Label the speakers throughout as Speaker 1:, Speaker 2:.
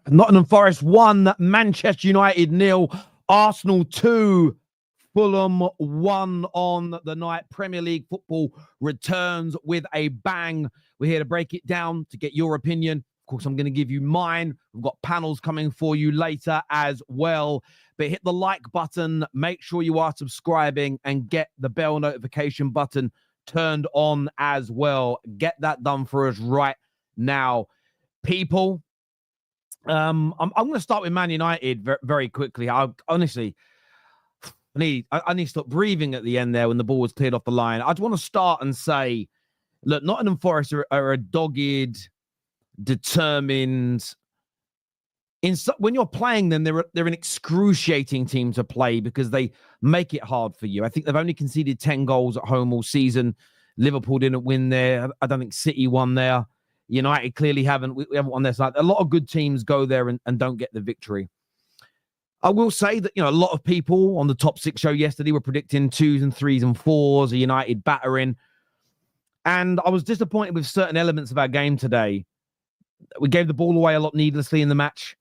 Speaker 1: Nottingham Forest 1, Manchester United 0, Arsenal 2, Fulham 1 on the night. Premier League football returns with a bang. We're here to break it down, to get your opinion. Of course, I'm going to give you mine. We've got panels coming for you later as well. But hit the like button. Make sure you are subscribing and get the bell notification button turned on as well. Get that done for us right now, people. I'm going to start with Man United very quickly. I need to stop breathing at the end there when the ball was cleared off the line. I just want to start and say, look, Nottingham Forest are a dogged, determined. When you're playing them, they're an excruciating team to play because they make it hard for you. I think they've only conceded 10 goals at home all season. Liverpool didn't win there. I don't think City won there. United clearly haven't. We haven't won there. So a lot of good teams go there and don't get the victory. I will say that, a lot of people on the Top 6 show yesterday were predicting 2s and 3s and 4s, a United battering. And I was disappointed with certain elements of our game today. We gave the ball away a lot needlessly in the match.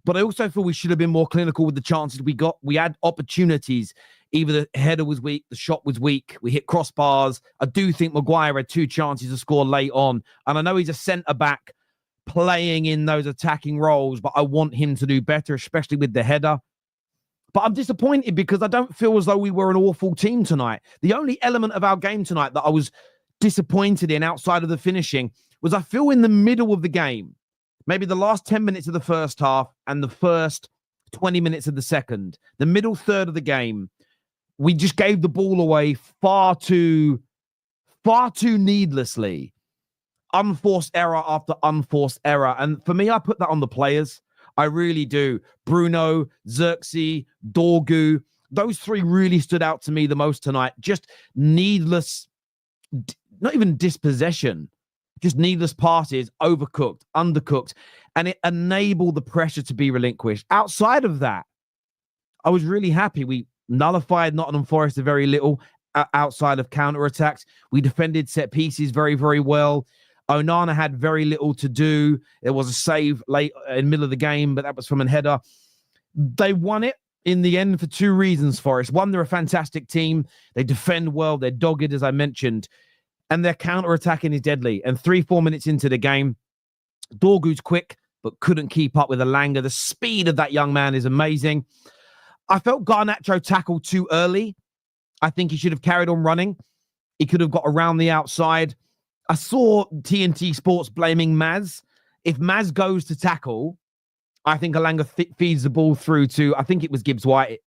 Speaker 1: But I also feel we should have been more clinical with the chances we got. We had opportunities. Either the header was weak, the shot was weak. We hit crossbars. I do think Maguire had 2 chances to score late on. And I know he's a centre-back playing in those attacking roles, but I want him to do better, especially with the header. But I'm disappointed because I don't feel as though we were an awful team tonight. The only element of our game tonight that I was disappointed in outside of the finishing was I feel in the middle of the game, maybe the last 10 minutes of the first half and the first 20 minutes of the second, the middle third of the game, we just gave the ball away far too needlessly. Unforced error after unforced error. And for me, I put that on the players. I really do. Bruno, Xerxes, Dorgu, those 3 really stood out to me the most tonight. Just needless, not even dispossession, just needless passes, overcooked, undercooked, and it enabled the pressure to be relinquished. Outside of that, I was really happy. We nullified Nottingham Forest a very little outside of counterattacks. We defended set pieces very, very well. Onana had very little to do. There was a save late in the middle of the game, but that was from a header. They won it in the end for 2 reasons, Forest. One, they're a fantastic team. They defend well. They're dogged, as I mentioned. And their counter-attacking is deadly. And 3-4 minutes into the game, Dorgu's quick, but couldn't keep up with Elanga. The speed of that young man is amazing. I felt Garnacho tackled too early. I think he should have carried on running. He could have got around the outside. I saw TNT Sports blaming Maz. If Maz goes to tackle, I think Elanga feeds the ball through to, I think it was Gibbs White,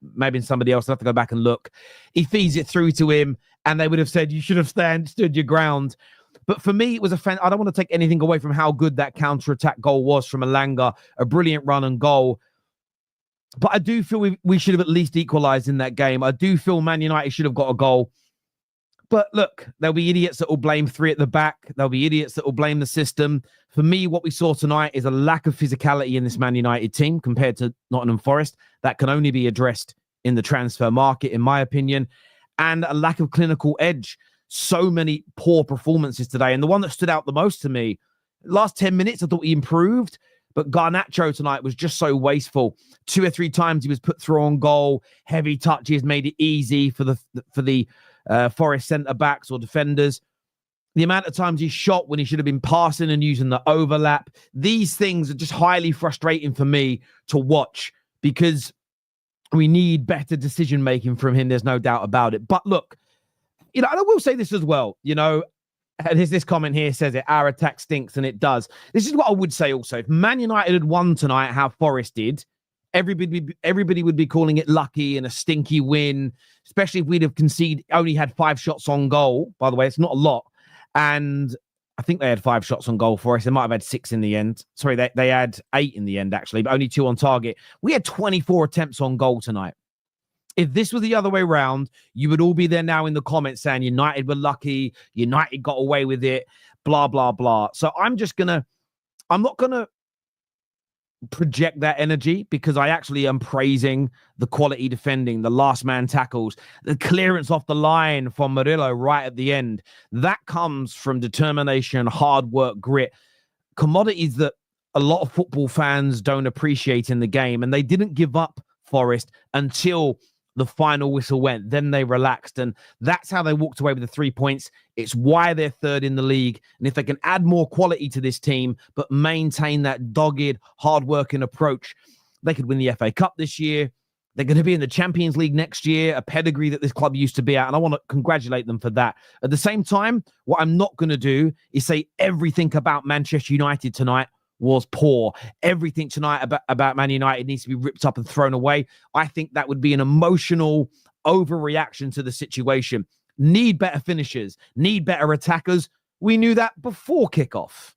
Speaker 1: maybe somebody else. I'll have to go back and look. He feeds it through to him, and they would have said, you should have stood your ground. But for me, it was I don't want to take anything away from how good that counter-attack goal was from Elanga, a brilliant run and goal. But I do feel we should have at least equalized in that game. I do feel Man United should have got a goal. But look, there'll be idiots that will blame 3 at the back. There'll be idiots that will blame the system. For me, what we saw tonight is a lack of physicality in this Man United team compared to Nottingham Forest. That can only be addressed in the transfer market, in my opinion, and a lack of clinical edge. So many poor performances today. And the one that stood out the most to me, last 10 minutes, I thought he improved. But Garnacho tonight was just so wasteful. 2 or 3 times he was put through on goal. Heavy touches made it easy for the Forest centre-backs or defenders. The amount of times he shot when he should have been passing and using the overlap. These things are just highly frustrating for me to watch because we need better decision-making from him. There's no doubt about it. But look, and I will say this as well, and this comment here says it, our attack stinks, and it does. This is what I would say also. If Man United had won tonight, how Forest did, everybody would be calling it lucky and a stinky win, especially if we'd have only had 5 shots on goal. By the way, it's not a lot. And I think they had 5 shots on goal for us. They might have had 6 in the end. Sorry, they had 8 in the end, actually, but only 2 on target. We had 24 attempts on goal tonight. If this was the other way around, you would all be there now in the comments saying United were lucky, United got away with it, blah, blah, blah. So I'm not going to project that energy because I actually am praising the quality defending, the last man tackles, the clearance off the line from Murillo right at the end. That comes from determination, hard work, grit, commodities that a lot of football fans don't appreciate in the game, and they didn't give up Forest until the final whistle went. Then they relaxed, and that's how they walked away with the 3 points. It's why they're third in the league. And if they can add more quality to this team, but maintain that dogged, hard-working approach, they could win the FA Cup this year. They're going to be in the Champions League next year, a pedigree that this club used to be at, and I want to congratulate them for that. At the same time, what I'm not going to do is say everything about Manchester United tonight was poor. Everything tonight about Man United needs to be ripped up and thrown away. I think that would be an emotional overreaction to the situation. Need better finishers, need better attackers. We knew that before kickoff.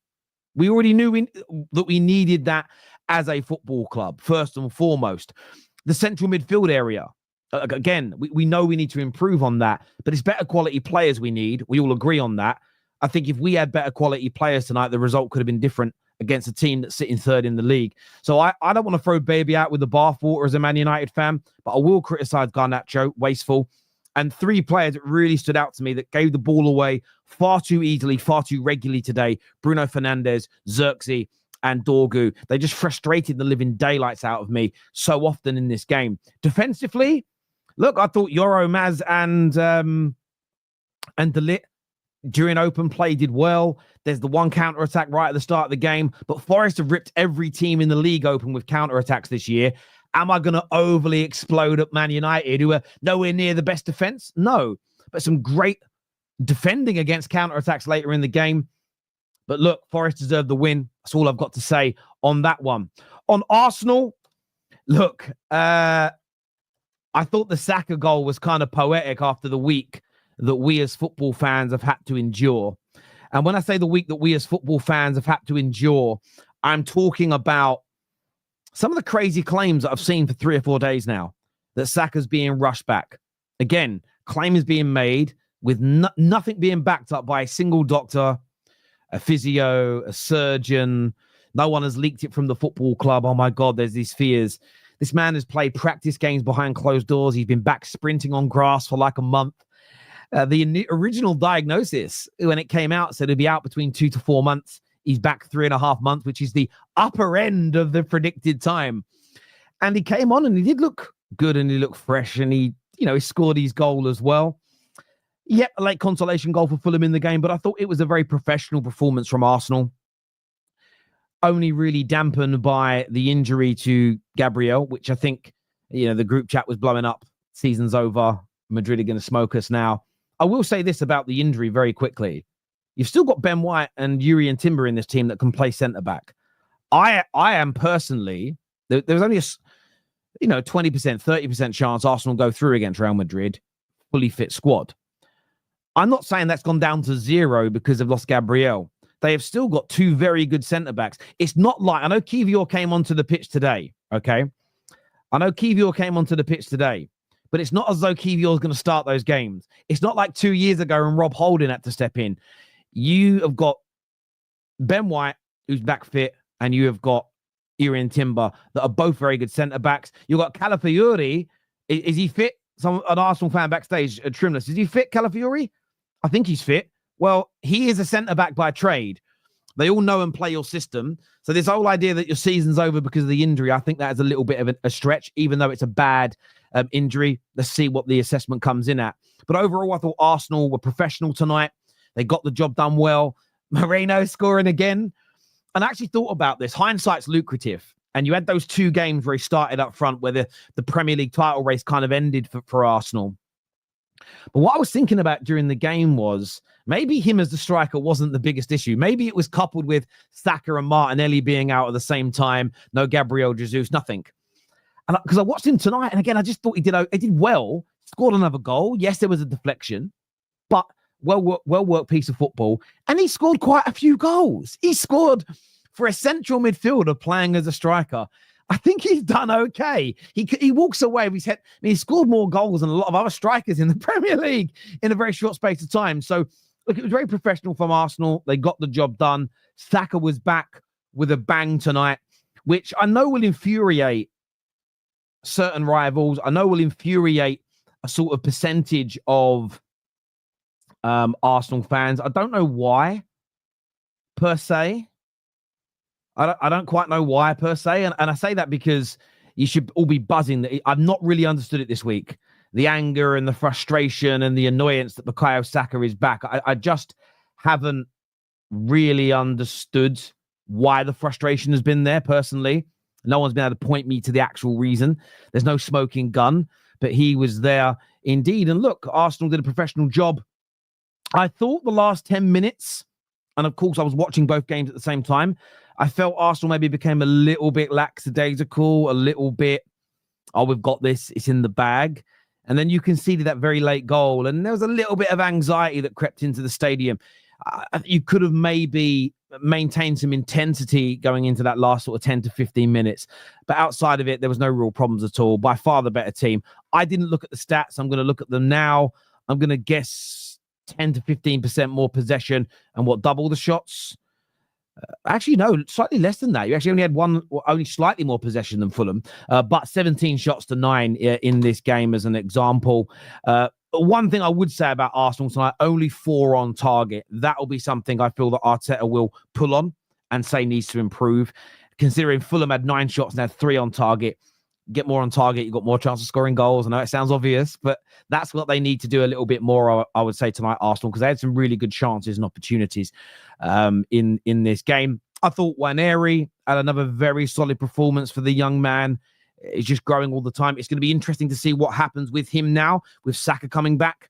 Speaker 1: We already knew that we needed that as a football club, first and foremost. The central midfield area, again, we know we need to improve on that, but it's better quality players we need. We all agree on that. I think if we had better quality players tonight, the result could have been different against a team that's sitting third in the league. So I don't want to throw baby out with the bathwater as a Man United fan, but I will criticize Garnacho, wasteful, and 3 players that really stood out to me that gave the ball away far too easily, far too regularly today. Bruno Fernandes, Xerxes, and Dorgu. They just frustrated the living daylights out of me so often in this game. Defensively, look, I thought Yoro, Maz, and De Ligt during open play did well. There's the one counter-attack right at the start of the game, but Forest have ripped every team in the league open with counter-attacks this year. Am I going to overly explode at Man United, who are nowhere near the best defense? No, but some great defending against counter-attacks later in the game. But look, Forest deserved the win. That's all I've got to say on that one. On Arsenal, look, I thought the Saka goal was kind of poetic after the week that we as football fans have had to endure. And when I say the week that we as football fans have had to endure, I'm talking about some of the crazy claims that I've seen for 3 or 4 days now, that Saka's being rushed back. Again, claim is being made with nothing being backed up by a single doctor, a physio, a surgeon. No one has leaked it from the football club. Oh my God, there's these fears. This man has played practice games behind closed doors. He's been back sprinting on grass for like a month. The original diagnosis, when it came out, said he'd be out between 2 to 4 months. He's back 3.5 months, which is the upper end of the predicted time. And he came on and he did look good and he looked fresh and he scored his goal as well. Yep, a late consolation goal for Fulham in the game, but I thought it was a very professional performance from Arsenal. Only really dampened by the injury to Gabriel, which I think, the group chat was blowing up. Season's over. Madrid are going to smoke us now. I will say this about the injury very quickly. You've still got Ben White and Yuri and Timber in this team that can play centre-back. I am personally, there's only a 20%, 30% chance Arsenal go through against Real Madrid, fully fit squad. I'm not saying that's gone down to 0 because they've lost Gabriel. They have still got 2 very good centre-backs. It's not like, I know Kivior came onto the pitch today, okay? But it's not as though Kivior is going to start those games. It's not like 2 years ago when Rob Holding had to step in. You have got Ben White, who's back fit, and you have got Ian Timber that are both very good centre-backs. You've got Calafiori. Is he fit? An Arsenal fan backstage, Trimless. Is he fit, Calafiori? I think he's fit. Well, he is a centre-back by trade. They all know and play your system. So this whole idea that your season's over because of the injury, I think that is a little bit of a stretch, even though it's a bad injury. Let's see what the assessment comes in at. But overall, I thought Arsenal were professional tonight. They got the job done well. Moreno scoring again. And I actually thought about this. Hindsight's lucrative. And you had those 2 games where he started up front where the Premier League title race kind of ended for Arsenal. But what I was thinking about during the game was maybe him as the striker wasn't the biggest issue. Maybe it was coupled with Saka and Martinelli being out at the same time. No Gabriel Jesus, nothing. And because I watched him tonight, and again, I just thought he did well. Scored another goal. Yes, there was a deflection, but well worked piece of football. And he scored quite a few goals. He scored for a central midfielder playing as a striker. I think he's done okay. He walks away with his head. He scored more goals than a lot of other strikers in the Premier League in a very short space of time. So, look, it was very professional from Arsenal. They got the job done. Saka was back with a bang tonight, which I know will infuriate certain rivals. I know will infuriate a sort of percentage of Arsenal fans. I don't know why, per se. I don't quite know why per se, and I say that because you should all be buzzing. That I've not really understood it this week. The anger and the frustration and the annoyance that Bukayo Saka is back. I just haven't really understood why the frustration has been there personally. No one's been able to point me to the actual reason. There's no smoking gun, but he was there indeed. And look, Arsenal did a professional job. I thought the last 10 minutes, and of course I was watching both games at the same time, I felt Arsenal maybe became a little bit lackadaisical, a little bit, oh, we've got this, it's in the bag. And then you conceded that very late goal, and there was a little bit of anxiety that crept into the stadium. You could have maybe maintained some intensity going into that last sort of 10 to 15 minutes. But outside of it, there was no real problems at all. By far the better team. I didn't look at the stats. I'm going to look at them now. I'm going to guess 10 to 15% more possession and double the shots? Actually, no, slightly less than that. You actually only had only slightly more possession than Fulham, but 17 shots to 9 in this game as an example. One thing I would say about Arsenal tonight, only 4 on target. That'll be something I feel that Arteta will pull on and say needs to improve. Considering Fulham had 9 shots and had 3 on target. Get more on target, you've got more chance of scoring goals. I know it sounds obvious, but that's what they need to do a little bit more, I would say, tonight, Arsenal, because they had some really good chances and opportunities in this game. I thought Nwaneri had another very solid performance for the young man. He's just growing all the time. It's going to be interesting to see what happens with him now, with Saka coming back.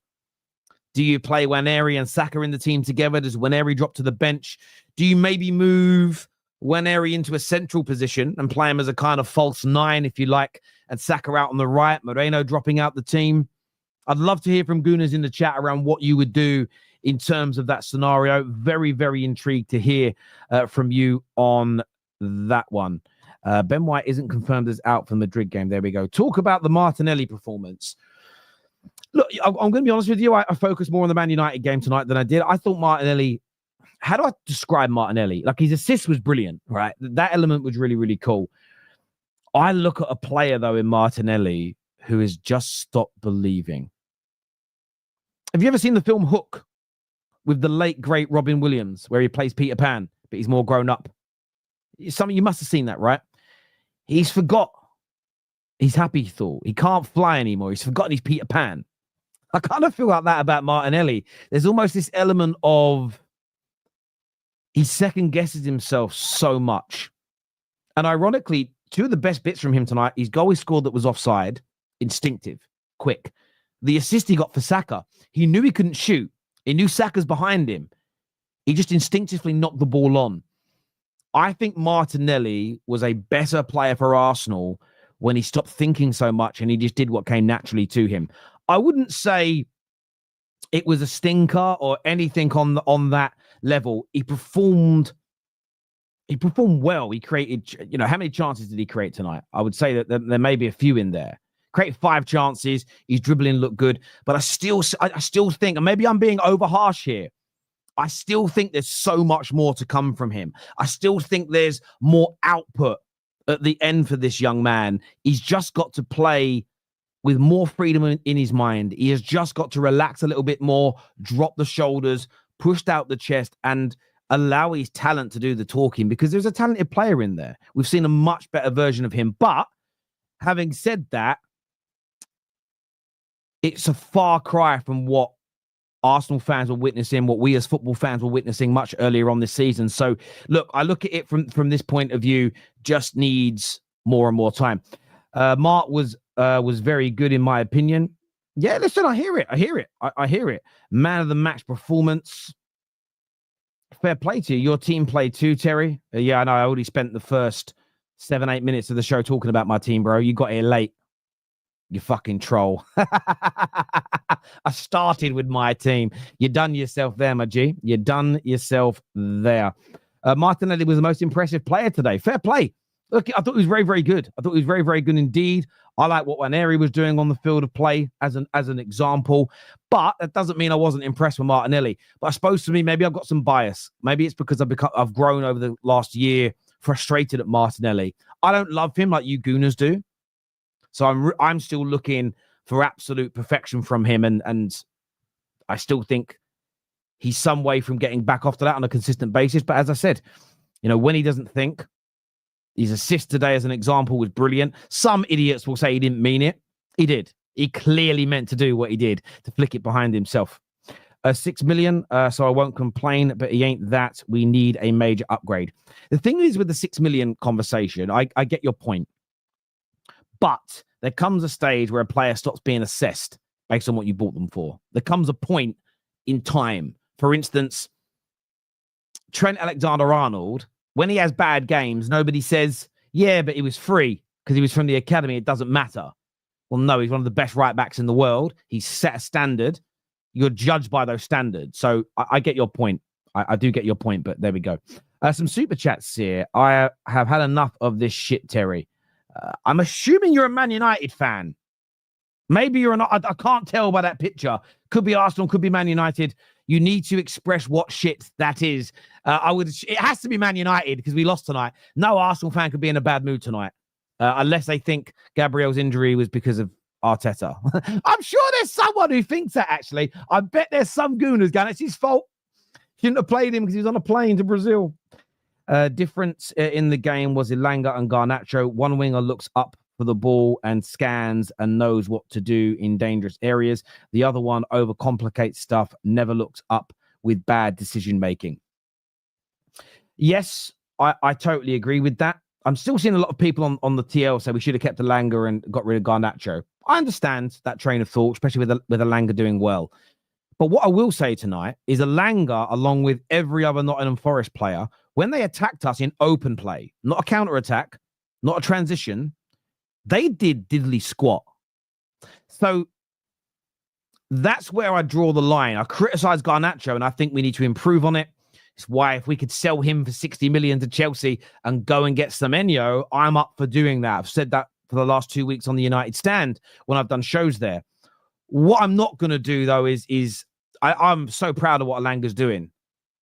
Speaker 1: Do you play Nwaneri and Saka in the team together? Does Nwaneri drop to the bench? Do you maybe move Nwaneri into a central position and play him as a kind of false 9, if you like, and Saka out on the right, Moreno dropping out the team? I'd love to hear from Gooners in the chat around what you would do in terms of that scenario. Very, very intrigued to hear from you on that one. Ben White isn't confirmed as out for the Madrid game. There we go. Talk about the Martinelli performance. Look, I'm going to be honest with you. I focused more on the Man United game tonight than I did. I thought Martinelli... How do I describe Martinelli? Like, his assist was brilliant, right? That element was really, really cool. I look at a player, though, in Martinelli who has just stopped believing. Have you ever seen the film Hook with the late, great Robin Williams, where he plays Peter Pan, but he's more grown up? You must have seen that, right? He's forgot. He's happy thought. He can't fly anymore. He's forgotten he's Peter Pan. I kind of feel like that about Martinelli. There's almost this element of... he second guesses himself so much. And ironically, 2 of the best bits from him tonight, his goal he scored that was offside, instinctive, quick. The assist he got for Saka, he knew he couldn't shoot. He knew Saka's behind him. He just instinctively knocked the ball on. I think Martinelli was a better player for Arsenal when he stopped thinking so much and he just did what came naturally to him. I wouldn't say it was a stinker or anything on that level. He performed well. He created, how many chances did he create tonight? I would say that there may be a few in there. Created 5 chances. His dribbling looked good, but I still think, and maybe I'm being over harsh here, I still think there's so much more to come from him. I still think there's more output at the end for this young man. He's just got to play with more freedom in his mind. He has just got to relax a little bit more, drop the shoulders, pushed out the chest, and allow his talent to do the talking, because there's a talented player in there. We've seen a much better version of him. But having said that, it's a far cry from what Arsenal fans were witnessing, what we as football fans were witnessing much earlier on this season. So, look, I look at it from this point of view, just needs more and more time. Mark was very good, in my opinion. Yeah, listen, I hear it. I hear it. Man of the match performance. Fair play to you. Your team played too, Terry. Yeah, I know. I already spent the first 7-8 minutes of the show talking about my team, bro. You got here late. You fucking troll. I started with my team. You done yourself there, my G. You done yourself there. Martinelli was the most impressive player today. Fair play. Look, I thought he was very, very good. I thought he was very, very good indeed. I like what Nwaneri was doing on the field of play as an example. But that doesn't mean I wasn't impressed with Martinelli. But I suppose to me, maybe I've got some bias. Maybe it's because I've grown over the last year, frustrated at Martinelli. I don't love him like you Gooners do. So I'm still looking for absolute perfection from him, and I still think he's some way from getting back after that on a consistent basis. But as I said, when he doesn't think, His assist today, as an example, was brilliant. Some idiots will say he didn't mean it. He did. He clearly meant to do what he did, to flick it behind himself. 6 million, so I won't complain, but he ain't that. We need a major upgrade. The thing is with the 6 million conversation, I get your point. But there comes a stage where a player stops being assessed based on what you bought them for. There comes a point in time. For instance, Trent Alexander-Arnold, when he has bad games, nobody says, yeah, but he was free because he was from the academy. It doesn't matter. Well, no, he's one of the best right backs in the world. He's set a standard. You're judged by those standards. So I get your point. I do get your point, but there we go. Some super chats here. I have had enough of this shit, Terry. I'm assuming you're a Man United fan. Maybe you're not. I can't tell by that picture. Could be Arsenal, could be Man United. You need to express what shit that is. It has to be Man United because we lost tonight. No Arsenal fan could be in a bad mood tonight, unless they think Gabriel's injury was because of Arteta. I'm sure there's someone who thinks that, actually. I bet there's some gooners going, it's his fault. Shouldn't have played him because he was on a plane to Brazil. Difference in the game was Elanga and Garnacho. One winger looks up for the ball and scans and knows what to do in dangerous areas. The other one overcomplicates stuff, never looks up with bad decision making. Yes, I totally agree with that. I'm still seeing a lot of people on the TL say we should have kept Elanga and got rid of Garnacho. I understand that train of thought, especially with Elanga doing well. But what I will say tonight is Elanga, along with every other Nottingham Forest player, when they attacked us in open play, not a counter-attack, not a transition, they did diddly squat. So that's where I draw the line. I criticize Garnacho, and I think we need to improve on it. It's why if we could sell him for 60 million to Chelsea and go and get Semenyo, I'm up for doing that. I've said that for the last 2 weeks on the United Stand when I've done shows there. What I'm not going to do, though, is I'm so proud of what Elanga's doing.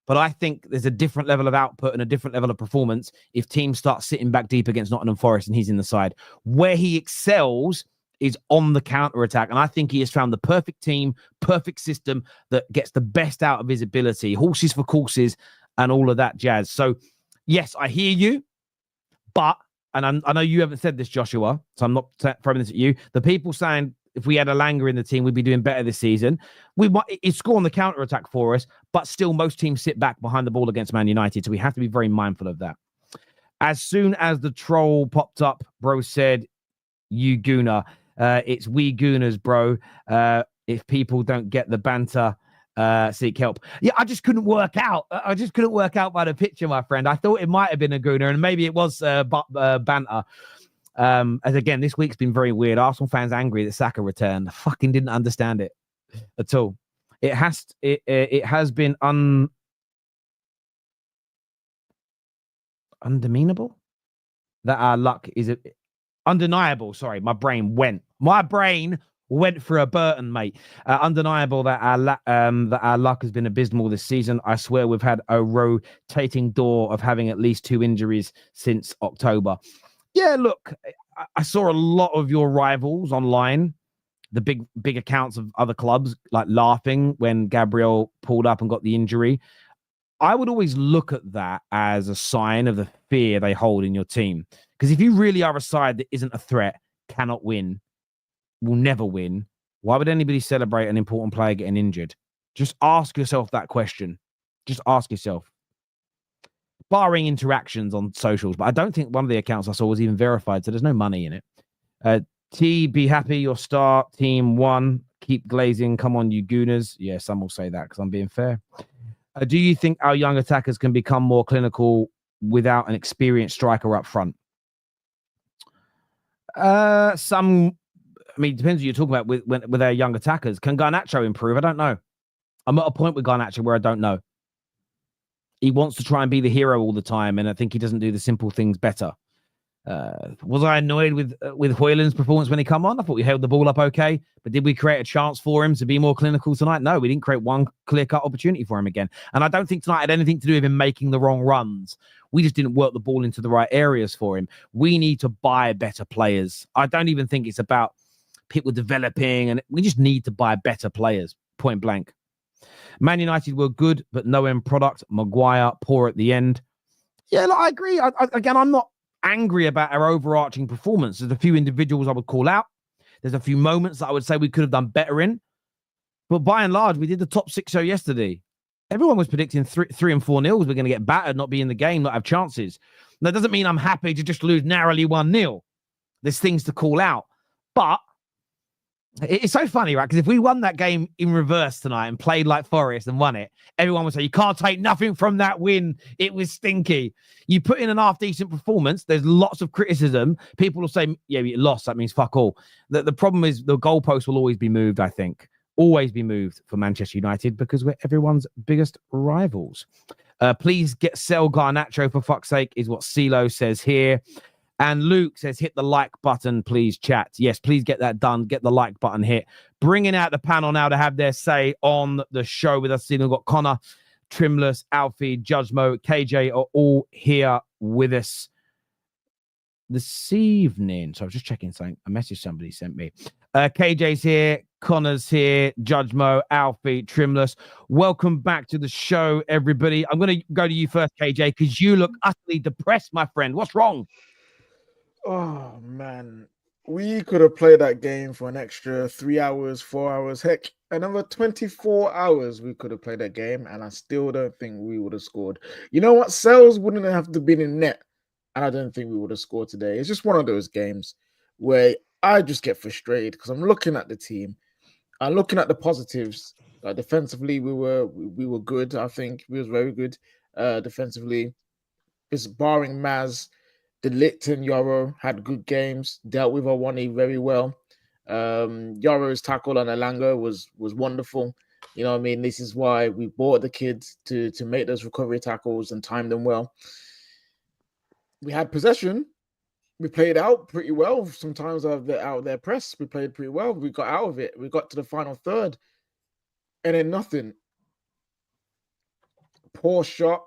Speaker 1: But I think there's a different level of output and a different level of performance if teams start sitting back deep against Nottingham Forest and he's in the side. Where he excels is on the counter-attack. And I think he has found the perfect team, perfect system that gets the best out of his ability. Horses for courses and all of that jazz. So, yes, I hear you. But, and I know you haven't said this, Joshua, so I'm not throwing this at you. The people saying if we had Elanga in the team, we'd be doing better this season. We might score on the counter-attack for us, but still most teams sit back behind the ball against Man United, so we have to be very mindful of that. As soon as the troll popped up, bro said, you gooner. It's we gooners, bro. If people don't get the banter, seek help. Yeah, I just couldn't work out. I just couldn't work out by the picture, my friend. I thought it might have been a gooner, and maybe it was banter. As again, this week's been very weird. Arsenal fans angry that Saka returned. I fucking didn't understand it at all. It has been undemeanable that our luck is undeniable. Sorry, my brain went for a Burton, mate. Undeniable that our luck has been abysmal this season. I swear we've had a rotating door of having at least 2 injuries since October. Yeah, look, I saw a lot of your rivals online, the big accounts of other clubs, like laughing when Gabriel pulled up and got the injury. I would always look at that as a sign of the fear they hold in your team. Because if you really are a side that isn't a threat, cannot win, will never win, why would anybody celebrate an important player getting injured? Just ask yourself that question. Just ask yourself. Barring interactions on socials, but I don't think one of the accounts I saw was even verified, so there's no money in it. T, be happy, your star team won. Keep glazing. Come on, you gooners. Yeah, some will say that because I'm being fair. Do you think our young attackers can become more clinical without an experienced striker up front? It depends what you're talking about with our young attackers. Can Garnacho improve? I don't know. I'm at a point with Garnacho where I don't know. He wants to try and be the hero all the time, and I think he doesn't do the simple things better. Was I annoyed with Højlund's performance when he come on? I thought we held the ball up okay, but did we create a chance for him to be more clinical tonight? No, we didn't create one clear-cut opportunity for him again. And I don't think tonight had anything to do with him making the wrong runs. We just didn't work the ball into the right areas for him. We need to buy better players. I don't even think it's about people developing, and we just need to buy better players, point blank. Man United were good, but no end product. Maguire, poor at the end. Yeah, look, I agree. Again, I'm not angry about our overarching performance. There's a few individuals I would call out. There's a few moments that I would say we could have done better in. But by and large, we did the top 6 show yesterday. Everyone was predicting 3 and 4 nils. We're going to get battered, not be in the game, not have chances. That doesn't mean I'm happy to just lose narrowly 1-0. There's things to call out. But it's so funny, right? Because if we won that game in reverse tonight and played like Forest and won it, everyone would say, you can't take nothing from that win. It was stinky. You put in an half-decent performance, there's lots of criticism. People will say, yeah, you lost. That means fuck all. The problem is the goalpost will always be moved, I think. Always be moved for Manchester United because we're everyone's biggest rivals. Please sell Garnacho for fuck's sake, is what CeeLo says here. And Luke says, hit the like button, please, chat. Yes, please get that done. Get the like button hit. Bringing out the panel now to have their say on the show with us. We've got Conor, Trimless, Alfie, Judgmo, KJ are all here with us this evening. So I was just checking something. A message somebody sent me. KJ's here. Connor's here. Judgmo, Alfie, Trimless. Welcome back to the show, everybody. I'm going to go to you first, KJ, because you look utterly depressed, my friend. What's wrong?
Speaker 2: Oh, man. We could have played that game for an extra 3 hours, 4 hours. Heck, another 24 hours we could have played that game, and I still don't think we would have scored. You know what? Sales wouldn't have to been in net, and I don't think we would have scored today. It's just one of those games where I just get frustrated because I'm looking at the team. I'm looking at the positives. Defensively, we were good. I think we was very good defensively. Just barring Maz, De Ligt and Yoro had good games, dealt with Awani very well. Yoro's tackle on Elanga was wonderful. You know what I mean? This is why we bought the kids to make those recovery tackles and time them well. We had possession. We played out pretty well. Sometimes out of their press, we played pretty well. We got out of it. We got to the final third. And then nothing. Poor shot.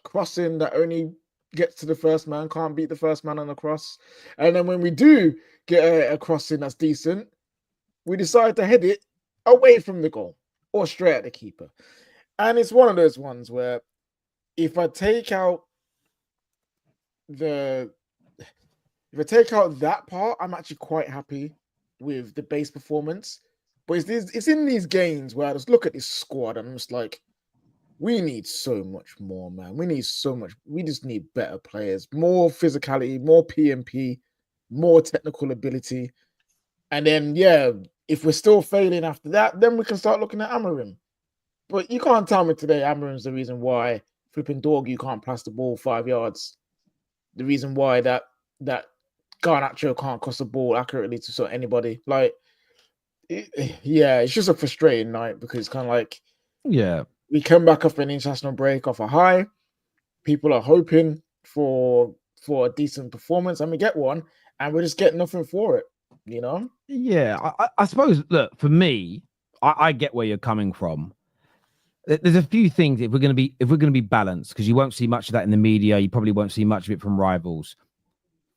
Speaker 2: Crossing that only gets to the first man, can't beat the first man on the cross. And then when we do get a crossing that's decent, we decide to head it away from the goal or straight at the keeper. And it's one of those ones where if I take out that part, I'm actually quite happy with the base performance. But it's in these games where I just look at this squad and I'm just like, we need so much more, man. We need so much. We just need better players, more physicality, more PMP, more technical ability. And then, yeah, if we're still failing after that, then we can start looking at Amorim. But you can't tell me today Amorim's the reason why flipping dog you can't pass the ball 5 yards. The reason why that Garnacho can't cross the ball accurately to anybody. It's just a frustrating night because it's kind of like,
Speaker 1: yeah,
Speaker 2: we come back off an international break off a high. People are hoping for a decent performance, and we get one, and we just get nothing for it. You know?
Speaker 1: Yeah, I suppose. Look, for me, I get where you're coming from. There's a few things if we're going to be balanced, because you won't see much of that in the media. You probably won't see much of it from rivals.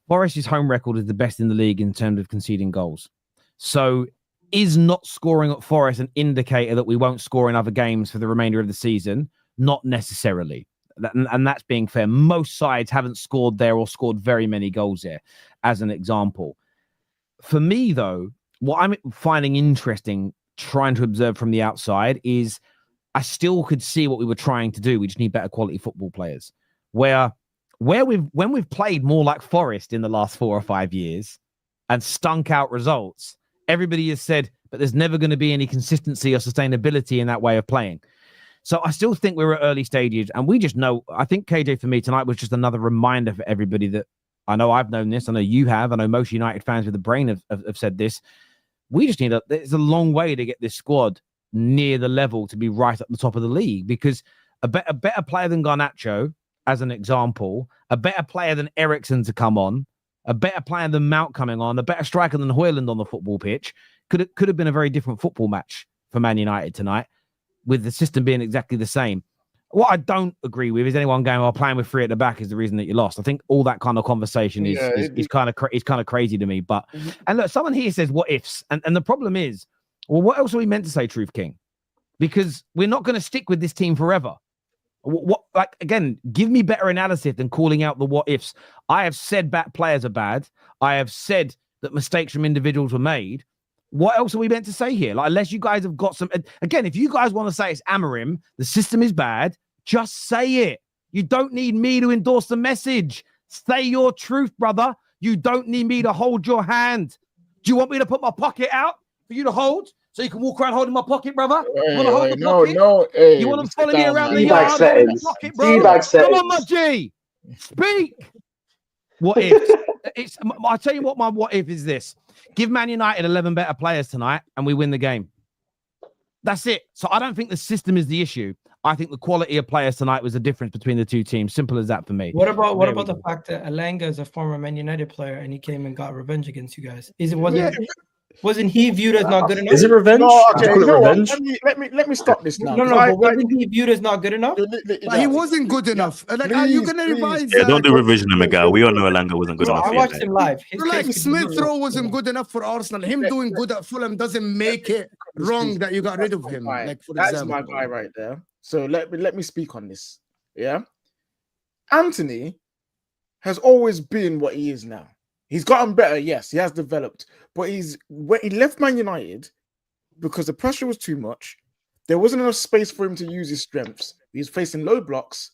Speaker 1: Forest's home record is the best in the league in terms of conceding goals. So is not scoring at Forest an indicator that we won't score in other games for the remainder of the season? Not necessarily. And that's being fair. Most sides haven't scored there or scored very many goals there, as an example. For me, though, what I'm finding interesting, trying to observe from the outside, is I still could see what we were trying to do. We just need better quality football players. When we've played more like Forest in the last 4 or 5 years and stunk out results, everybody has said, but there's never going to be any consistency or sustainability in that way of playing. So I still think we're at early stages, and we just know, I think, KJ, for me tonight was just another reminder for everybody that, I know I've known this, I know you have, I know most United fans with the brain have said this. We just need there's a long way to get this squad near the level to be right at the top of the league, because a better player than Garnacho, as an example, a better player than Eriksen to come on, a better player than Mount coming on, a better striker than Højlund on the football pitch, could have been a very different football match for Man United tonight, with the system being exactly the same. What I don't agree with is anyone going, "Oh, playing with 3 at the back is the reason that you lost." I think all that kind of conversation is kind of crazy to me. But and look, someone here says, "What ifs?" And the problem is, well, what else are we meant to say, Truth King? Because we're not going to stick with this team forever. What like again? Give me better analysis than calling out the what ifs. I have said bad players are bad. I have said that mistakes from individuals were made. What else are we meant to say here? Like, unless you guys have got some again, if you guys want to say it's Amorim, the system is bad, just say it. You don't need me to endorse the message. Say your truth, brother. You don't need me to hold your hand. Do you want me to put my pocket out for you to hold? So you can walk around holding my pocket, brother? You want to hold the pocket?
Speaker 2: No.
Speaker 1: You want to follow me around the yard holding the pocket, bro? Come on, my G. Speak. What if? I'll tell you what my what if is this. Give Man United 11 better players tonight and we win the game. That's it. So I don't think the system is the issue. I think the quality of players tonight was the difference between the two teams. Simple as that for me.
Speaker 3: What about the fact that Elanga is a former Man United player and he came and got revenge against you guys? Wasn't he viewed as not good enough?
Speaker 4: Is it revenge?
Speaker 2: No, okay,
Speaker 4: revenge?
Speaker 2: Let me stop this now.
Speaker 3: No, but wasn't he viewed as not good enough?
Speaker 5: He wasn't good enough. Like, are you gonna revise?
Speaker 4: Yeah, don't do revision on Egal. We all know Elanga wasn't good enough.
Speaker 3: I watched him live.
Speaker 5: Like Smith Rowe wasn't good enough for Arsenal. Him doing good at Fulham doesn't make it wrong that you got rid of him. Like, for
Speaker 2: that's
Speaker 5: example,
Speaker 2: my guy right there. So let me speak on this. Yeah, Anthony has always been what he is now. He's gotten better, yes, he has developed, but when he left Man United because the pressure was too much, there wasn't enough space for him to use his strengths. He was facing low blocks,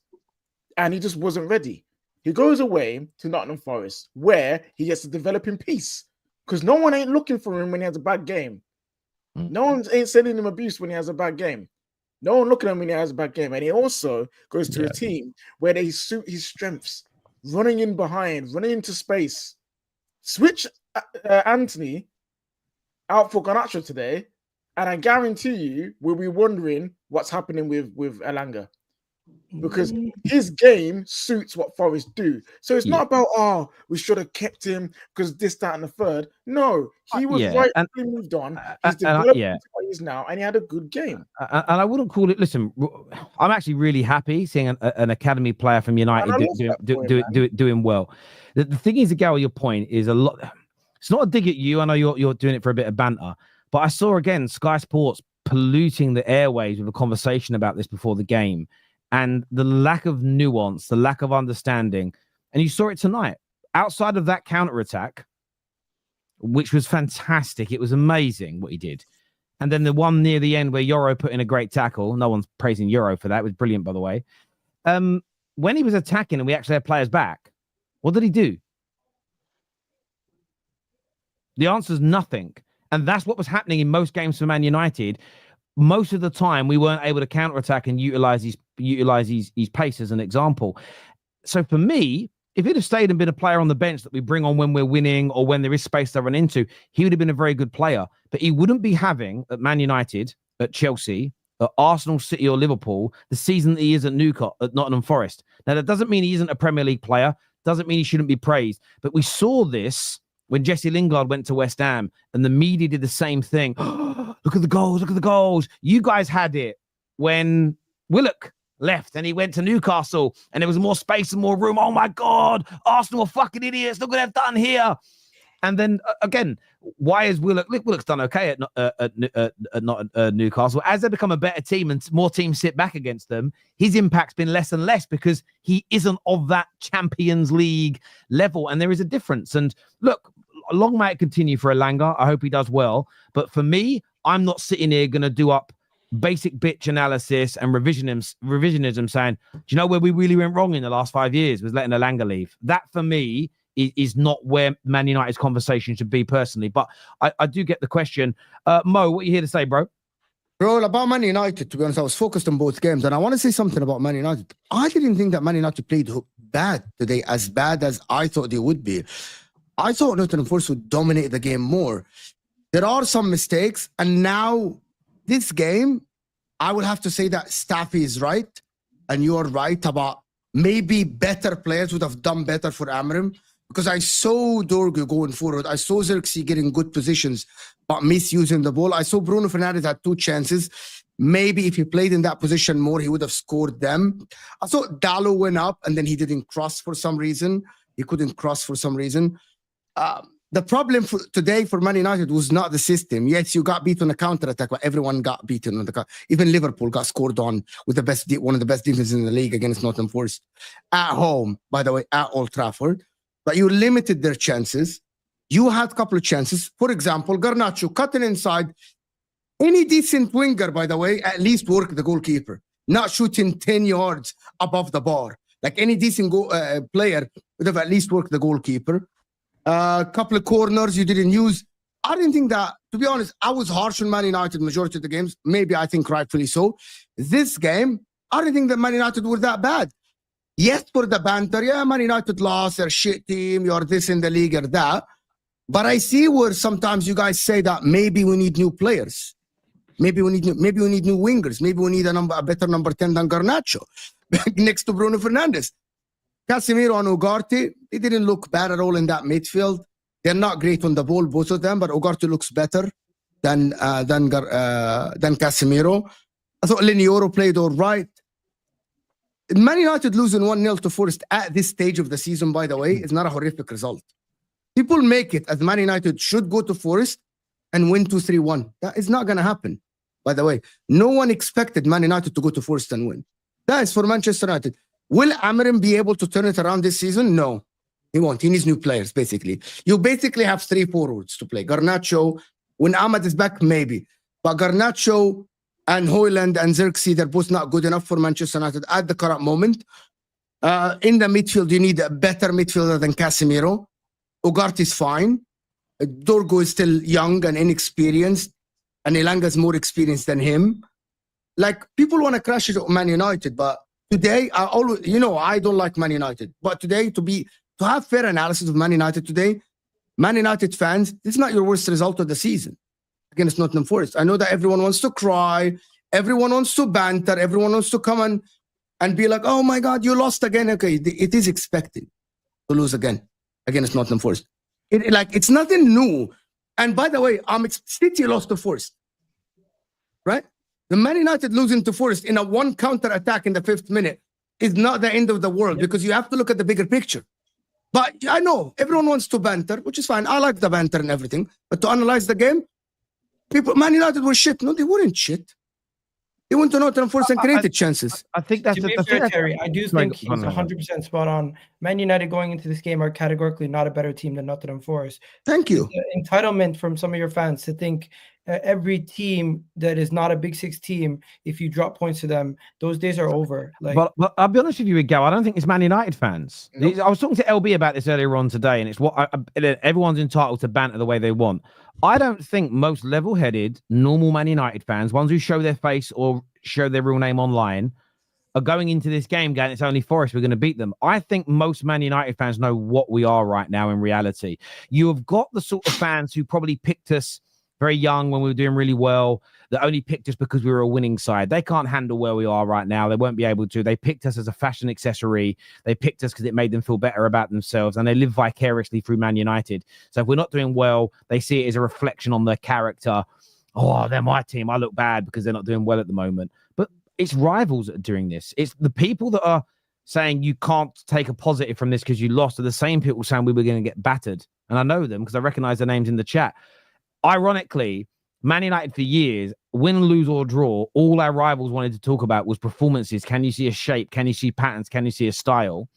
Speaker 2: and he just wasn't ready. He goes away to Nottingham Forest, where he gets to develop in peace, because no one ain't looking for him when he has a bad game. No one ain't sending him abuse when he has a bad game. No one looking at him when he has a bad game, and he also goes to a team where they suit his strengths, running in behind, running into space. Switch Anthony out for Garnacho today, and I guarantee you we'll be wondering what's happening with Elanga, because his game suits what Forest do. So it's not about we should have kept him because this, that, and the third. No, he was right. He moved on. He's developed what he is now, and he had a good game.
Speaker 1: And I wouldn't call it. Listen, I'm actually really happy seeing an academy player from United doing well. The thing is, Egal, your point is a lot. It's not a dig at you. I know you're doing it for a bit of banter, but I saw again Sky Sports polluting the airwaves with a conversation about this before the game, and the lack of nuance, the lack of understanding, and you saw it tonight. Outside of that counter-attack, which was fantastic, it was amazing what he did, and then the one near the end where Euro put in a great tackle. No one's praising Euro for that. It was brilliant, by the way. When he was attacking and we actually had players back, what did he do? The answer is nothing. And that's what was happening in most games for Man United. Most of the time, we weren't able to counterattack and utilize his pace as an example. So for me, if he'd have stayed and been a player on the bench that we bring on when we're winning or when there is space to run into, he would have been a very good player. But he wouldn't be having at Man United, at Chelsea, at Arsenal, City or Liverpool, the season that he is at Newcastle, at Nottingham Forest. Now, that doesn't mean he isn't a Premier League player. Doesn't mean he shouldn't be praised. But we saw this when Jesse Lingard went to West Ham and the media did the same thing. Look at the goals. Look at the goals. You guys had it when Willock left and he went to Newcastle and there was more space and more room. Oh, my God. Arsenal are fucking idiots. Look what they've done here. And then, again, why is Willock... Look, Willock's done okay at Newcastle. As they become a better team and more teams sit back against them, his impact's been less and less because he isn't of that Champions League level. And there is a difference. And look, long may it continue for Elanga. I hope he does well. But for me, I'm not sitting here going to do up basic bitch analysis and revisionism saying, do you know where we really went wrong in the last 5 years was letting Elanga leave? That, for me, is not where Man United's conversation should be personally. But I do get the question. Mo, what are you here to say, bro?
Speaker 5: Bro, about Man United, to be honest, I was focused on both games. And I want to say something about Man United. I didn't think that Man United played bad today, as bad as I thought they would be. I thought Nottingham Forest would dominate the game more. There are some mistakes. And now, this game, I would have to say that Staffy is right. And you are right about maybe better players would have done better for Amorim. Because I saw Dorgu going forward. I saw Xerxes getting good positions, but misusing the ball. I saw Bruno Fernandes had 2 chances. Maybe if he played in that position more, he would have scored them. I saw Dallo went up and then he didn't cross for some reason. He couldn't cross for some reason. the problem today for Man United was not the system. Yes, you got beat on a counter-attack, but everyone got beaten on the counter. Even Liverpool got scored on with one of the best defenses in the league against Nottingham Forest at home, by the way, at Old Trafford. But you limited their chances. You had a couple of chances. For example, Garnacho cutting inside. Any decent winger, by the way, at least work the goalkeeper, not shooting 10 yards above the bar. Like any decent player would have at least worked the goalkeeper. A couple of corners you didn't use. I didn't think that, to be honest, I was harsh on Man United majority of the games. Maybe I think rightfully so. This game, I didn't think that Man United were that bad. Yes, for the banter, yeah, Man United lost, they're a shit team, you're this in the league or that. But I see where sometimes you guys say that maybe we need new players. Maybe we need new wingers. Maybe we need a better number 10 than Garnacho next to Bruno Fernandes. Casemiro and Ugarte, they didn't look bad at all in that midfield. They're not great on the ball, both of them, but Ugarte looks better than Casemiro. I thought Linioro played all right. Man United losing 1-0 to Forest at this stage of the season, by the way, is not a horrific result. People make it as Man United should go to Forest and win 2-3-1. That is not going to happen, by the way. No one expected Man United to go to Forest and win. That is for Manchester United. Will Amarim be able to turn it around this season? No, he won't. He needs new players, basically. You basically have 3 forwards to play. Garnacho, when Ahmad is back, maybe. But Garnacho and Højlund and Xerxes, they're both not good enough for Manchester United at the current moment. In the midfield, you need a better midfielder than Casemiro. Ugarte is fine. Dorgo is still young and inexperienced. And Elanga is more experienced than him. Like, people want to crash it on Man United, but today, I always, I don't like Man United. But today, to have fair analysis of Man United today, Man United fans, this is not your worst result of the season against Nottingham Forest. I know that everyone wants to cry, everyone wants to banter, everyone wants to come and be like, oh my God, you lost again. Okay, it is expected to lose again against Nottingham Forest. It's nothing new. And by the way, City lost to Forest, right? The Man United losing to Forest in a one counter attack in the 5th minute is not the end of the world, because you have to look at the bigger picture. But I know everyone wants to banter, which is fine. I like the banter and everything. But to analyze the game, Man United were shit. No, they weren't shit. They went to Nottingham Forest and created chances.
Speaker 1: I think that's
Speaker 3: to be fair, Terry. I do think he's 100% spot on. Man United going into this game are categorically not a better team than Nottingham Forest.
Speaker 5: Thank you.
Speaker 3: Entitlement from some of your fans to think every team that is not a Big Six team, if you drop points to them, those days are over.
Speaker 1: But I'll be honest with you, Egal, I don't think it's Man United fans. Nope. I was talking to LB about this earlier on today, and it's everyone's entitled to banter the way they want. I don't think most level-headed, normal Man United fans, ones who show their face or show their real name online, are going into this game going, it's only Forest, we're going to beat them. I think most Man United fans know what we are right now in reality. You have got the sort of fans who probably picked us very young when we were doing really well, that only picked us because we were a winning side. They can't handle where we are right now. They won't be able to. They picked us as a fashion accessory. They picked us because it made them feel better about themselves, and they live vicariously through Man United. So if we're not doing well, they see it as a reflection on their character. Oh, they're my team. I look bad because they're not doing well at the moment. But it's rivals that are doing this. It's the people that are saying you can't take a positive from this because you lost are the same people saying we were going to get battered. And I know them because I recognize their names in the chat. Ironically, Man United for years, win, lose or draw, all our rivals wanted to talk about was performances. Can you see a shape? Can you see patterns? Can you see a style?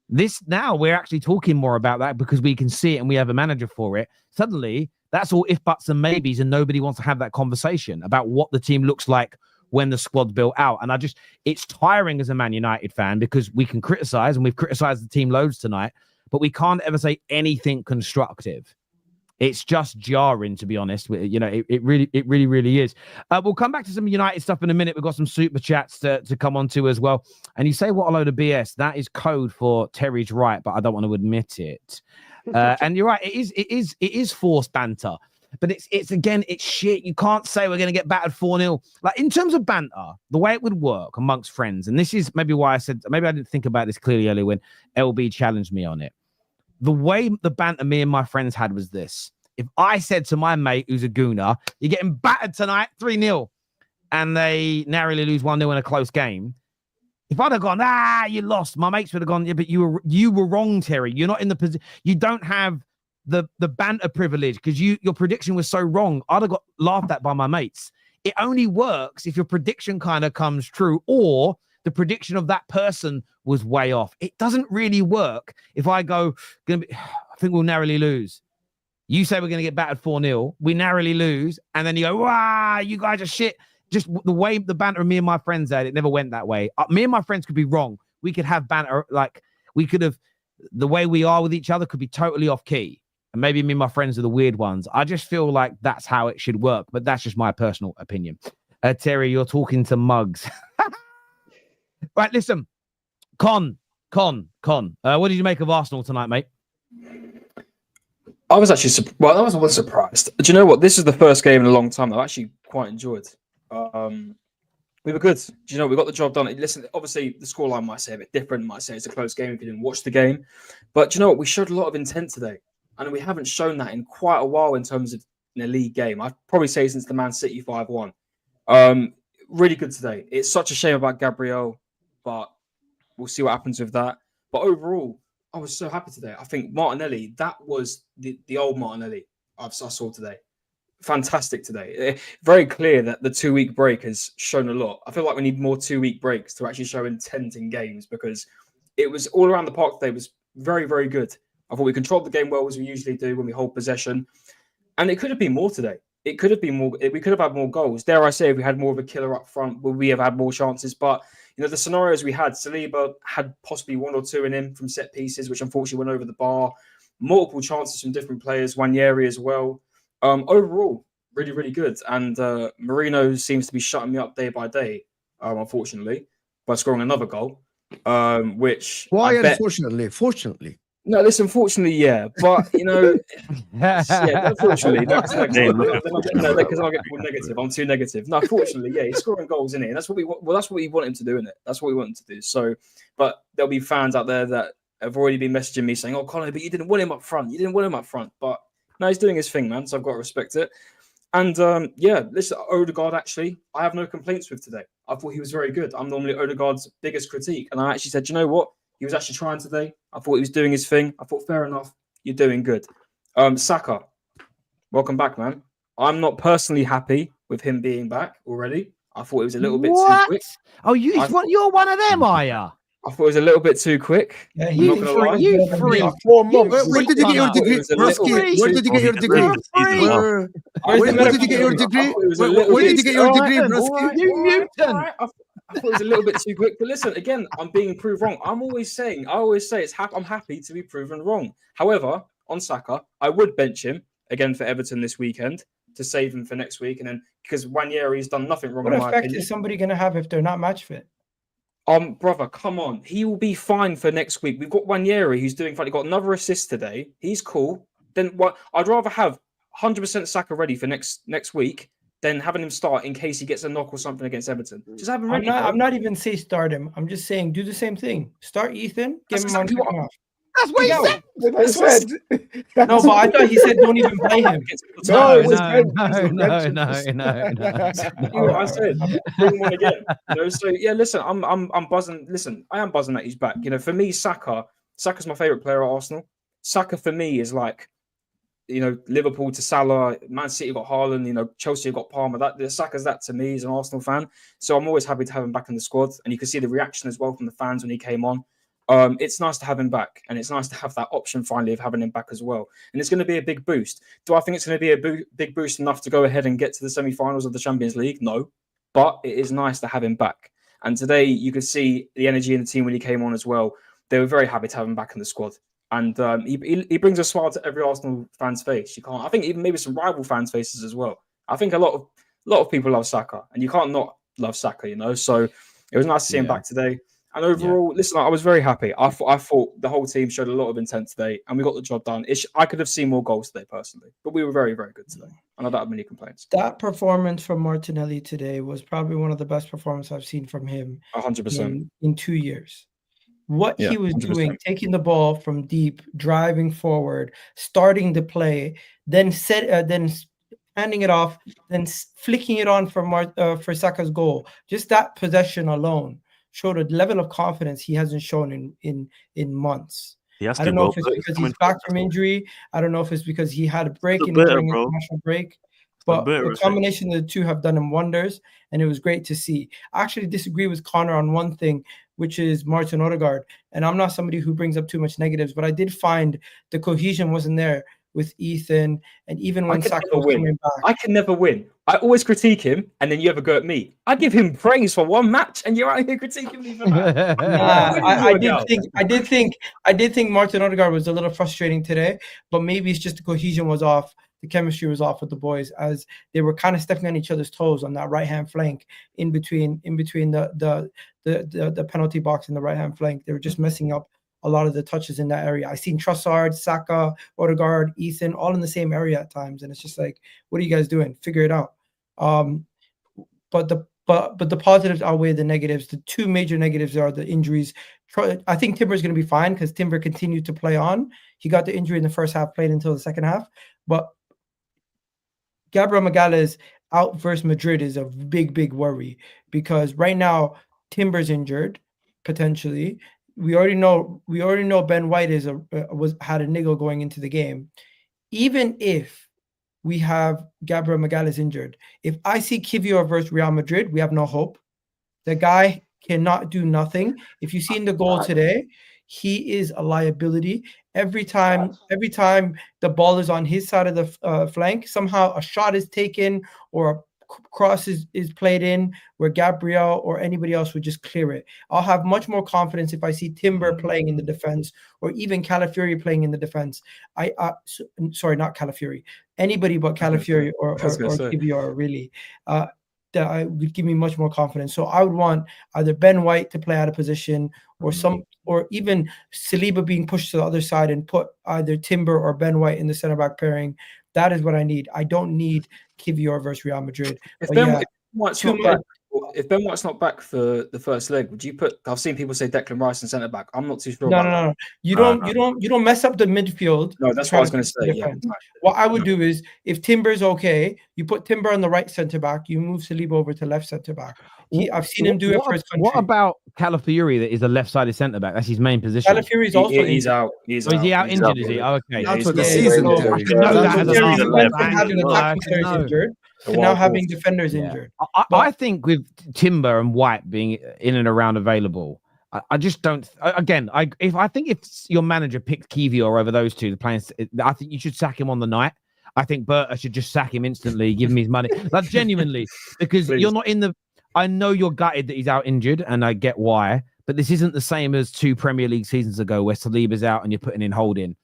Speaker 1: This now we're actually talking more about that because we can see it and we have a manager for it. Suddenly, that's all if, buts and maybes, and nobody wants to have that conversation about what the team looks like when the squad's built out. And it's tiring as a Man United fan because we can criticize, and we've criticized the team loads tonight, but we can't ever say anything constructive. It's just jarring, to be honest. It really is. We'll come back to some United stuff in a minute. We've got some super chats to come on to as well. And you say, what a load of BS. That is code for Terry's right, but I don't want to admit it. And you're right. It is forced banter, but it's shit. You can't say we're going to get battered 4-0. Like, in terms of banter, the way it would work amongst friends, and this is maybe why I said, maybe I didn't think about this clearly earlier when LB challenged me on it. The way the banter me and my friends had was this. If I said to my mate who's a gooner, you're getting battered tonight, 3-0, and they narrowly lose 1-0 in a close game, if I'd have gone, you lost, my mates would have gone, yeah, but you were wrong, Terry. You're not in the position. You don't have the banter privilege because your prediction was so wrong. I'd have got laughed at by my mates. It only works if your prediction kind of comes true or the prediction of that person was way off. It doesn't really work if I go, I think we'll narrowly lose. You say we're going to get battered 4-0. We narrowly lose. And then you go, wow, you guys are shit. Just the way the banter me and my friends had, it never went that way. Me and my friends could be wrong. We could have banter, like we could have, the way we are with each other could be totally off key. And maybe me and my friends are the weird ones. I just feel like that's how it should work. But that's just my personal opinion. Terry, you're talking to mugs. Right, listen. Con. What did you make of Arsenal tonight, mate?
Speaker 6: I was actually I was surprised. Do you know what? This is the first game in a long time that I actually quite enjoyed. We were good. Do you know, we got the job done. Listen, obviously the scoreline might say a bit different, might say it's a close game if you didn't watch the game. But do you know what? We showed a lot of intent today. And we haven't shown that in quite a while in terms of in a league game. I'd probably say since the Man City 5-1. Really good today. It's such a shame about Gabriel, but we'll see what happens with that. But overall, I was so happy today. I think Martinelli, that was the old Martinelli I saw today. Fantastic today. Very clear that the 2-week break has shown a lot. I feel like we need more 2-week breaks to actually show intent in games because it was all around the park today. It was very, very good. I thought we controlled the game well as we usually do when we hold possession. And it could have been more today. It could have been more. We could have had more goals. Dare I say, if we had more of a killer up front, would we have had more chances? But, you know, the scenarios we had, Saliba had possibly 1 or 2 in him from set pieces, which unfortunately went over the bar. Multiple chances from different players, Wanyeri as well. Overall, really, really good. And Marino seems to be shutting me up day by day, unfortunately, by scoring another goal, which
Speaker 5: Why,
Speaker 6: I bet...
Speaker 5: unfortunately? Fortunately.
Speaker 6: No, listen, unfortunately, yeah. But, you know, yeah, unfortunately, because I'll get more negative. I'm too negative. No, fortunately, yeah, he's scoring goals, isn't he? And that's what we want. Well, that's what we want him to do, isn't it? That's what we want him to do. So, but there'll be fans out there that have already been messaging me saying, oh, Conor, but you didn't want him up front. You didn't want him up front. But no, he's doing his thing, man. So I've got to respect it. And yeah, listen, Odegaard, actually, I have no complaints with today. I thought he was very good. I'm normally Odegaard's biggest critique. And I actually said, you know what? He was actually trying today. I thought he was doing his thing. I thought, fair enough. You're doing good. Saka, welcome back, man. I'm not personally happy with him being back already. I thought it was a little bit too quick.
Speaker 1: Oh, you're one of them, are you?
Speaker 6: I thought it was a little bit too quick.
Speaker 3: Yeah,
Speaker 1: You free.
Speaker 2: 4 months.
Speaker 5: Where did you get your degree? Where did you get your degree? Where did you get your degree? Where did you get your degree, Broski?
Speaker 1: You mutant.
Speaker 6: I thought it was a little bit too quick. But listen, again, I'm being proved wrong. I always say I'm happy to be proven wrong. However, on Saka, I would bench him again for Everton this weekend to save him for next week. And then because Wanyeri's done nothing wrong.
Speaker 3: What effect is somebody going to have if they're not match fit?
Speaker 6: Brother, come on. He will be fine for next week. We've got Wanyeri who's doing fine. He got another assist today. He's cool. Then what? I'd rather have 100% Saka ready for next week than having him start in case he gets a knock or something against Everton. Just have him ready.
Speaker 3: I'm not even saying start him. I'm just saying do the same thing. Start Ethan. Give him on off.
Speaker 1: That's what he said.
Speaker 2: That's what I said.
Speaker 3: No, but I thought he said don't even play him.
Speaker 1: No.
Speaker 6: I said bring him on again. You know, so yeah, listen, I'm buzzing. Listen, I am buzzing that he's back. You know, for me, Saka's my favorite player at Arsenal. Saka for me is like, you know, Liverpool to Salah, Man City got Haaland, you know, Chelsea got Palmer. Saka's that to me as an Arsenal fan. So I'm always happy to have him back in the squad. And you can see the reaction as well from the fans when he came on. It's nice to have him back. And it's nice to have that option finally of having him back as well. And it's going to be a big boost. Do I think it's going to be a big boost enough to go ahead and get to the semi-finals of the Champions League? No. But it is nice to have him back. And today you could see the energy in the team when he came on as well. They were very happy to have him back in the squad. And he brings a smile to every Arsenal fan's face. You can't. I think even maybe some rival fans' faces as well. I think a lot of people love Saka, and you can't not love Saka. You know, so it was nice to see him back today. And overall, listen, I was very happy. I thought the whole team showed a lot of intent today, and we got the job done. I could have seen more goals today personally, but we were very, very good today, and I don't have many complaints.
Speaker 3: That performance from Martinelli today was probably one of the best performances I've seen from him
Speaker 6: 100%
Speaker 3: in 2 years. What he was 100%. Doing, taking the ball from deep, driving forward, starting the play, then handing it off, then flicking it on for Saka's goal. Just that possession alone showed a level of confidence he hasn't shown in months. I don't know if it's because he's back from injury. I don't know if it's because he had a break during international break. But the combination of the two have done him wonders, and it was great to see. I actually disagree with Conor on one thing, which is Martin Odegaard. And I'm not somebody who brings up too much negatives, but I did find the cohesion wasn't there with Ethan, and even when Saka was coming back.
Speaker 6: I can never win. I always critique him, and then you ever go at me. I give him praise for one match, and you're out here critiquing me for that.
Speaker 3: I did think Martin Odegaard was a little frustrating today, but maybe it's just the cohesion was off. The chemistry was off with the boys as they were kind of stepping on each other's toes on that right-hand flank in between the penalty box and the right-hand flank. They were just messing up a lot of the touches in that area. I seen Trossard, Saka, Odegaard, Ethan, all in the same area at times, and it's just like, what are you guys doing? Figure it out. But the positives outweigh the negatives. The two major negatives are the injuries. I think Timber's going to be fine because Timber continued to play on. He got the injury in the first half, played until the second half, but Gabriel Magalhaes out versus Madrid is a big worry because right now Timber's injured potentially. We already know Ben White had a niggle going into the game. Even if we have Gabriel Magalhaes injured, if I see Kivior versus Real Madrid, we have no hope. The guy cannot do nothing. If you see in the goal today, he is a liability. Every time the ball is on his side of the flank, somehow a shot is taken or a cross is played in where Gabriel or anybody else would just clear it. I'll have much more confidence if I see Timber playing in the defense or even Calafiori playing in the defense. Sorry, not Calafiori. Anybody but Calafiori or Kivior really. That would give me much more confidence. So I would want either Ben White to play out of position or even Saliba being pushed to the other side and put either Timber or Ben White in the center back pairing. That is what I need. I don't need Kivior versus Real Madrid.
Speaker 6: If Ben White's not back for the first leg, would you put? I've seen people say Declan Rice and centre back. I'm not too sure.
Speaker 3: No. You don't mess up the midfield.
Speaker 6: No, that's what I was going to say. Yeah.
Speaker 3: What I would do is if Timber's okay, you put Timber on the right centre back. You move Saliba over to left centre back. I've seen him do it for his country.
Speaker 1: What about Calafiori that is a left-sided centre back? That's his main position.
Speaker 3: Calafiori's also
Speaker 6: he's out.
Speaker 1: Is he out injured? Is he? Oh, okay.
Speaker 5: That's what the season.
Speaker 3: Now having defenders injured.
Speaker 1: I think with Timber and White being in and around available, I just don't. Again, I think if your manager picked Kivior over those two, I think you should sack him on the night. I think Berta should just sack him instantly, give him his money. Like genuinely, because you're not in the. I know you're gutted that he's out injured, and I get why. But this isn't the same as 2 Premier League seasons ago where Saliba's out and you're putting in Holding.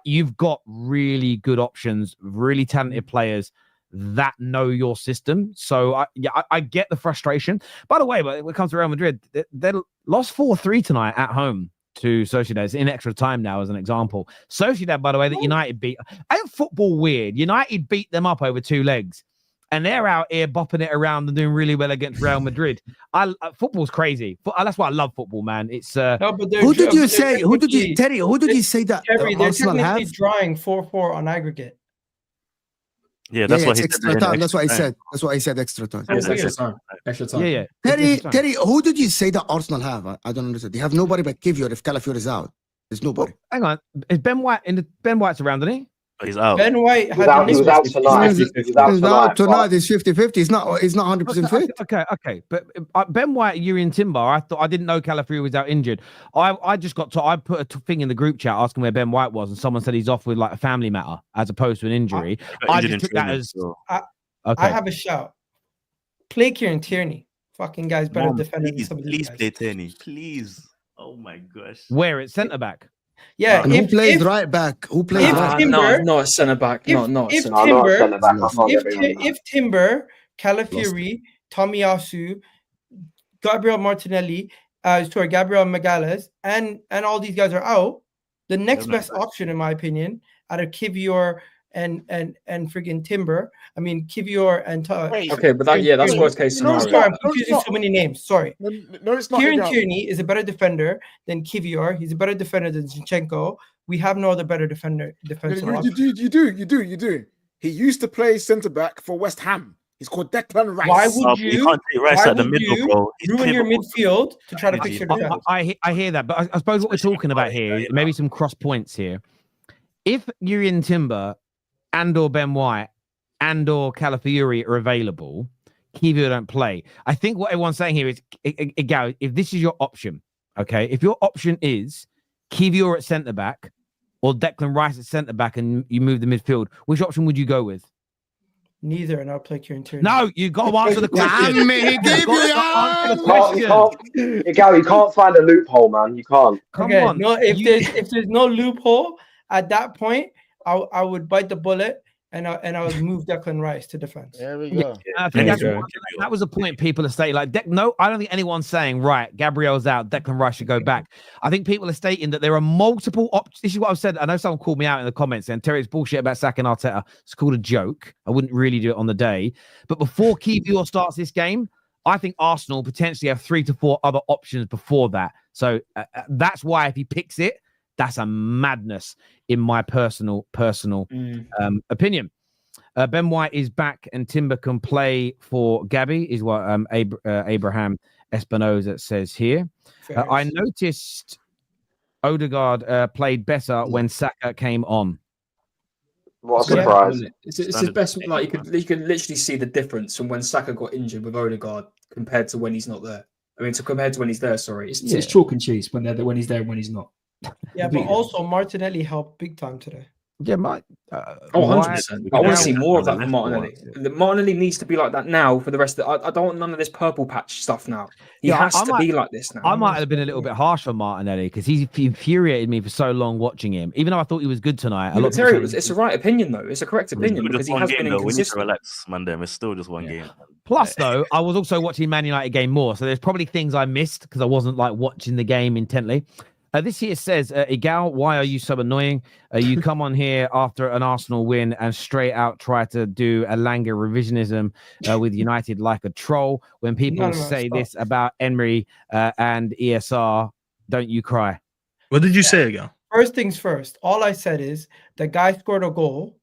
Speaker 1: You've got really good options, really talented players that know your system. So I get the frustration. By the way, when it comes to Real Madrid, they lost 4-3 tonight at home to Sociedad. It's in extra time now, as an example. Sociedad, by the way, that United beat. Ain't football weird? United beat them up over 2 legs. And they're out here bopping it around and doing really well against Real Madrid. Football's crazy. That's why I love football, man. It's
Speaker 5: who did you say that
Speaker 3: Terry, they're technically drawing 4-4 on aggregate.
Speaker 4: Yeah, that's what he
Speaker 5: extra time. That's what I said. That's what I said. Extra time.
Speaker 6: Yes, extra time.
Speaker 1: Yeah.
Speaker 5: Terry, who did you say that Arsenal have? I don't understand. They have nobody but Kivior. If Calafiori is out, there's nobody.
Speaker 1: Hang on, is Ben White Ben White's around, isn't he?
Speaker 4: He's out.
Speaker 3: Ben White
Speaker 7: he was out tonight. He's out
Speaker 5: tonight. He's 50-50. He's not 100% fit.
Speaker 1: Okay. But Ben White, Yuri and Timber, I didn't know Calafiori was out injured. I just got to. I put a thing in the group chat asking where Ben White was, and someone said he's off with like a family matter as opposed to an injury. I just took that as.
Speaker 3: I have a shout. Play Kieran Tierney. Fucking guy's better defender than some of these guys.
Speaker 4: Please play Tierney. Please. Oh my gosh.
Speaker 1: Where it's centre back.
Speaker 3: Yeah,
Speaker 5: and who plays right back? Who plays right
Speaker 3: Timber,
Speaker 6: No, it's centre back. If
Speaker 3: Timber, Calafiori, Tomiyasu, Gabriel Martinelli, Gabriel Magalhaes, and all these guys are out, the next best option, in my opinion, out of Kivior and friggin' Timber. I mean, Kivior and
Speaker 6: okay, but that's worst case scenario.
Speaker 3: Sorry, I'm confusing so many names. Sorry.
Speaker 2: No, it's not.
Speaker 3: Kieran Tierney is a better defender than Kivior. He's a better defender than Zinchenko. We have no other better defensive option.
Speaker 2: You do. He used to play centre back for West Ham. He's called Declan Rice.
Speaker 3: Why would
Speaker 4: You
Speaker 3: you?
Speaker 4: can't take Rice
Speaker 3: Why
Speaker 4: at the
Speaker 3: would
Speaker 4: middle,
Speaker 3: you
Speaker 4: bro. He's
Speaker 3: ruin your
Speaker 4: pivotal.
Speaker 3: midfield to try to
Speaker 4: Energy.
Speaker 3: fix your defense?
Speaker 1: I hear that, but I suppose what we're talking about here is maybe some cross points here. If Yurian Timber and/or Ben White and/or Calafiori are available, Kiwior don't play. I think what everyone's saying here is, Egal, if this is your option, okay, if your option is Kiwior at centre back or Declan Rice at centre back, and you move the midfield, which option would you go with?
Speaker 3: Neither, and I'll play Kieran Tierney.
Speaker 1: No, you got to answer the question.
Speaker 5: Damn it, he gave you
Speaker 7: Egal, you can't find a loophole, man. You can't.
Speaker 1: Come
Speaker 3: Okay,
Speaker 1: on.
Speaker 3: no, if there's no loophole at that point, I would bite the bullet and I would move Declan Rice to defense.
Speaker 2: There we go.
Speaker 1: I think that was a point people are stating. Like, no, I don't think anyone's saying, right, Gabriel's out, Declan Rice should go back. I think people are stating that there are multiple options. This is what I've said. I know someone called me out in the comments and Terry's bullshit about sacking Arteta. It's called a joke. I wouldn't really do it on the day. But before Kiwior starts this game, I think Arsenal potentially have 3 to 4 other options before that. So that's why if he picks it, that's a madness in my personal opinion. Ben White is back and Timber can play for Gabby, is what Abraham Espinoza says here. I noticed Odegaard played better when Saka came on.
Speaker 7: What a surprise.
Speaker 6: It's his best. Like you can literally see the difference from when Saka got injured with Odegaard compared to when he's not there. I mean, compared to when he's there. Sorry, it's chalk and cheese when he's there and when he's not.
Speaker 3: Yeah, but also Martinelli helped big time today.
Speaker 1: Yeah,
Speaker 6: 100%. I want to see more of that from Martinelli. Martinelli needs to be like that now for the rest of I don't want none of this purple patch stuff now. He has to be like this now.
Speaker 1: I might have been a little bit harsh for Martinelli because he infuriated me for so long watching him. Even though I thought he was good tonight.
Speaker 6: Terry, it's the right opinion though. It's a correct opinion because he has been inconsistent.
Speaker 4: We need to relax, man. It's still just one game.
Speaker 1: Plus, though, I was also watching Man United game more, so there's probably things I missed because I wasn't like watching the game intently. This here says, Egal, why are you so annoying? You come on here after an Arsenal win and straight out try to do Elanga revisionism with United like a troll. When people say this about Emery and ESR, don't you cry?
Speaker 8: What did you say, Egal?
Speaker 3: First things first. All I said is the guy scored a goal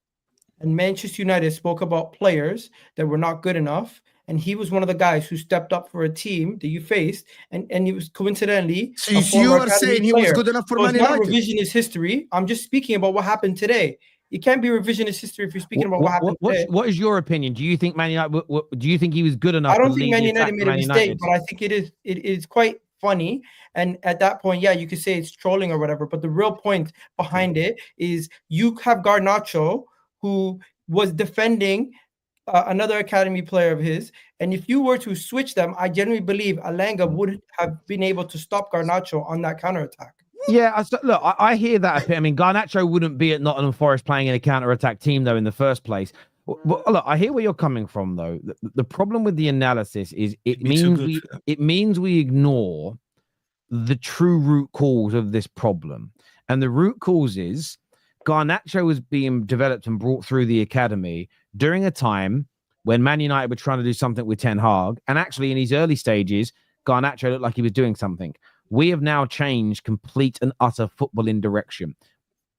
Speaker 3: and Manchester United spoke about players that were not good enough. And he was one of the guys who stepped up for a team that you faced, and he was coincidentally.
Speaker 5: So you are saying he was good enough for Man United?
Speaker 3: It's not revisionist history. I'm just speaking about what happened today. It can't be revisionist history if you're speaking about what happened today.
Speaker 1: What is your opinion? Do you think Man United? Do you think he was good enough?
Speaker 3: I don't think Man United made a mistake, but I think it is quite funny. And at that point, yeah, you could say it's trolling or whatever. But the real point behind it is you have Garnacho, who was defending another academy player of his, and if you were to switch them, I genuinely believe Elanga would have been able to stop Garnacho on that counterattack.
Speaker 1: Yeah, look, I hear that. I mean, Garnacho wouldn't be at Nottingham Forest playing in a counter-attack team, though, in the first place. Well, look, I hear where you're coming from, though. The problem with the analysis is it means we ignore the true root cause of this problem. And the root cause is Garnacho was being developed and brought through the academy during a time when Man United were trying to do something with Ten Hag. And actually, in his early stages, Garnacho looked like he was doing something. We have now changed complete and utter footballing direction.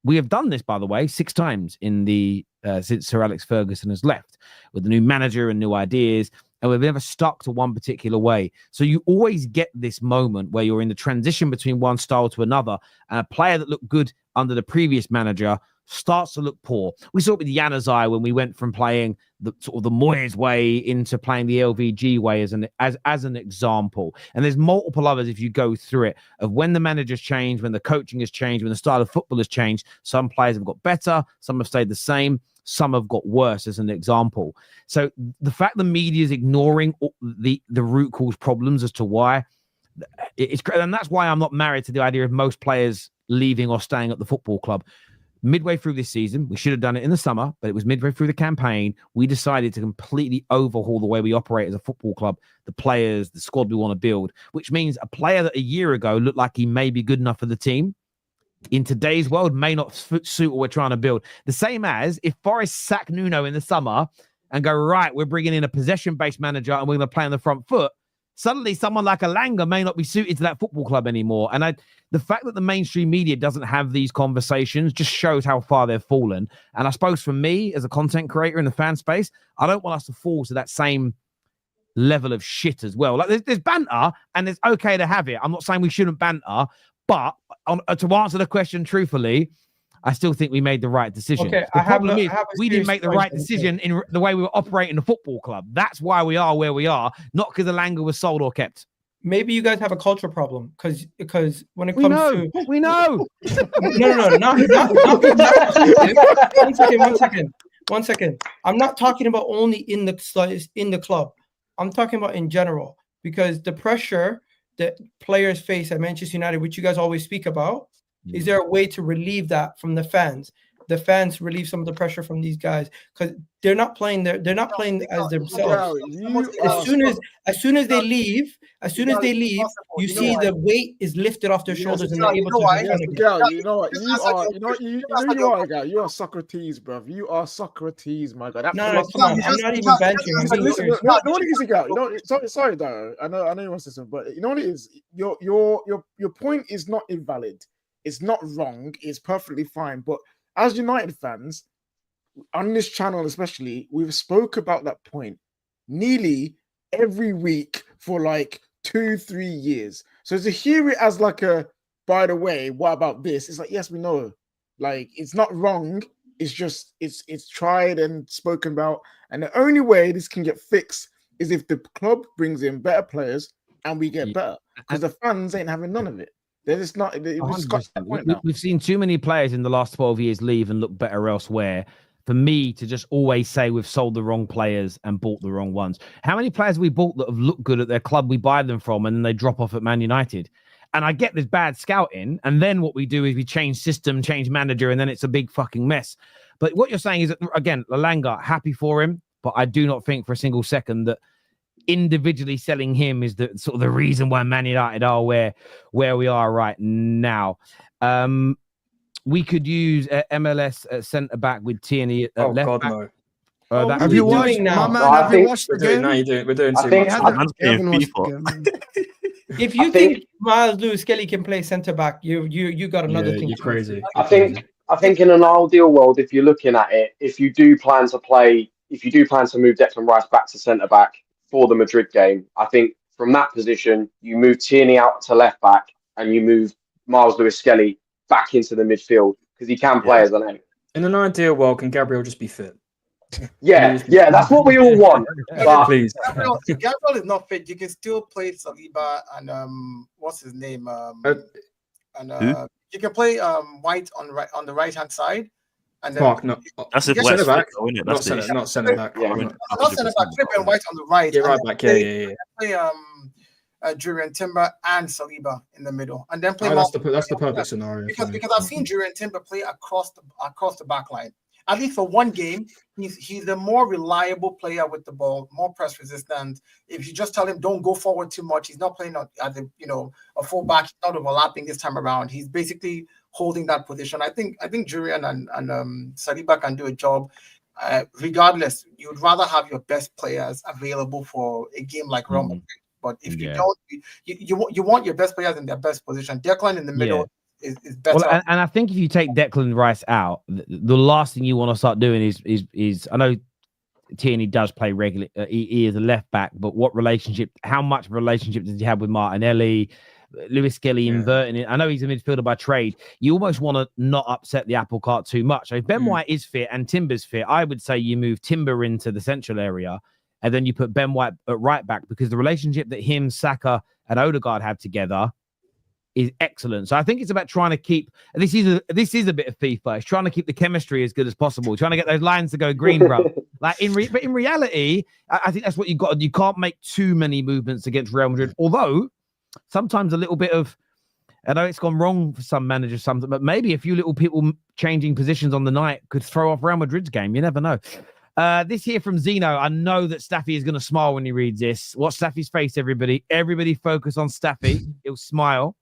Speaker 1: We have done this, by the way, 6 times in the since Sir Alex Ferguson has left, with the new manager and new ideas. And we've never stuck to one particular way. So you always get this moment where you're in the transition between one style to another. And a player that looked good under the previous manager starts to look poor. We saw it with Januzaj when we went from playing the sort of the Moyes way into playing the LVG way as an example. And there's multiple others if you go through it of when the manager's changed, when the coaching has changed, when the style of football has changed. Some players have got better, some have stayed the same. Some have got worse, as an example. So the fact the media is ignoring the root cause problems as to why, it's great. And that's why I'm not married to the idea of most players leaving or staying at the football club. Midway through this season, we should have done it in the summer, but it was midway through the campaign. We decided to completely overhaul the way we operate as a football club, the players, the squad we want to build, which means a player that a year ago looked like he may be good enough for the team in today's world may not suit what we're trying to build. The same as if Forest sack Nuno in the summer and go, right, we're bringing in a possession-based manager and we're going to play on the front foot. suddenly someone like Elanga may not be suited to that football club anymore. And the fact that the mainstream media doesn't have these conversations just shows how far they've fallen. And I suppose for me, as a content creator in the fan space, I don't want us to fall to that same level of shit as well. Like there's banter, and it's okay to have it. I'm not saying we shouldn't banter, but to answer the question truthfully, I still think we made the right decision.
Speaker 3: Okay,
Speaker 1: the problem is we didn't make the right decision in the way we were operating the football club. That's why we are where we are, not because Elanga was sold or kept.
Speaker 3: Maybe you guys have a culture problem because when it comes to
Speaker 1: we know.
Speaker 3: No, not one second. I'm not talking about only in the club. I'm talking about in general, because the pressure that players face at Manchester United, which you guys always speak about, is there a way to relieve that from the fans? The fans relieve some of the pressure from these guys because they're not playing as themselves. As soon as they leave, you see the weight is lifted off their shoulders and they're able to.
Speaker 2: You know what? You are Socrates, bro. You are Socrates, my God.
Speaker 3: No, come on. I'm not even benching.
Speaker 2: Listen, you know what it is, Egal? You know, sorry, Dara. I know you want to listen, but you know what it is? Your point is not invalid. It's not wrong. It's perfectly fine. But as United fans, on this channel especially, we've spoke about that point nearly every week for like 2-3 years. So to hear it as like a, by the way, what about this? It's like, yes, we know. Like, it's not wrong. It's just, it's tried and spoken about. And the only way this can get fixed is if the club brings in better players and we get better. Because the fans ain't having none of it. They're just not.
Speaker 1: We've seen too many players in the last 12 years leave and look better elsewhere. For me to just always say we've sold the wrong players and bought the wrong ones. How many players have we bought that have looked good at their club we buy them from and then they drop off at Man United? And I get this bad scouting, and then what we do is we change system, change manager, and then it's a big fucking mess. But what you're saying is that, again, Elanga, happy for him, but I do not think for a single second that individually selling him is the sort of the reason why Man United are where we are right now. We could use MLS centre back with Tierney at left back.
Speaker 6: No.
Speaker 5: Have you watched
Speaker 3: now?
Speaker 5: my man? Have you watched the game?
Speaker 6: We're doing too much.
Speaker 3: If you think Miles Lewis-Skelly can play centre back, you got another thing.
Speaker 6: You're crazy.
Speaker 7: I think in an ideal world, if you're looking at it, if you do plan to move Declan Rice back to centre back for the Madrid game, I think from that position you move Tierney out to left back and you move Miles Lewis-Skelly back into the midfield because he can play as an eight.
Speaker 6: In an ideal world, can Gabriel just be fit?
Speaker 7: Yeah, that's what we all want.
Speaker 6: Please.
Speaker 8: Gabriel is not fit. You can still play Saliba and what's his name? You can play White on the right hand side. And then
Speaker 6: no.
Speaker 4: That's it.
Speaker 6: Centre back,
Speaker 4: isn't it?
Speaker 6: not centre back.
Speaker 8: Not centre back. Flip and White on the right.
Speaker 6: Yeah, right back. Yeah.
Speaker 8: Play Jurriën Timber and Saliba in the middle, and then play.
Speaker 6: That's the perfect scenario.
Speaker 8: Because I've seen Jurriën Timber play across the back line. At least for one game, he's a more reliable player with the ball, more press resistant. If you just tell him don't go forward too much, he's not playing as a full back. He's not overlapping this time around. He's basically holding that position. I think Jurriën and Saliba can do a job. Regardless, you'd rather have your best players available for a game like Real Madrid. But if you don't, you want your best players in their best position. Declan in the middle. Is better.
Speaker 1: Well, and I think if you take Declan Rice out, the last thing you want to start doing is I know Tierney does play regularly. He is a left back, but how much relationship does he have with Martinelli, Lewis-Skelly inverting it? I know he's a midfielder by trade. You almost want to not upset the apple cart too much. So if Ben White is fit and Timber's fit, I would say you move Timber into the central area and then you put Ben White at right back because the relationship that him, Saka, and Odegaard have together is excellent. So I think it's about trying to keep this is a bit of FIFA. It's trying to keep the chemistry as good as possible, trying to get those lines to go green, bro. Like but in reality, I think that's what you got. You can't make too many movements against Real Madrid. Although sometimes a little bit of, I know it's gone wrong for some managers, but maybe a few little people changing positions on the night could throw off Real Madrid's game. You never know. This here from Zeno. I know that Staffy is going to smile when he reads this. Watch Staffy's face, everybody. Everybody focus on Staffy. He'll smile.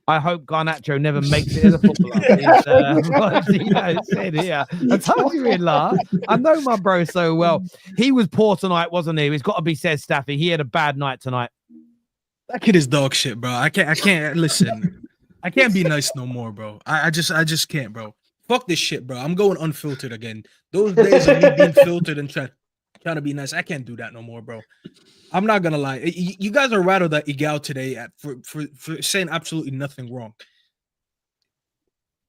Speaker 1: I hope Garnacho never makes it as a footballer. What Zeno said here. I told you he'd laugh. I know my bro so well. He was poor tonight, wasn't he? It's got to be said, Staffy. He had a bad night tonight.
Speaker 9: That kid is dog shit, bro. I can't listen. I can't be nice no more, bro. I just can't, bro. Fuck this shit, bro. I'm going unfiltered again. Those days of me being filtered and trying to be nice, I can't do that no more, bro. I'm not gonna lie. You guys are rattled at Egal today for saying absolutely nothing wrong.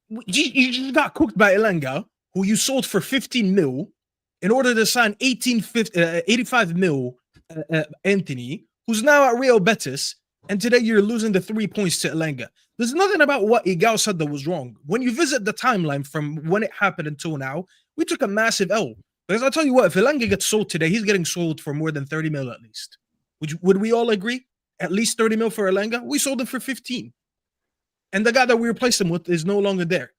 Speaker 9: You just got cooked by Elanga, who you sold for 15 mil in order to sign 85 mil Anthony, who's now at Real Betis, and today you're losing the 3 points to Elanga. There's nothing about what Egal said that was wrong. When you visit the timeline from when it happened until now, we took a massive L. Because I'll tell you what, if Elanga gets sold today, he's getting sold for more than 30 mil at least. Would we all agree? At least 30 mil for Elanga? We sold him for 15. And the guy that we replaced him with is no longer there.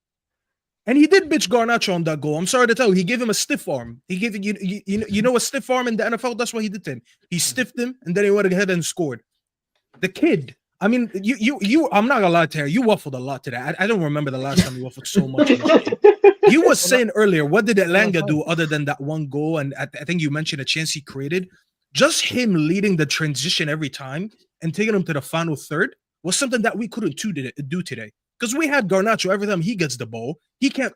Speaker 9: And he did bitch Garnacho on that goal. I'm sorry to tell you, he gave him a stiff arm. He gave you know a stiff arm in the NFL? That's what he did to him. He stiffed him, and then he went ahead and scored. The kid, I mean, you I'm not gonna lie to you, you waffled a lot today. I don't remember the last time you waffled so much. You were saying earlier, what did Elanga do other than that one goal? And I think you mentioned a chance he created. Just him leading the transition every time and taking him to the final third was something that we couldn't do today. Because we had Garnacho every time he gets the ball. He couldn't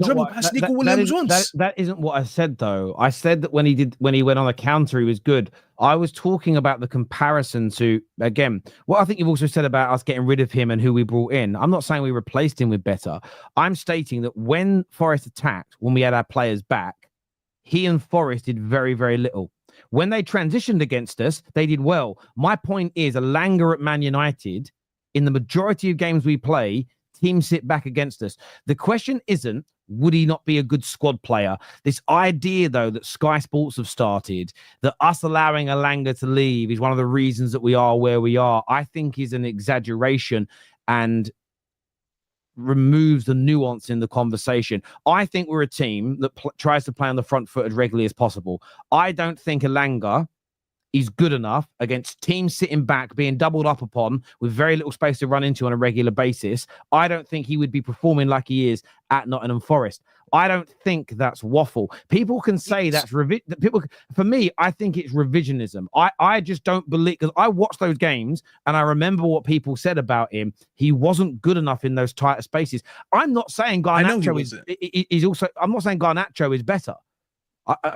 Speaker 9: dribble past Nico Williams once.
Speaker 1: That isn't what I said, though. I said that when he went on a counter, he was good. I was talking about the comparison to, again, what I think you've also said about us getting rid of him and who we brought in. I'm not saying we replaced him with better. I'm stating that when Forest attacked, when we had our players back, he and Forest did very, very little. When they transitioned against us, they did well. My point is, Elanga at Man United, in the majority of games we play, teams sit back against us. The question isn't, would he not be a good squad player? This idea, though, that Sky Sports have started, that us allowing Elanga to leave is one of the reasons that we are where we are, I think is an exaggeration and removes the nuance in the conversation. I think we're a team that tries to play on the front foot as regularly as possible. I don't think Elanga is good enough against teams sitting back, being doubled up upon with very little space to run into on a regular basis. I don't think he would be performing like he is at Nottingham Forest. I don't think that's waffle. People can say that's for me, I think it's revisionism. I just don't believe, because I watched those games and I remember what people said about him. He wasn't good enough in those tighter spaces. I'm not saying Garnacho is also, I'm not saying Garnacho is better.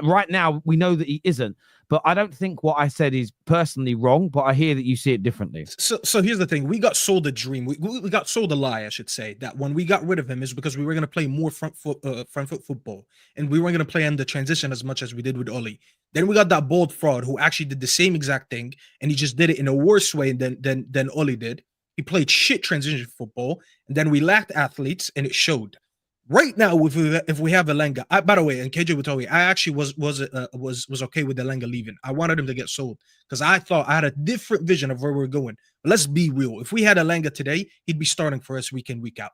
Speaker 1: Right now, we know that he isn't, but I don't think what I said is personally wrong, but I hear that you see it differently.
Speaker 9: So here's the thing. We got sold a dream. We got sold a lie, I should say, that when we got rid of him is because we were going to play more front foot football, and we weren't going to play in the transition as much as we did with Oli. Then we got that bold fraud who actually did the same exact thing, and he just did it in a worse way than Oli did. He played shit transition football, and then we lacked athletes, and it showed. Right now, if we have Elanga, by the way, and KJ would tell me, I actually was okay with Elanga leaving. I wanted him to get sold because I thought I had a different vision of where we're going. But let's be real. If we had Elanga today, he'd be starting for us week in, week out.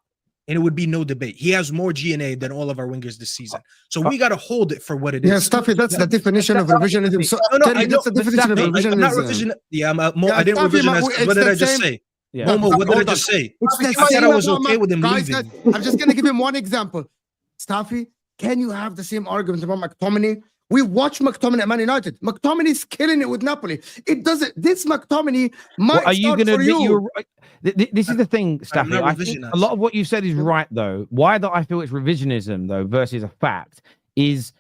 Speaker 9: And it would be no debate. He has more GNA than all of our wingers this season. So we got to hold it for what it is.
Speaker 5: Yeah, Staffy, that's the definition of revisionism. So, that's the definition of revisionism.
Speaker 9: I'm not revision. Yeah, I didn't revisionize. What did I just say?
Speaker 1: Yeah.
Speaker 9: Momo, what did I just say? I said I was okay with him leaving.
Speaker 5: I'm just going to give him one example. Staffy, can you have the same argument about McTominay? We watch McTominay at Man United. McTominay's killing it with Napoli. It doesn't. This McTominay might
Speaker 1: are you
Speaker 5: start
Speaker 1: going to
Speaker 5: for
Speaker 1: admit
Speaker 5: you.
Speaker 1: This is the thing, Staffy. I think a lot of what you said is right, though. Why that I feel it's revisionism, though, versus a fact, is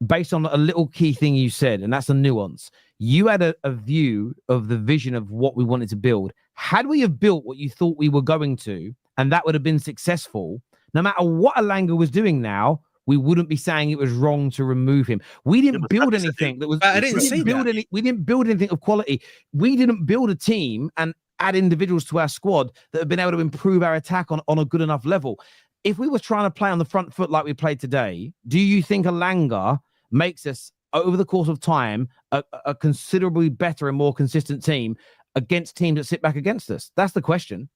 Speaker 1: based on a little key thing you said, and that's a nuance. You had a view of the vision of what we wanted to build. Had we have built what you thought we were going to, and that would have been successful, no matter what Elanga was doing now, we wouldn't be saying it was wrong to remove him. We didn't build anything that was.
Speaker 9: I didn't say that.
Speaker 1: We didn't build anything of quality. We didn't build a team and add individuals to our squad that have been able to improve our attack on a good enough level. If we were trying to play on the front foot like we played today, do you think Elanga makes us, over the course of time, a considerably better and more consistent team against teams that sit back against us? That's the question.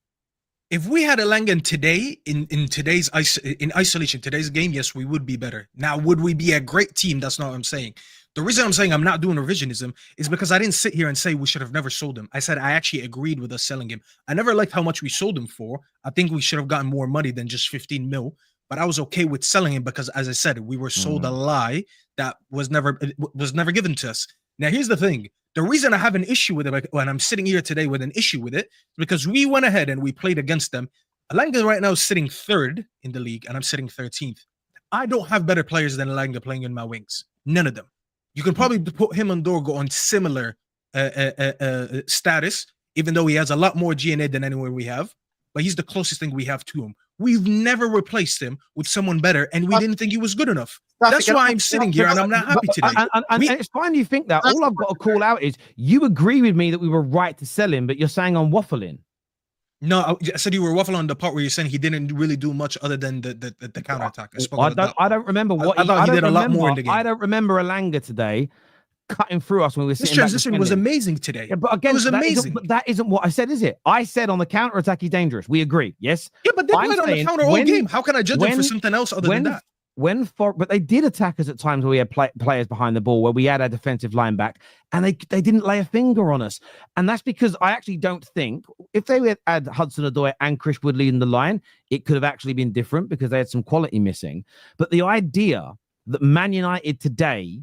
Speaker 9: If we had Elanga today, in today's isolation, today's game, yes, we would be better. Now, would we be a great team? That's not what I'm saying. The reason I'm saying I'm not doing revisionism is because I didn't sit here and say we should have never sold him. I said I actually agreed with us selling him. I never liked how much we sold him for. I think we should have gotten more money than just 15 mil. But I was okay with selling him because, as I said, we were sold a lie that was never given to us. Now, here's the thing. The reason I have an issue with it, like, when I'm sitting here today with an issue with it, because we went ahead and we played against them. Elanga right now is sitting 3rd in the league, and I'm sitting 13th. I don't have better players than Elanga playing in my wings. None of them. You can probably put him and Dorgo on similar status, even though he has a lot more GNA than anyone we have. But he's the closest thing we have to him. We've never replaced him with someone better, and we didn't think he was good enough. That's why I'm sitting here and I'm not happy today.
Speaker 1: And it's fine you think that. All I've got to call out is you agree with me that we were right to sell him, but you're saying I'm waffling.
Speaker 9: No, I said you were waffling on the part where you're saying he didn't really do much other than the counter attack.
Speaker 1: I don't remember what
Speaker 9: I thought he did a lot more in the game.
Speaker 1: I don't remember Elanga today cutting through us when we were sitting.
Speaker 9: This transition was amazing today.
Speaker 1: Yeah, but again,
Speaker 9: it was amazing.
Speaker 1: That isn't what I said, is it? I said on the counter attack he's dangerous. We agree. Yes.
Speaker 9: Yeah, but they played on the counter all game. How can I judge them for something else other than that?
Speaker 1: But they did attack us at times where we had players behind the ball, where we had our defensive line back, and they didn't lay a finger on us. And that's because I actually don't think if they had Hudson-Odoi and Chris Woodley in the line, it could have actually been different because they had some quality missing. But the idea that Man United today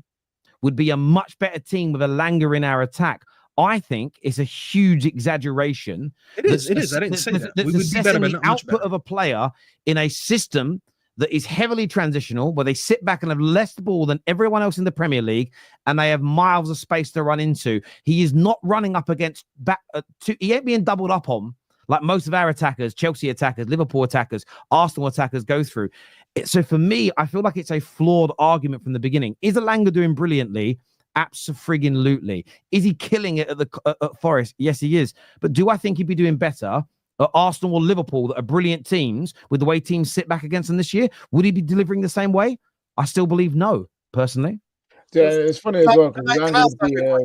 Speaker 1: would be a much better team with Elanga in our attack, I think is a huge exaggeration.
Speaker 9: It is. I didn't say that. We would be better, but not much better.
Speaker 1: Output of a player in a system that is heavily transitional, where they sit back and have less ball than everyone else in the Premier League, and they have miles of space to run into. He is not running up against he ain't being doubled up on like most of our attackers, Chelsea attackers, Liverpool attackers, Arsenal attackers go through. So for me, I feel like it's a flawed argument from the beginning. Is Elanga doing brilliantly? Absolutely. Is he killing it at Forest? Yes, he is. But do I think he'd be doing better at Arsenal or Liverpool, that are brilliant teams, with the way teams sit back against them this year? Would he be delivering the same way? I still believe no, personally.
Speaker 2: Yeah, it's funny as well because Elanga would be a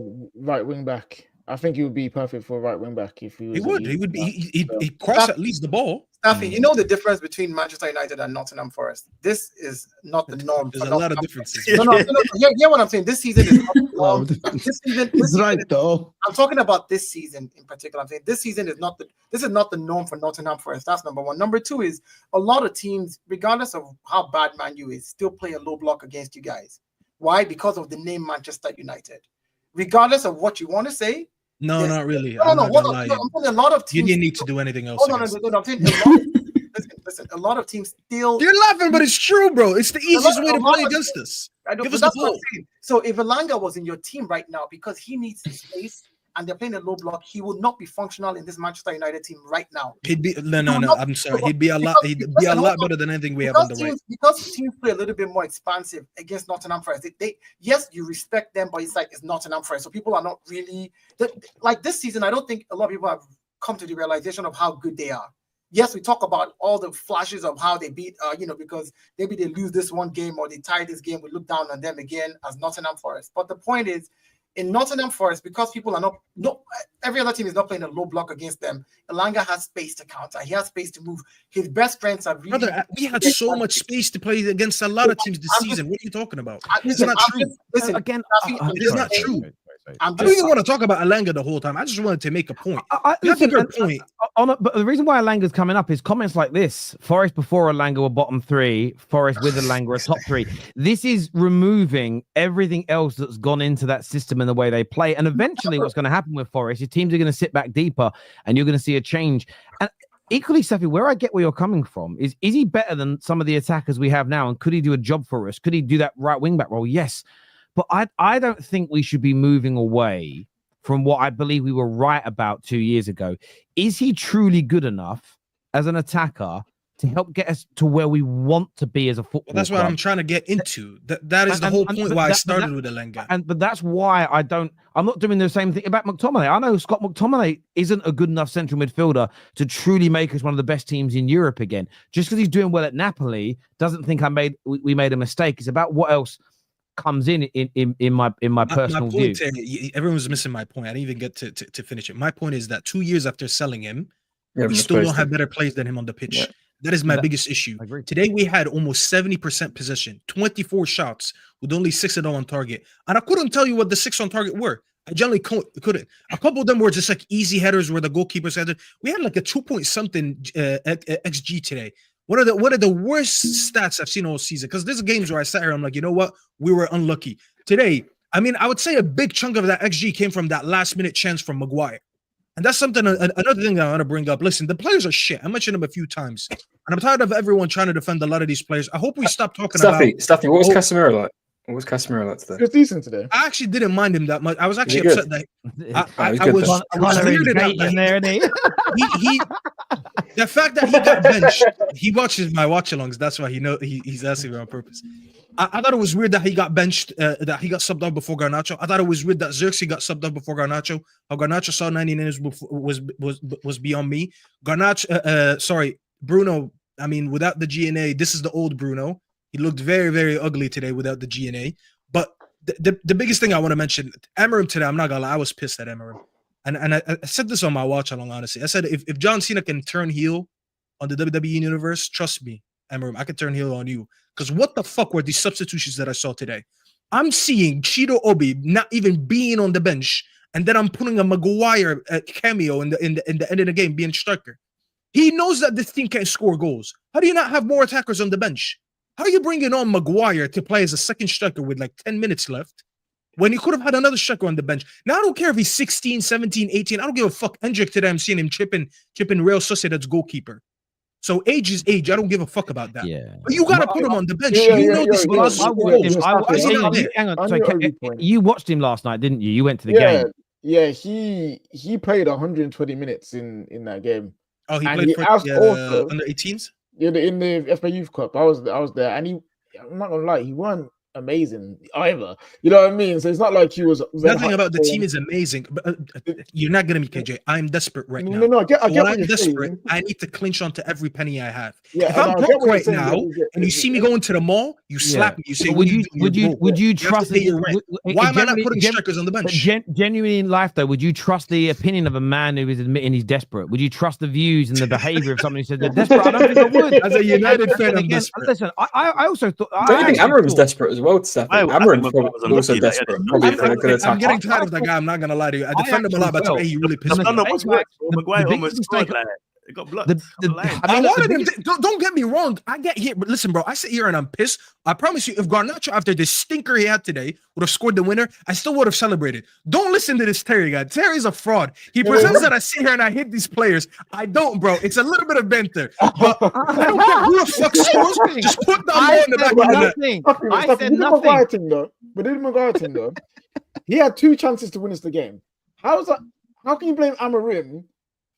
Speaker 2: right wing back. I think he would be perfect for a right wing back if he was.
Speaker 9: He would be. He'd cross at least the ball.
Speaker 8: Staffy, you know the difference between Manchester United and Nottingham Forest. This is not the norm.
Speaker 9: There's a lot of differences.
Speaker 8: No. Yeah, what I'm saying. This season is not the norm. This season,
Speaker 5: right though.
Speaker 8: I'm talking about this season in particular. I'm saying this season is not the norm for Nottingham Forest. That's number one. Number two is a lot of teams, regardless of how bad Man U is, still play a low block against you guys. Why? Because of the name Manchester United. Regardless of what you want to say.
Speaker 9: No, not really.
Speaker 8: No. I'm saying a lot of teams.
Speaker 9: You didn't need to do anything else.
Speaker 8: No. I'm saying listen. A lot of teams still.
Speaker 9: You're laughing, but it's true, bro. It's the easiest way to play against us. Give us the ball.
Speaker 8: So if Elanga was in your team right now because he needs space and they're playing a low block, he would not be functional in this Manchester United team right now.
Speaker 9: He'd be no. I'm sorry. He'd be a lot better than anything we have on the right.
Speaker 8: Because teams play a little bit more expansive against Nottingham Forest. Yes, you respect them, but it's like it's Nottingham Forest, so people are not really like this season. I don't think a lot of people have come to the realization of how good they are. Yes, we talk about all the flashes of how they beat, because maybe they lose this one game or they tie this game. We look down on them again as Nottingham Forest. But the point is, in Nottingham Forest, because people are not every other team is not playing a low block against them, Elanga has space to counter. He has space to move. His best strengths are really.
Speaker 9: Brother, we had so much space to play against a lot of teams this season. What are you talking about? It's not true.
Speaker 8: Listen,
Speaker 1: again,
Speaker 9: it's not true. I don't even want to talk about Elanga the whole time. I just wanted to make a point.
Speaker 1: Listen, but the reason why Elanga's coming up is comments like this: Forest before Elanga were bottom 3, Forest with Elanga are top 3. This is removing everything else that's gone into that system and the way they play. And eventually, what's going to happen with Forest is teams are going to sit back deeper, and you're going to see a change. And equally, Staffy, where I get where you're coming from is he better than some of the attackers we have now? And could he do a job for us? Could he do that right wing back role? Yes. But I don't think we should be moving away from what I believe we were right about 2 years ago. Is he truly good enough as an attacker to help get us to where we want to be as a football
Speaker 9: That's
Speaker 1: club?
Speaker 9: what I'm trying to get into. That is the whole point why I started with Elanga.
Speaker 1: But that's why I'm not doing the same thing about McTominay. I know Scott McTominay isn't a good enough central midfielder to truly make us one of the best teams in Europe again. Just because he's doing well at Napoli doesn't think we made a mistake. It's about what else comes in my personal view.
Speaker 9: Everyone's missing my point. I didn't even get to finish it. My point is that 2 years after selling him, we still don't have better players than him on the pitch. Yeah. That is my biggest issue. Today we had almost 70% possession, 24 shots with only 6 of them on target. And I couldn't tell you what the 6 on target were. I generally couldn't. A couple of them were just like easy headers where the goalkeepers had it. We had like a 2-point-something XG today. One of the worst stats I've seen all season, because there's games where I sat here, I'm like, you know what? We were unlucky. Today, I mean, I would say a big chunk of that XG came from that last minute chance from Maguire. And that's something, another thing that I want to bring up. Listen, the players are shit. I mentioned them a few times. And I'm tired of everyone trying to defend a lot of these players. I hope we stop talking about...
Speaker 6: Staffy, what was Casemiro like? What was Casemiro like today?
Speaker 2: He was decent today.
Speaker 9: I actually didn't mind him that much. I was actually upset that... I was
Speaker 1: Conor is great in there, isn't he?
Speaker 9: The fact that he got benched, he watches my watch-alongs. That's why he's asking me on purpose. I thought it was weird that he got benched, that he got subbed out before Garnacho. I thought it was weird that Xerxes got subbed out before Garnacho. How Garnacho saw 90 minutes was beyond me. Bruno, I mean, without the GNA, this is the old Bruno. He looked very, very ugly today without the GNA. But the biggest thing I want to mention, Amorim today, I'm not going to lie, I was pissed at Amorim. And I said this on my watch-along, honestly. I said, if John Cena can turn heel on the WWE universe, trust me, Amorim, I can turn heel on you. Because what the fuck were these substitutions that I saw today? I'm seeing Chido Obi not even being on the bench, and then I'm putting a Maguire cameo in the end of the game being striker. He knows that this team can't score goals. How do you not have more attackers on the bench? How are you bringing on Maguire to play as a second striker with like 10 minutes left when you could have had another striker on the bench? Now, I don't care if he's 16, 17, 18. I don't give a fuck. Hendrick today, I'm seeing him chipping Real Sociedad's goalkeeper. So age is age. I don't give a fuck about that.
Speaker 1: Yeah.
Speaker 9: But you got to put him on the bench.
Speaker 1: You watched him last night, didn't you? You went to the game.
Speaker 2: Yeah, he played 120 minutes in that game.
Speaker 9: Oh, he played for under 18s?
Speaker 2: Yeah, in the FA Youth Cup. I was there, and I'm not gonna lie, he weren't amazing either. You know what I mean? So it's not like he was.
Speaker 9: Nothing about the team is amazing, but you're not getting me, KJ. I'm desperate right now.
Speaker 2: No, I get
Speaker 9: I'm
Speaker 2: what
Speaker 9: desperate.
Speaker 2: saying.
Speaker 9: I need to clinch onto every penny I have.
Speaker 2: Yeah,
Speaker 9: if I'm broke right now and you see me going to the mall, you slap me. You say,
Speaker 1: would you trust
Speaker 9: why am I not putting strikers on the bench?
Speaker 1: Genuinely in life, though, would you trust the opinion of a man who is admitting he's desperate? Would you trust the views and the behavior of someone who said they're desperate? I don't think I would.
Speaker 9: As a United fan, I'm desperate.
Speaker 1: Listen, I also thought.
Speaker 6: Don't you think Amorim's desperate as well, Staffy? Amorim's also desperate.
Speaker 9: I'm getting tired of that guy. I'm not gonna lie to you. I defend him a lot, but today he really pissed me off.
Speaker 4: Maguire almost scored like it got blocked.
Speaker 9: I wanted him. Don't get me wrong. I get here, but listen, bro. I sit here and I'm pissed. I promise you, if Garnacho, after this stinker he had today, would have scored the winner, I still would have celebrated. Don't listen to this Terry guy. Terry's a fraud. He presents that I sit here and I hit these players. I don't, bro. It's a little bit of banter, but I don't care who the fuck scores. Just put the ball in the back of the net.
Speaker 1: I said nothing.
Speaker 2: But in Maguire thing though, he had 2 chances to win us the game. How's that? How can you blame Amorim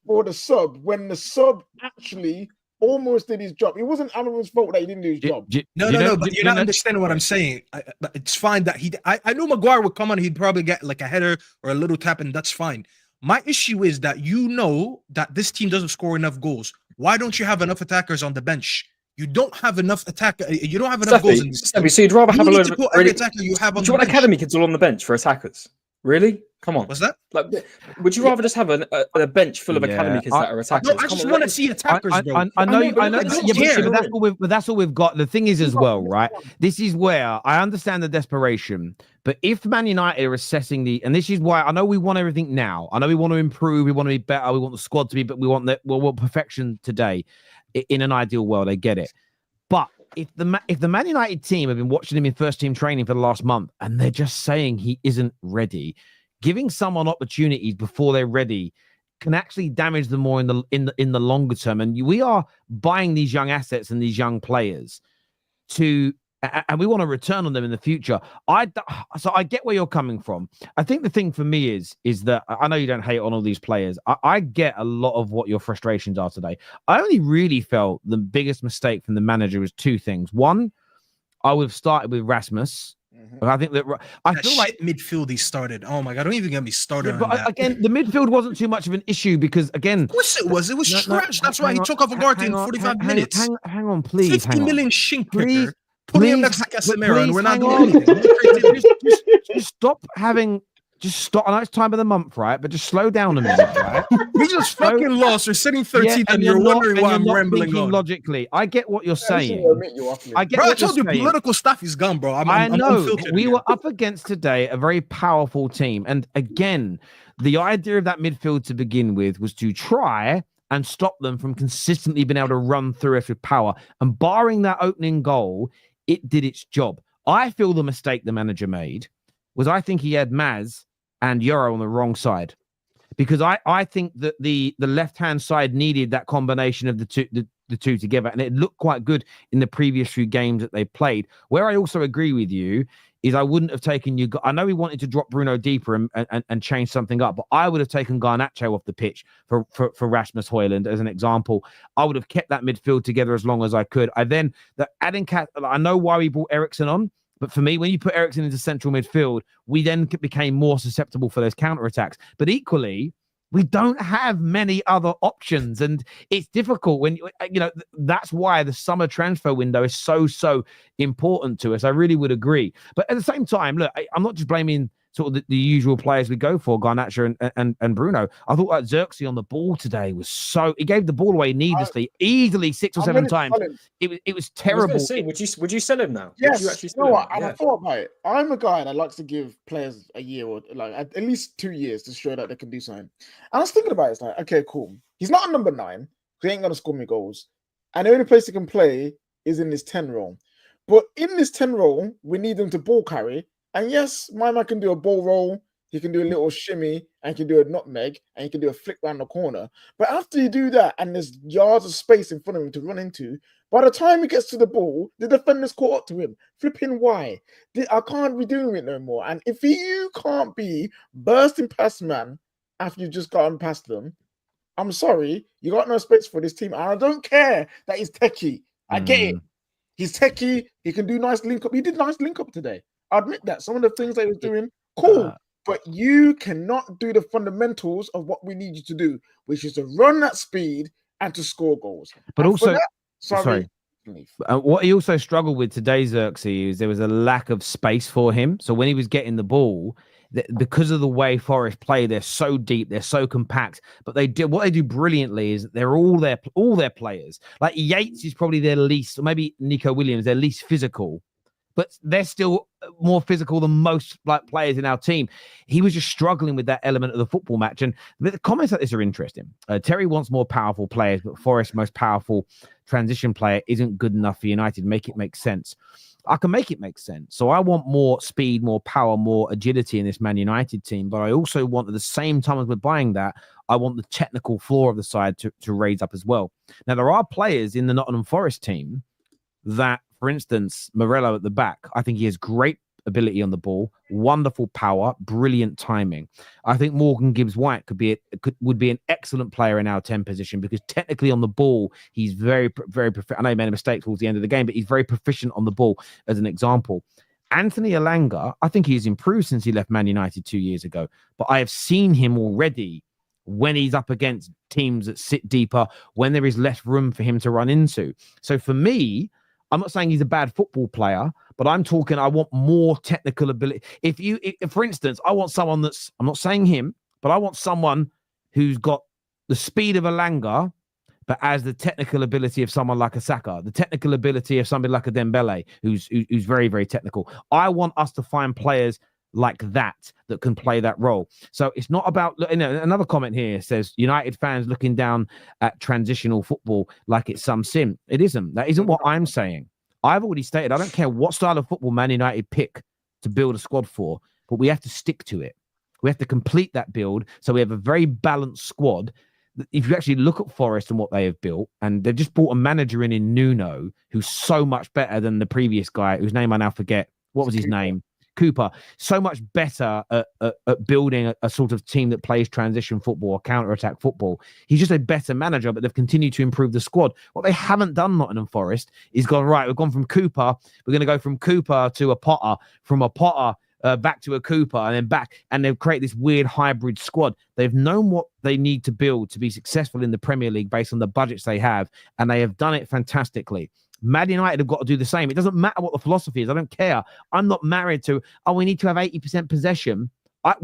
Speaker 2: for the sub when the sub actually almost did his job? It wasn't Amorim's fault that he didn't do his job.
Speaker 9: No, but you're not understanding what I'm saying. But it's fine that I knew Maguire would come on. He'd probably get like a header or a little tap, and that's fine. My issue is that you know that this team doesn't score enough goals. Why don't you have enough attackers on the bench? You don't have enough You don't have enough goals.
Speaker 6: So you'd rather have a load of
Speaker 9: every attacker you have on.
Speaker 6: Do you want academy kids all on the bench for attackers? Really? Come on.
Speaker 9: What's that?
Speaker 6: Like, would you rather just have a bench full of academy kids that are attackers?
Speaker 9: No, I just want to see attackers, bro.
Speaker 1: I know. But that's all we've got. The thing is as well, right? This is where I understand the desperation. But if Man United are assessing and this is why I know we want everything now. I know we want to improve. We want to be better. We want the squad to be, but we want perfection today. In an ideal world, I get it. But if the Man United team have been watching him in first team training for the last month and they're just saying he isn't ready, giving someone opportunities before they're ready can actually damage them more in the longer term. And we are buying these young assets and these young players and we want to return on them in the future. So I get where you're coming from. I think the thing for me is that I know you don't hate on all these players. I get a lot of what your frustrations are today. I only really felt the biggest mistake from the manager was 2 things. One, I would have started with Rasmus. I think that I feel like
Speaker 9: midfield he started. Oh my god! Don't even get me started.
Speaker 1: But again, the midfield wasn't too much of an issue because again,
Speaker 9: of course it was. It was trash. That's why he took off Ugarte in 45 minutes.
Speaker 1: Hang on, please.
Speaker 9: 50 million shink picker. Putting him next to Casemiro, and we're not doing anything.
Speaker 1: Just stop having. Just stop. I know it's time of the month, right? But just slow down a minute, right?
Speaker 9: We just fucking lost. We're sitting 13th, and you're wondering why I'm rambling on.
Speaker 1: Logically, I get what you're saying.
Speaker 9: I told you, political stuff is gone, bro.
Speaker 1: I know. We were up against today a very powerful team, and again, the idea of that midfield to begin with was to try and stop them from consistently being able to run through us with power. And barring that opening goal, it did its job. I feel the mistake the manager made was I think he had Maz and Euro on the wrong side. Because I think that the left-hand side needed that combination of the two together, and it looked quite good in the previous few games that they played. Where I also agree with you is I wouldn't have taken you. I know he wanted to drop Bruno deeper and change something up, but I would have taken Garnacho off the pitch for Rasmus Højlund as an example. I would have kept that midfield together as long as I could. I know why we brought Eriksen on. But for me, when you put Eriksen into central midfield, we then became more susceptible for those counterattacks. But equally, we don't have many other options. And it's difficult when, that's why the summer transfer window is so important to us. I really would agree. But at the same time, look, I'm not just blaming sort of the usual players we go for, Garnacho and Bruno. I thought that Xerxes on the ball today was he gave the ball away needlessly, easily 6 or 7 times. It was terrible.
Speaker 6: Would you sell him now?
Speaker 2: Yes.
Speaker 6: Would you actually
Speaker 2: You know what?
Speaker 6: him?
Speaker 2: I thought about it. I'm a guy that likes to give players a year or like at least 2 years to show that they can do something. And I was thinking about it. It's like, okay, cool. He's not a number 9. He ain't gonna score me goals. And the only place he can play is in this 10 role. But in this 10 role, we need him to ball carry. And yes, my man can do a ball roll, he can do a little shimmy, and he can do a nutmeg, and he can do a flick round the corner. But after you do that, and there's yards of space in front of him to run into, by the time he gets to the ball, the defender's caught up to him. Flipping why? I can't be doing it no more. And if you can't be bursting past man after you've just gotten past them, I'm sorry, you got no space for this team. And I don't care that he's techie. I get it. He's techie. He can do nice link up. He did nice link up today. I admit that some of the things they was doing, cool, but you cannot do the fundamentals of what we need you to do, which is to run that speed and to score goals.
Speaker 1: But
Speaker 2: and
Speaker 1: also,
Speaker 2: sorry.
Speaker 1: What he also struggled with today, Xerxes, is there was a lack of space for him. So when he was getting the ball, because of the way Forest play, they're so deep, they're so compact. But what they do brilliantly is they're all their players. Like Yates is probably their least, or maybe Nico Williams, their least physical. But they're still more physical than most players in our team. He was just struggling with that element of the football match. And the comments like this are interesting. Terry wants more powerful players, but Forest's most powerful transition player isn't good enough for United. Make it make sense. I can make it make sense. So I want more speed, more power, more agility in this Man United team. But I also want, at the same time as we're buying that, I want the technical floor of the side to raise up as well. Now, there are players in the Nottingham Forest team that, for instance, Morello at the back, I think he has great ability on the ball, wonderful power, brilliant timing. I think Morgan Gibbs-White would be an excellent player in our 10 position because technically on the ball, he's very proficient. I know he made a mistake towards the end of the game, but he's very proficient on the ball as an example. Anthony Elanga, I think he's improved since he left Man United 2 years ago, but I have seen him already when he's up against teams that sit deeper, when there is less room for him to run into. So for me, I'm not saying he's a bad football player, but I'm talking, I want more technical ability. If for instance, I want someone I'm not saying him, but I want someone who's got the speed of Elanga, but has the technical ability of someone like a Saka, the technical ability of somebody like a Dembele, who's very, very technical. I want us to find players like that can play that role. So it's not about, another comment here says United fans looking down at transitional football like it's some sin. It isn't. That isn't what I'm saying. I've already stated I don't care what style of football Man United pick to build a squad for, but we have to stick to it. We have to complete that build so we have a very balanced squad. If you actually look at Forest and what they have built, and they've just brought a manager in Nuno who's so much better than the previous guy whose name I now forget. What was his name? Cooper, so much better at building a sort of team that plays transition football or counter-attack football. He's just a better manager, but they've continued to improve the squad. What they haven't done, Nottingham Forest, is gone, right, we've gone from Cooper, we're going to go from Cooper to a Potter, from a Potter back to a Cooper, and then back, and they've created this weird hybrid squad. They've known what they need to build to be successful in the Premier League based on the budgets they have, and they have done it fantastically. Man United have got to do the same. It doesn't matter what the philosophy is. I don't care. I'm not married to, we need to have 80% possession. I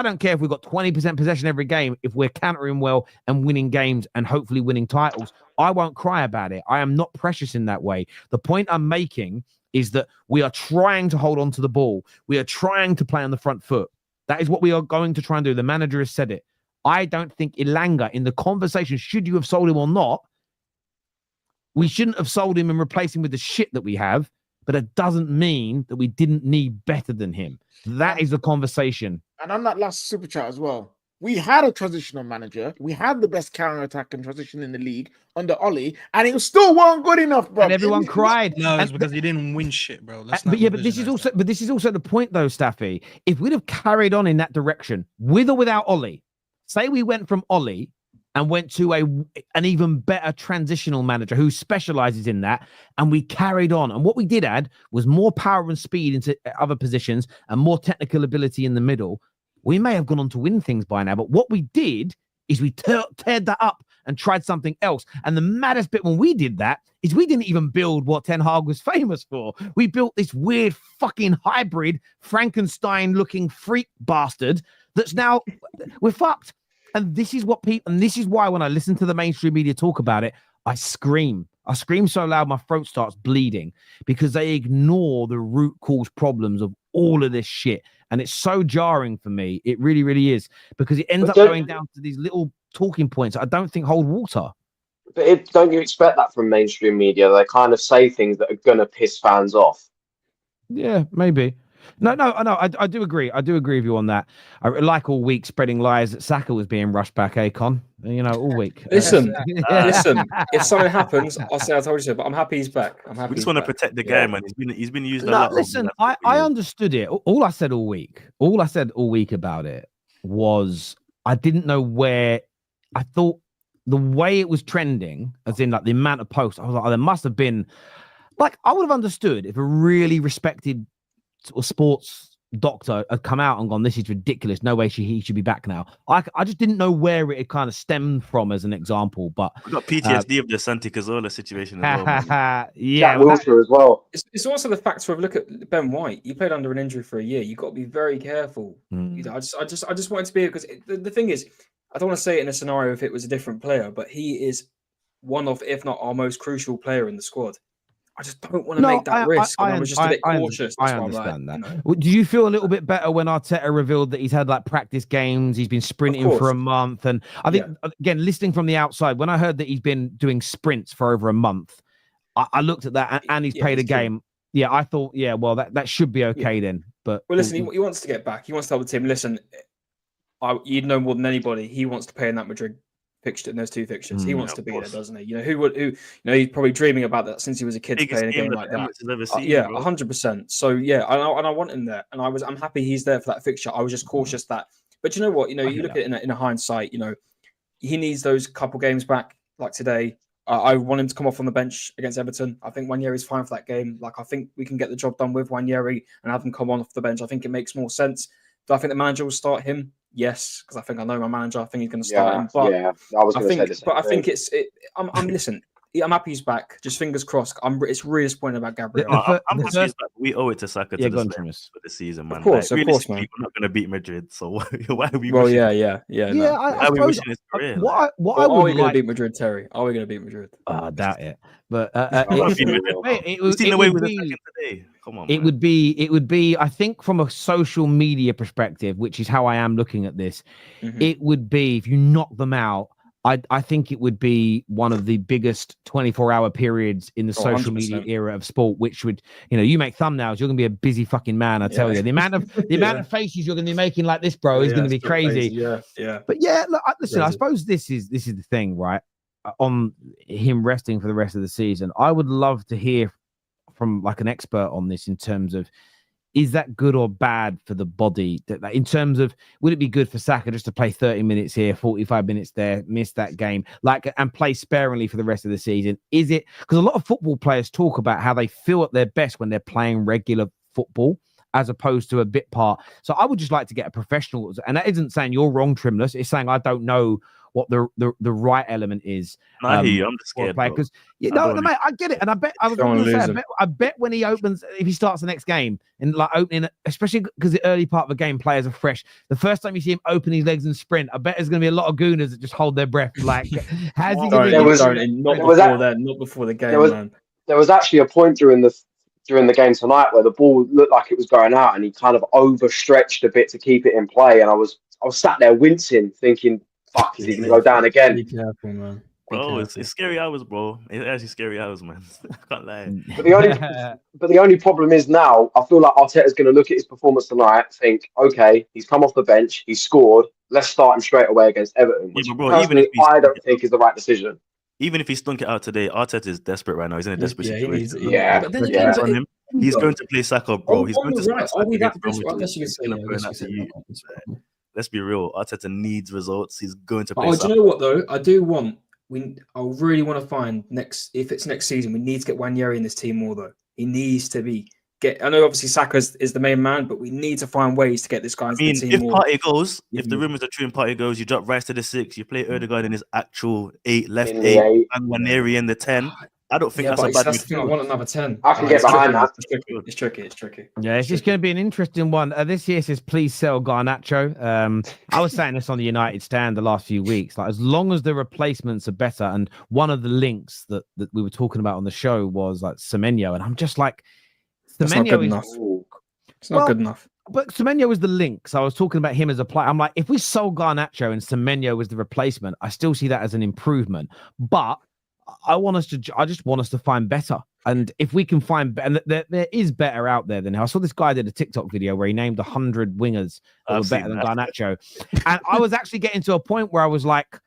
Speaker 1: don't care if we've got 20% possession every game. If we're countering well and winning games and hopefully winning titles, I won't cry about it. I am not precious in that way. The point I'm making is that we are trying to hold on to the ball. We are trying to play on the front foot. That is what we are going to try and do. The manager has said it. I don't think Elanga, in the conversation, should you have sold him or not, we shouldn't have sold him and replaced him with the shit that we have. but it doesn't mean that we didn't need better than him. That is the conversation.
Speaker 2: And on that last super chat as well, we had a transitional manager. We had the best counter attack and transition in the league under Ollie, and it still wasn't good enough, bro.
Speaker 1: And everyone cried.
Speaker 9: No, it's
Speaker 1: and,
Speaker 9: because he didn't win shit, bro. But
Speaker 1: this is also the point, though, Staffy. If we'd have carried on in that direction, with or without Ollie, say we went from Ollie and went to an even better transitional manager who specializes in that, and we carried on. And what we did add was more power and speed into other positions and more technical ability in the middle. We may have gone on to win things by now, but what we did is we teared that up and tried something else. And the maddest bit when we did that is we didn't even build what Ten Hag was famous for. We built this weird fucking hybrid Frankenstein-looking freak bastard that's now we're fucked. And this is what people, and this is why when I listen to the mainstream media talk about it, I scream. I scream so loud my throat starts bleeding because they ignore the root cause problems of all of this shit. And it's so jarring for me. It really, really is, because it ends up going down to these little talking points I don't think hold water.
Speaker 7: But don't you expect that from mainstream media? They kind of say things that are going to piss fans off.
Speaker 1: Yeah, maybe. No, I do agree. I do agree with you on that. I like all week spreading lies that Saka was being rushed back, Con. You know, all week.
Speaker 6: Listen, if something happens, I'll say I told you so, but I'm happy he's back. I'm happy.
Speaker 4: We just want to protect the game, man. He's been used a lot.
Speaker 1: Listen, I understood it. All I said all week about it was I didn't know where. I thought the way it was trending, as in like the amount of posts, I was like, there must have been, like, I would have understood if a really respected or sports doctor had come out and gone, this is ridiculous, no way he should be back now. I just didn't know where it had kind of stemmed from as an example. But
Speaker 4: we got PTSD of the Santi Cazorla situation as well.
Speaker 7: Yeah, Wilshere as well.
Speaker 6: It's also the factor of, look at Ben White. You played under an injury for a year. You've got to be very careful. You know, I just wanted to be, because the thing is, I don't want to say it in a scenario if it was a different player, but he is one of, if not our most crucial player in the squad. I just don't want to make that risk. I was just a bit cautious.
Speaker 1: I understand that. You know. Do you feel a little bit better when Arteta revealed that he's had like practice games, he's been sprinting for a month? And I think, again, listening from the outside, when I heard that he's been doing sprints for over a month, I looked at that and he's played a game. Yeah, I thought, well, that should be okay then. But
Speaker 6: listen, he wants to get back. He wants to help the team. Listen, you'd know more than anybody. He wants to play in that Madrid fixture in those two fixtures. He wants to be there, doesn't he? You know, who he's probably dreaming about that since he was a kid, playing a game like that. 100%. So and I want him there, and I'm happy he's there for that fixture. I was just cautious that, but you know what? You know, you look at it in a hindsight. You know, he needs those couple games back, like today. I want him to come off on the bench against Everton. I think Nwaneri's fine for that game. Like, I think we can get the job done with Nwaneri and have him come on off the bench. I think it makes more sense. Do I think the manager will start him? Yes, because I think I know my manager. I think he's going to start him. But
Speaker 7: I was going to say the same
Speaker 6: But I think listen, I'm happy he's back. Just fingers crossed. It's really disappointing about Gabriel.
Speaker 4: I'm happy we owe it to Saka to for the season, man.
Speaker 6: Of course, man.
Speaker 4: We're not going to beat Madrid, so why are we?
Speaker 6: Well,
Speaker 4: wishing?
Speaker 6: I
Speaker 4: are we wishing his career?
Speaker 1: Are
Speaker 6: we going to beat Madrid, Terry? Are we going to beat Madrid?
Speaker 1: I doubt it. But it would be, I think, from a social media perspective, which is how I am looking at this. It would be, if you knock them out, I think it would be one of the biggest 24-hour periods in the social media era of sport, which would, you make thumbnails, you're gonna be a busy fucking man, I tell you. The amount of faces you're gonna be making like this, bro, is gonna be crazy. But look, listen, I suppose this is the thing, right? On him resting for the rest of the season, I would love to hear from like an expert on this in terms of, is that good or bad for the body? In terms of, would it be good for Saka just to play 30 minutes here, 45 minutes there, miss that game, and play sparingly for the rest of the season? Is it, because a lot of football players talk about how they feel at their best when they're playing regular football as opposed to a bit part. So I would just like to get a professional, and that isn't saying you're wrong, Trimless. It's saying I don't know what the right element is.
Speaker 4: I hear you. I'm just scared
Speaker 1: because mate, I get it, and I bet when he opens, if he starts the next game and like opening, especially because the early part of the game, players are fresh. The first time you see him open his legs and sprint, I bet there's going to be a lot of gooners that just hold their breath. Like, how's he going
Speaker 6: to not before the game, man.
Speaker 7: There was actually a point during the game tonight where the ball looked like it was going out, and he kind of overstretched a bit to keep it in play, and I was sat there wincing, thinking, fuck, is he going to go down again?
Speaker 6: Be careful, man.
Speaker 4: Bro, it's scary hours, bro. It's actually scary hours, man. I can't lie.
Speaker 7: But the only problem is now, I feel like Arteta's going to look at his performance tonight, think, okay, he's come off the bench, he's scored, let's start him straight away against Everton, which personally I don't think is the right decision.
Speaker 4: Even if he stunk it out today, Arteta is desperate right now. He's in a desperate situation.
Speaker 7: But
Speaker 6: then again,
Speaker 4: he's going to play Saka, bro. He's going to
Speaker 6: right.
Speaker 4: Saka.
Speaker 6: Are we that desperate?
Speaker 4: Let's be real. Arteta needs results. He's going to play
Speaker 6: do
Speaker 4: Saka.
Speaker 6: you know what though? I really want to find if it's next season, we need to get Wanyeri in this team more though. He needs to I know obviously Saka is the main man, but we need to find ways to get this guy into the team more.
Speaker 4: If the rumors are true and Partey goes, you drop Rice to the 6, you play Odegaard in his actual 8, left 8, and Wanyeri in the 10. I don't think that's a bad
Speaker 6: midfield. I want another 10.
Speaker 7: I can get behind that.
Speaker 6: It's tricky.
Speaker 1: Yeah, it's just going to be an interesting one. This year says, please sell Garnacho. I was saying this on the United stand the last few weeks. Like, as long as the replacements are better, and one of the links that we were talking about on the show was like Semenyo, and I'm just like,
Speaker 6: That's not good enough. It's not good enough.
Speaker 1: But Semenyo was the link. So I was talking about him as a player. I'm like, if we sold Garnacho and Semenyo was the replacement, I still see that as an improvement. But I just want us to find better. And if we can find, and there is better out there than him. I saw this guy did a TikTok video where he named 100 wingers that were better than Garnacho. And I was actually getting to a point where I was like,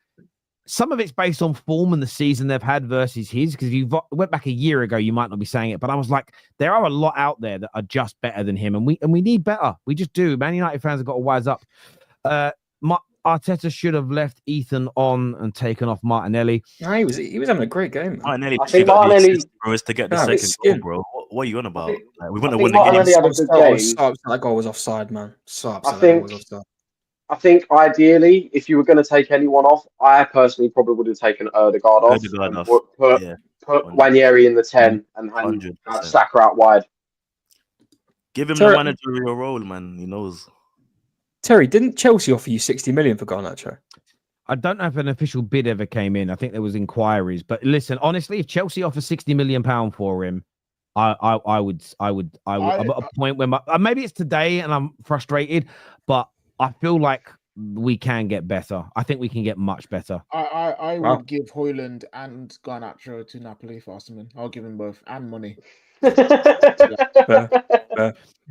Speaker 1: some of it's based on form and the season they've had versus his. Because if you went back a year ago, you might not be saying it. But I was like, there are a lot out there that are just better than him. And we need better. We just do. Man United fans have got to wise up. Arteta should have left Ethan on and taken off Martinelli.
Speaker 6: No, he was having a great game.
Speaker 4: Martinelli,
Speaker 7: I think Martinelli
Speaker 4: is to get the second goal, bro. What are you on about? We wouldn't have won
Speaker 7: Martinelli
Speaker 4: the
Speaker 7: had a good game.
Speaker 6: That goal was offside, man.
Speaker 7: I think ideally, if you were going to take anyone off, I personally probably would have taken Odegaard off. Put Wanyeri in the 10 and have Saka out wide.
Speaker 4: Give him the managerial role, man. He knows.
Speaker 6: Terry, didn't Chelsea offer you 60 million for Garnacho?
Speaker 1: I don't know if an official bid ever came in. I think there was inquiries. But listen, honestly, if Chelsea offer £60 million for him, I would. I'm at a point where maybe it's today and I'm frustrated, but I feel like we can get better. I think we can get much better.
Speaker 2: I would give Højlund and Garnacho to Napoli for Arsenal. I'll give them both and money.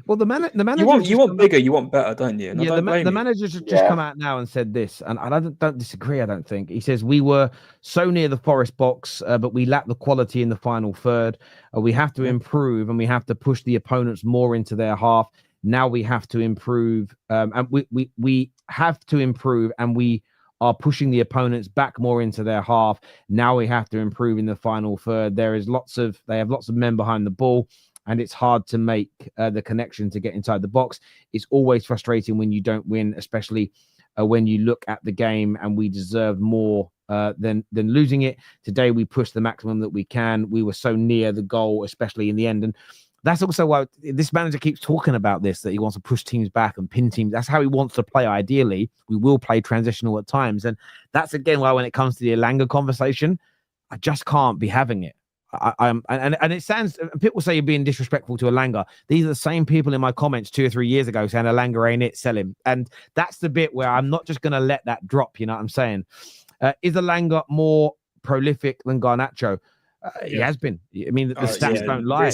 Speaker 1: Well, the manager
Speaker 6: you want bigger, you want better, don't you?
Speaker 1: Yeah, the manager's just come out now and said this, and I don't disagree. I don't think he says we were so near the Forest box, but we lacked the quality in the final third. We have to improve, and we have to push the opponents more into their half. Now we have to improve, and we have to improve, and we are pushing the opponents back more into their half. Now we have to improve in the final third. They have lots of men behind the ball, and it's hard to make the connection to get inside the box. It's always frustrating when you don't win, especially when you look at the game, and we deserve more than losing it. Today we pushed the maximum that we can. We were so near the goal, especially in the end. And that's also why this manager keeps talking about this, that he wants to push teams back and pin teams. That's how he wants to play. Ideally, we will play transitional at times. And that's, again, why when it comes to the Elanga conversation, I just can't be having it. And it sounds, people say you're being disrespectful to Elanga. These are the same people in my comments 2 or 3 years ago saying Elanga ain't it, sell him. And that's the bit where I'm not just going to let that drop. You know what I'm saying? Is Elanga more prolific than Garnacho? He has been. I mean, the stats don't lie.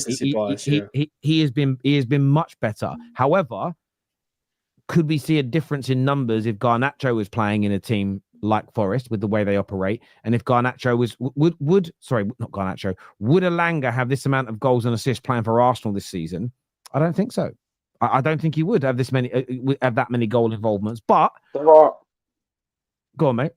Speaker 1: He has been much better. However, could we see a difference in numbers if Garnacho was playing in a team like Forest with the way they operate, and if Garnacho would Elanga have this amount of goals and assists playing for Arsenal this season? I don't think so. I don't think he would have that many goal involvements. But go on, mate.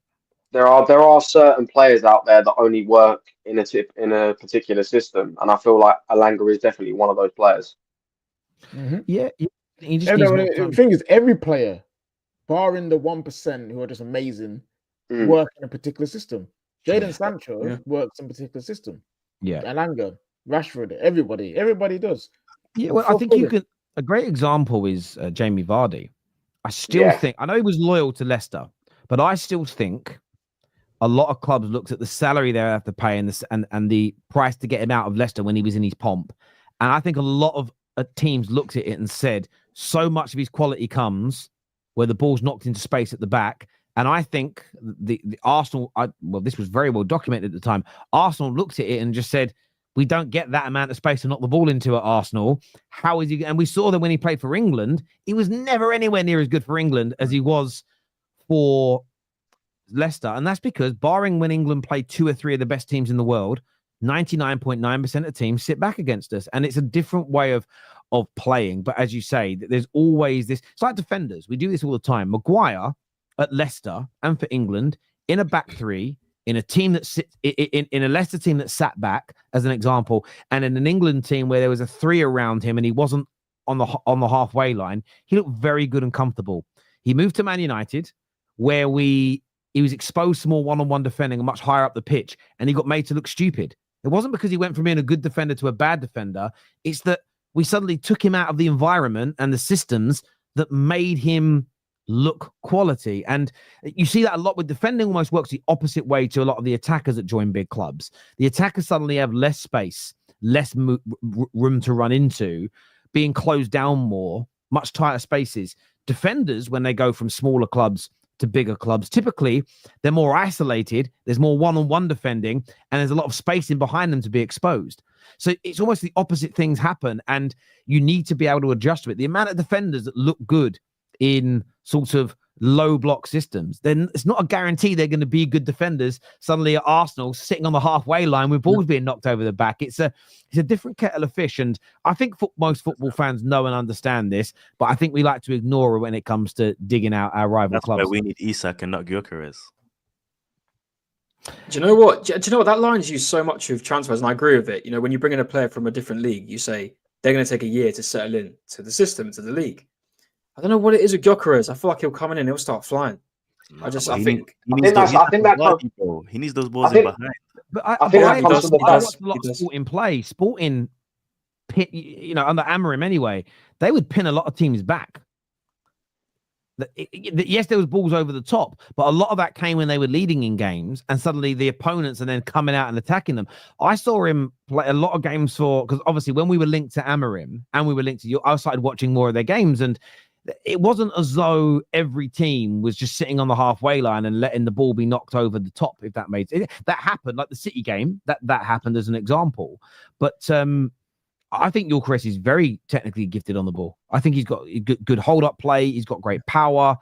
Speaker 7: There are certain players out there that only work in a particular system, and I feel like Elanga is definitely one of those players.
Speaker 2: Mm-hmm.
Speaker 1: Yeah.
Speaker 2: The thing is, every player, barring the 1% who are just amazing, work in a particular system. Jadon Sancho works in a particular system.
Speaker 1: Yeah.
Speaker 2: Elanga, Rashford, everybody does.
Speaker 1: Yeah, well, I think a great example is Jamie Vardy. I still think, I know he was loyal to Leicester, but I still think a lot of clubs looked at the salary they have to pay and the price to get him out of Leicester when he was in his pomp. And I think a lot of teams looked at it and said, so much of his quality comes where the ball's knocked into space at the back, And I think the Arsenal, this was very well documented at the time. Arsenal looked at it and just said, we don't get that amount of space to knock the ball into at Arsenal. How is he? And we saw that when he played for England, he was never anywhere near as good for England as he was for Leicester. And that's because, barring when England play 2 or 3 of the best teams in the world, 99.9% of teams sit back against us. And it's a different way of playing. But as you say, there's always this. It's like defenders. We do this all the time. Maguire at Leicester and for England in a back three, in a team that sits in a Leicester team that sat back, as an example, and in an England team where there was a 3 around him and he wasn't on the halfway line, he looked very good and comfortable. He moved to Man United, where he was exposed to more one-on-one defending and much higher up the pitch, and he got made to look stupid. It wasn't because he went from being a good defender to a bad defender. It's that we suddenly took him out of the environment and the systems that made him look quality. And you see that a lot with defending. Almost works the opposite way to a lot of the attackers that join big clubs. The attackers suddenly have less space, less room to run into, being closed down more, much tighter spaces. Defenders, when they go from smaller clubs to bigger clubs, typically they're more isolated, there's more one-on-one defending, and there's a lot of space in behind them to be exposed. So it's almost the opposite things happen, and you need to be able to adjust to it. The amount of defenders that look good in sort of low block systems, then it's not a guarantee they're going to be good defenders suddenly at Arsenal sitting on the halfway line with balls being knocked over the back. It's a different kettle of fish, and I think most football fans know and understand this, but I think we like to ignore it when it comes to digging out our rival clubs.
Speaker 4: That's why we need Isak and not Gyökeres.
Speaker 6: Do you know what? That line's used so much with transfers, and I agree with it. You know, when you bring in a player from a different league, you say they're going to take a year to settle in to the system, to the league. I don't know what it is with Gyökeres. I feel like he'll come in and he'll start flying. I think
Speaker 4: he needs those balls in behind.
Speaker 1: But I think that comes from a lot of Sporting play. Sporting, under Amorim anyway, they would pin a lot of teams back. Yes, there was balls over the top, but a lot of that came when they were leading in games, and suddenly the opponents are then coming out and attacking them. I saw him play a lot of games because obviously when we were linked to Amorim and we were linked to you, I started watching more of their games, and it wasn't as though every team was just sitting on the halfway line and letting the ball be knocked over the top, if that made sense. That happened, like the City game, that happened as an example. But I think Gyökeres is very technically gifted on the ball. I think he's got good hold-up play. He's got great power.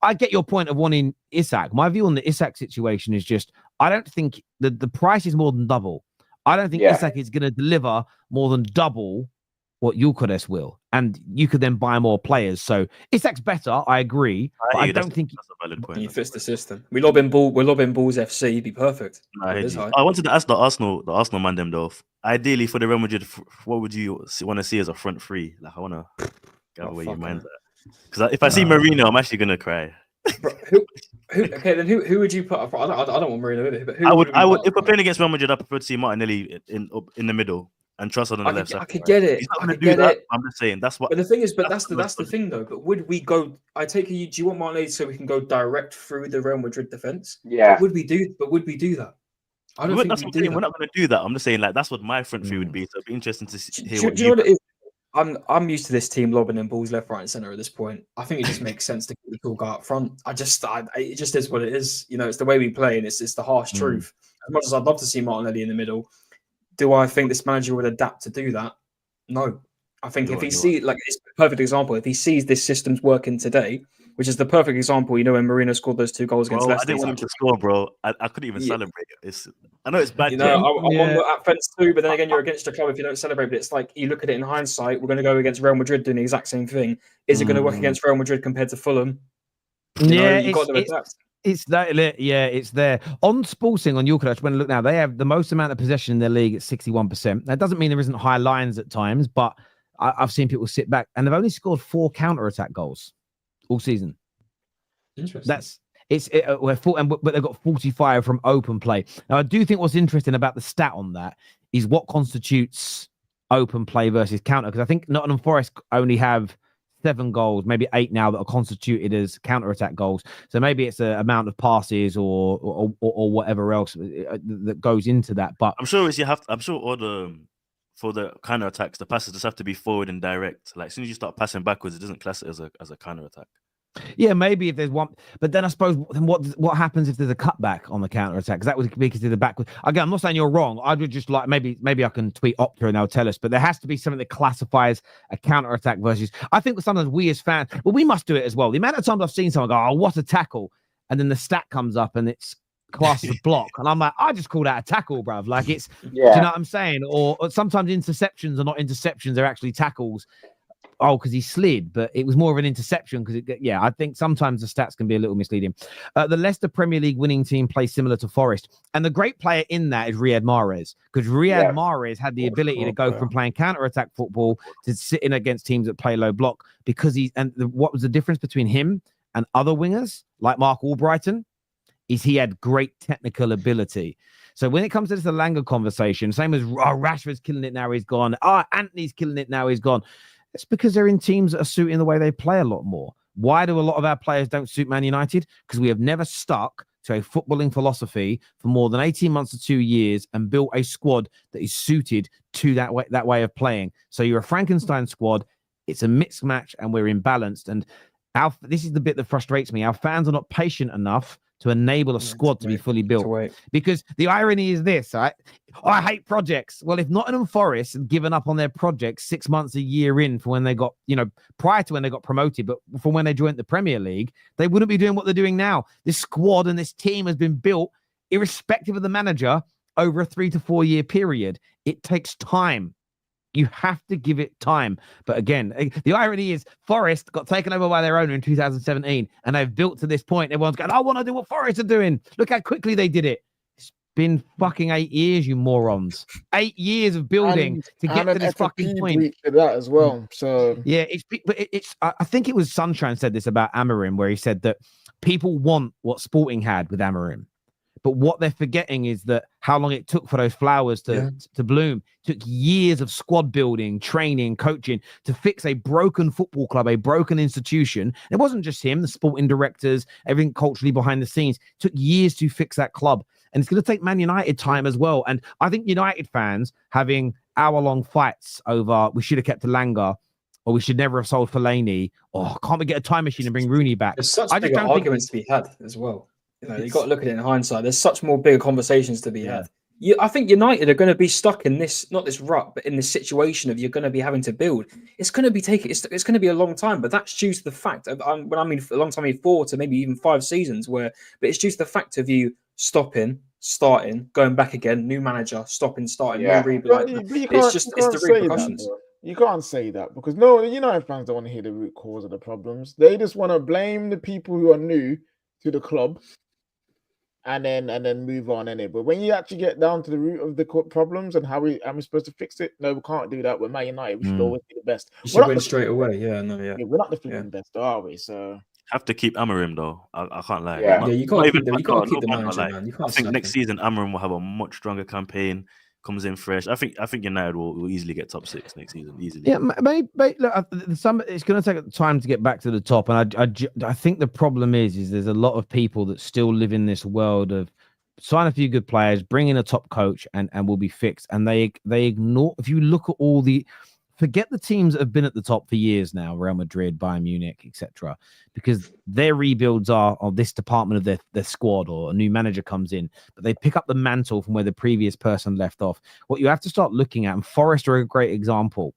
Speaker 1: I get your point of wanting Isak. My view on the Isak situation is just, I don't think the price is more than double. I don't think Isak is going to deliver more than double what Gyökeres will, and you could then buy more players. So Isak's better, I agree, but I don't think
Speaker 4: that's a valid point.
Speaker 6: He fits the system. We're lobbing balls FC. He'd be perfect.
Speaker 4: I wanted to ask the Arsenal man them though. Ideally for the Real Madrid, what would you want to see as a front three? Like I want to gather where your mind's at. Because if I see Mourinho, I'm actually gonna cry.
Speaker 6: Bro, who would you put up? I don't want Mourinho with it, but who
Speaker 4: I would if we're playing against Real Madrid, I prefer to see Martinelli in the middle. And trust on the left side.
Speaker 6: I could get it.
Speaker 4: He's not going to do that. I'm just saying that's what.
Speaker 6: But the thing is, that's the thing though. But would we go? I take it. Do you want Martinelli so we can go direct through the Real Madrid defense?
Speaker 7: Yeah.
Speaker 6: But would we do that? I don't think
Speaker 4: we're not going to do that. I'm just saying like that's what my front three would be. So it'd be interesting to hear what
Speaker 6: you know what it is. I'm used to this team lobbing in balls left, right, and center at this point. I think it just makes sense to keep the cool guy up front. It just is what it is. You know, it's the way we play, and it's the harsh truth. As much as I'd love to see Martinelli in the middle. Do I think this manager would adapt to do that? No. I think if he sees, like, it's a perfect example. If he sees this system's working today, which is the perfect example, you know, when Marino scored those 2 goals against Leicester.
Speaker 4: I didn't want him to score, bro. I couldn't even celebrate. I know it's bad.
Speaker 6: You know, I'm on that fence too, but then again, you're against your club if you don't celebrate. But it's like you look at it in hindsight. We're going to go against Real Madrid doing the exact same thing. Is it going to work against Real Madrid compared to Fulham? You've got to adapt.
Speaker 1: It's that, yeah, it's there. On Sporting, on Gyökeres, when I look now, they have the most amount of possession in their league at 61%. That doesn't mean there isn't high lines at times, but I've seen people sit back, and they've only scored 4 counter-attack goals all season.
Speaker 6: Interesting.
Speaker 1: But they've got 45 from open play. Now, I do think what's interesting about the stat on that is what constitutes open play versus counter, because I think Nottingham Forest only have 7 goals, maybe 8 now that are constituted as counter-attack goals. So maybe it's an amount of passes or whatever else that goes into that. But
Speaker 4: I'm sure for the counter-attacks, the passes just have to be forward and direct. Like as soon as you start passing backwards, it doesn't class it as a counter-attack.
Speaker 1: Yeah, maybe if there's one, but then I suppose then what happens if there's a cutback on the counter attack? Because that would be considered backward. Again, I'm not saying you're wrong. I would just like maybe I can tweet Opta and they'll tell us. But there has to be something that classifies a counter attack versus. I think sometimes we as fans, well, we must do it as well. The amount of times I've seen someone go, "Oh, what a tackle," and then the stat comes up and it's classed as a block, and I'm like, I just call that a tackle, bruv. Like it's, do you know what I'm saying? Or sometimes interceptions are not interceptions; they're actually tackles. Oh, because he slid, but it was more of an interception. Because I think sometimes the stats can be a little misleading. The Leicester Premier League winning team plays similar to Forest, and the great player in that is Riyad Mahrez, because Riyad Mahrez had the ability to go from playing counter-attack football to sitting against teams that play low block. Because what was the difference between him and other wingers like Mark Albrighton is he had great technical ability. So when it comes to this Elanga conversation, same as Rashford's killing it now he's gone. Anthony's killing it now he's gone. It's because they're in teams that are suiting the way they play a lot more. Why do a lot of our players don't suit Man United? Because we have never stuck to a footballing philosophy for more than 18 months to 2 years and built a squad that is suited to that way of playing. So you're a Frankenstein squad. It's a mixed match and we're imbalanced. And this is the bit that frustrates me. Our fans are not patient enough to enable a squad to be fully built. Because the irony is this, right? I hate projects. Well, if Nottingham Forest had given up on their projects 6 months, a year in from when they got, prior to when they got promoted, but from when they joined the Premier League, they wouldn't be doing what they're doing now. This squad and this team has been built, irrespective of the manager, over a 3 to 4 year period. It takes time. You have to give it time. But again, the irony is Forest got taken over by their owner in 2017 and they've built to this point. Everyone's going, I want to do what Forest are doing. Look how quickly they did it. It's been fucking 8 years, you morons. 8 years of building to get to this fucking point.
Speaker 2: That as well. So
Speaker 1: yeah, I think it was Sunshine said this about Amorim, where he said that people want what Sporting had with Amorim. But what they're forgetting is that how long it took for those flowers to bloom. It took years of squad building, training, coaching to fix a broken football club, a broken institution. It wasn't just him, the sporting directors, everything culturally behind the scenes. It took years to fix that club. And it's going to take Man United time as well. And I think United fans having hour-long fights over we should have kept Elanga or we should never have sold Fellaini, or can't we get a time machine and bring Rooney back?
Speaker 6: There's such big arguments to be had as well. You've got to look at it in hindsight. There's such more bigger conversations to be had. I think United are going to be stuck in this, not this rut, but in this situation of you're going to be having to build. It's going to be it's going to be a long time, but that's due to the fact of, when I mean a long time, I mean 4 to maybe even 5 seasons but it's due to the fact of you stopping, starting, going back again, new manager, stopping, starting, new rebuild. It's the repercussions.
Speaker 2: You can't say that because the United fans don't want to hear the root cause of the problems. They just want to blame the people who are new to the club. And then move on in it. But when you actually get down to the root of the problems and how we're supposed to fix it, no, we can't do that. We're Man United. We should always be the best.
Speaker 6: You should win straight away. Yeah,
Speaker 2: we're not the feeling best, are we? So
Speaker 4: have to keep Amorim though. I can't lie.
Speaker 6: Yeah, you can't keep the manager, man. You can't.
Speaker 4: I think next season Amorim will have a much stronger campaign. Comes in fresh. I think United will easily get top 6 next season. Easily.
Speaker 1: Yeah, maybe look, it's going to take time to get back to the top, and I think the problem is there's a lot of people that still live in this world of sign a few good players, bring in a top coach, and we'll be fixed. And they ignore. If you look at forget the teams that have been at the top for years now, Real Madrid, Bayern Munich, etc., because their rebuilds are on this department of their squad, or a new manager comes in, but they pick up the mantle from where the previous person left off. What you have to start looking at, and Forest are a great example,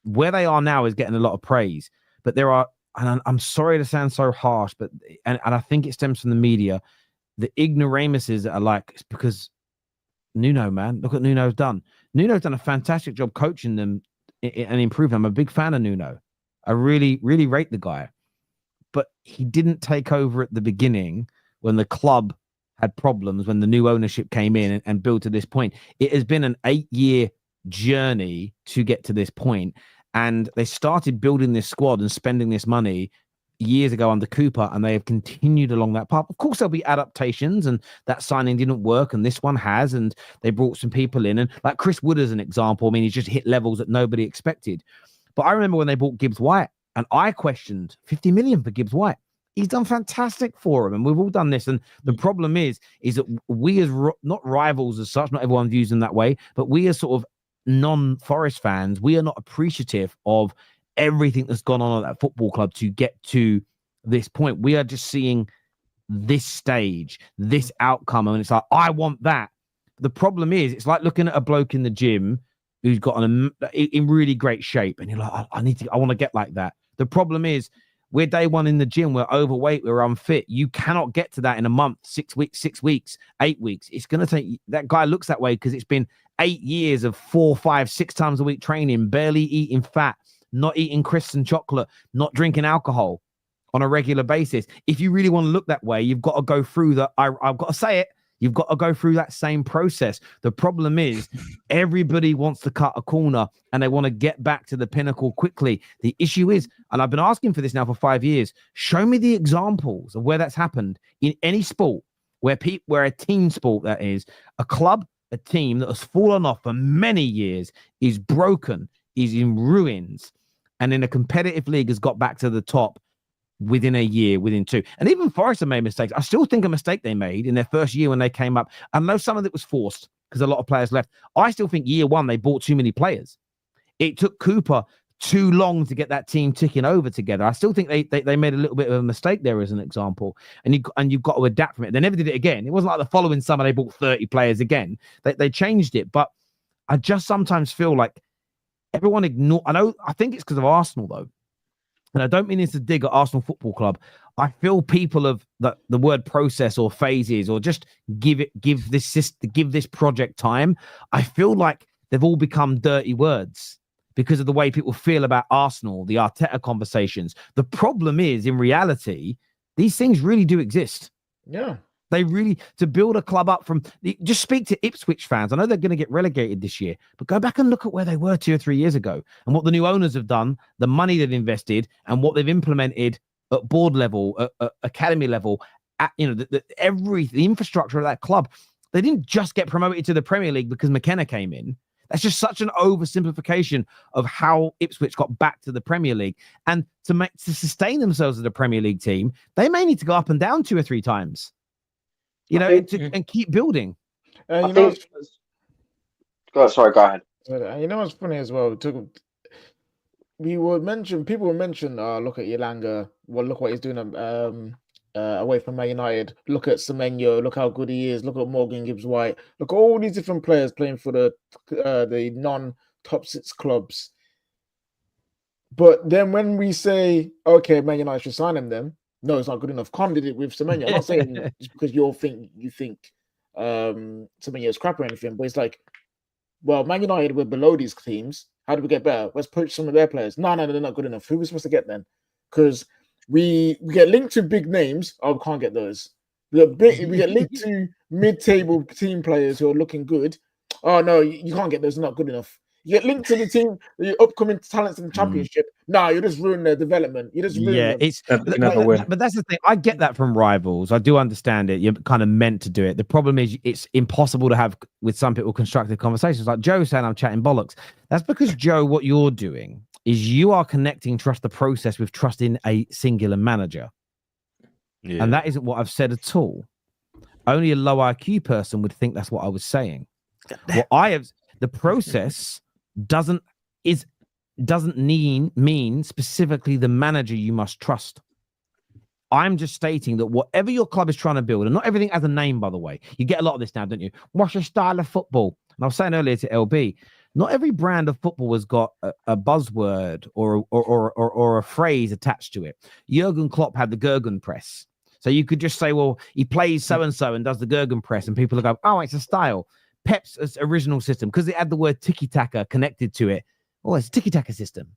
Speaker 1: where they are now is getting a lot of praise, but there are, and I'm sorry to sound so harsh, but and I think it stems from the media, the ignoramuses that are like, it's because Nuno, man, look what Nuno's done. Nuno's done a fantastic job coaching them and improve them. I'm a big fan of Nuno. I really, really rate the guy. But he didn't take over at the beginning when the club had problems, when the new ownership came in and built to this point. It has been an 8-year journey to get to this point. And they started building this squad and spending this money years ago under Cooper, and they have continued along that path. Of course, there'll be adaptations, and that signing didn't work, and this one has, and they brought some people in. And like Chris Wood as an example, I mean, he's just hit levels that nobody expected. But I remember when they bought Gibbs White, and I questioned 50 million for Gibbs White. He's done fantastic for him, and we've all done this. And the problem is that we as not rivals as such, not everyone views them that way, but we as sort of non-Forest fans, we are not appreciative of everything that's gone on at that football club to get to this point. We are just seeing this stage, this outcome, and it's like, I want that. The problem is, it's like looking at a bloke in the gym who's got in really great shape, and you're like, I want to get like that. The problem is, we're day one in the gym, we're overweight, we're unfit. You cannot get to that in a month, 6 weeks, 8 weeks. It's going to take, that guy looks that way because it's been 8 years of 4, 5, 6 times a week training, barely eating fat, not eating crisps and chocolate, not drinking alcohol on a regular basis. If you really want to look that way, you've got to go through I've got to say it, you've got to go through that same process. The problem is everybody wants to cut a corner and they want to get back to the pinnacle quickly. The issue is, and I've been asking for this now for 5 years, show me the examples of where that's happened in any sport, where a team sport, that is, a club, a team that has fallen off for many years, is broken, is in ruins, and in a competitive league has got back to the top within a year, within 2. And even Forest have made mistakes. I still think a mistake they made in their first year when they came up, I know some of it was forced because a lot of players left. I still think year one, they bought too many players. It took Cooper too long to get that team ticking over together. I still think they made a little bit of a mistake there as an example. And you've got to adapt from it. They never did it again. It wasn't like the following summer they bought 30 players again. They changed it. But I just sometimes feel like everyone I think it's because of Arsenal, though. And I don't mean this to dig at Arsenal Football Club. I feel people of the word process or phases, or just give this project time. I feel like they've all become dirty words because of the way people feel about Arsenal, the Arteta conversations. The problem is, in reality, these things really do exist.
Speaker 2: Yeah.
Speaker 1: They really, to build a club up from, just speak to Ipswich fans. I know they're going to get relegated this year, but go back and look at where they were 2 or 3 years ago and what the new owners have done, the money they've invested, and what they've implemented at board level, at academy level, the infrastructure of that club. They didn't just get promoted to the Premier League because McKenna came in. That's just such an oversimplification of how Ipswich got back to the Premier League. And to sustain themselves as a Premier League team, they may need to go up and down 2 or 3 times. And keep building.
Speaker 7: Sorry, go ahead.
Speaker 2: You know what's funny as well? People would mention, look at Elanga. Well, look what he's doing away from Man United. Look at Semenyo. Look how good he is. Look at Morgan Gibbs-White. Look at all these different players playing for the non-top 6 clubs. But then when we say, okay, Man United should sign him, then no, it's not good enough. Con did it with Semenyo. I'm not saying just because you think Semenyo is crap or anything, but it's like, well, Man United were below these teams. How do we get better? Let's poach some of their players. No, they're not good enough. Who are we supposed to get then? Because we get linked to big names. Oh, we can't get those. We get linked to mid-table team players who are looking good. Oh no, you can't get those. They're not good enough. You get linked to the team, the upcoming talents in the championship. No, you just ruin their development. You just ruin them.
Speaker 1: But that's the thing. I get that from rivals. I do understand it. You're kind of meant to do it. The problem is it's impossible to have with some people constructive conversations. Like Joe saying I'm chatting bollocks. That's because, Joe, what you're doing is you are connecting trust the process with trusting a singular manager. Yeah. And that isn't what I've said at all. Only a low IQ person would think that's what I was saying. What I have, the process doesn't mean specifically the manager you must trust. I'm just stating that whatever your club is trying to build, and not everything has a name, by the way. You get a lot of this now, don't you? What's your style of football? And I was saying earlier to LB, not every brand of football has got a buzzword or a phrase attached to it. Jurgen Klopp had the Gurgen press. So you could just say, well, he plays so-and-so and does the Gurgen press, and people will go, oh, it's a style. Pep's original system, because it had the word tiki-taka connected to it. Oh, it's a tiki-taka system.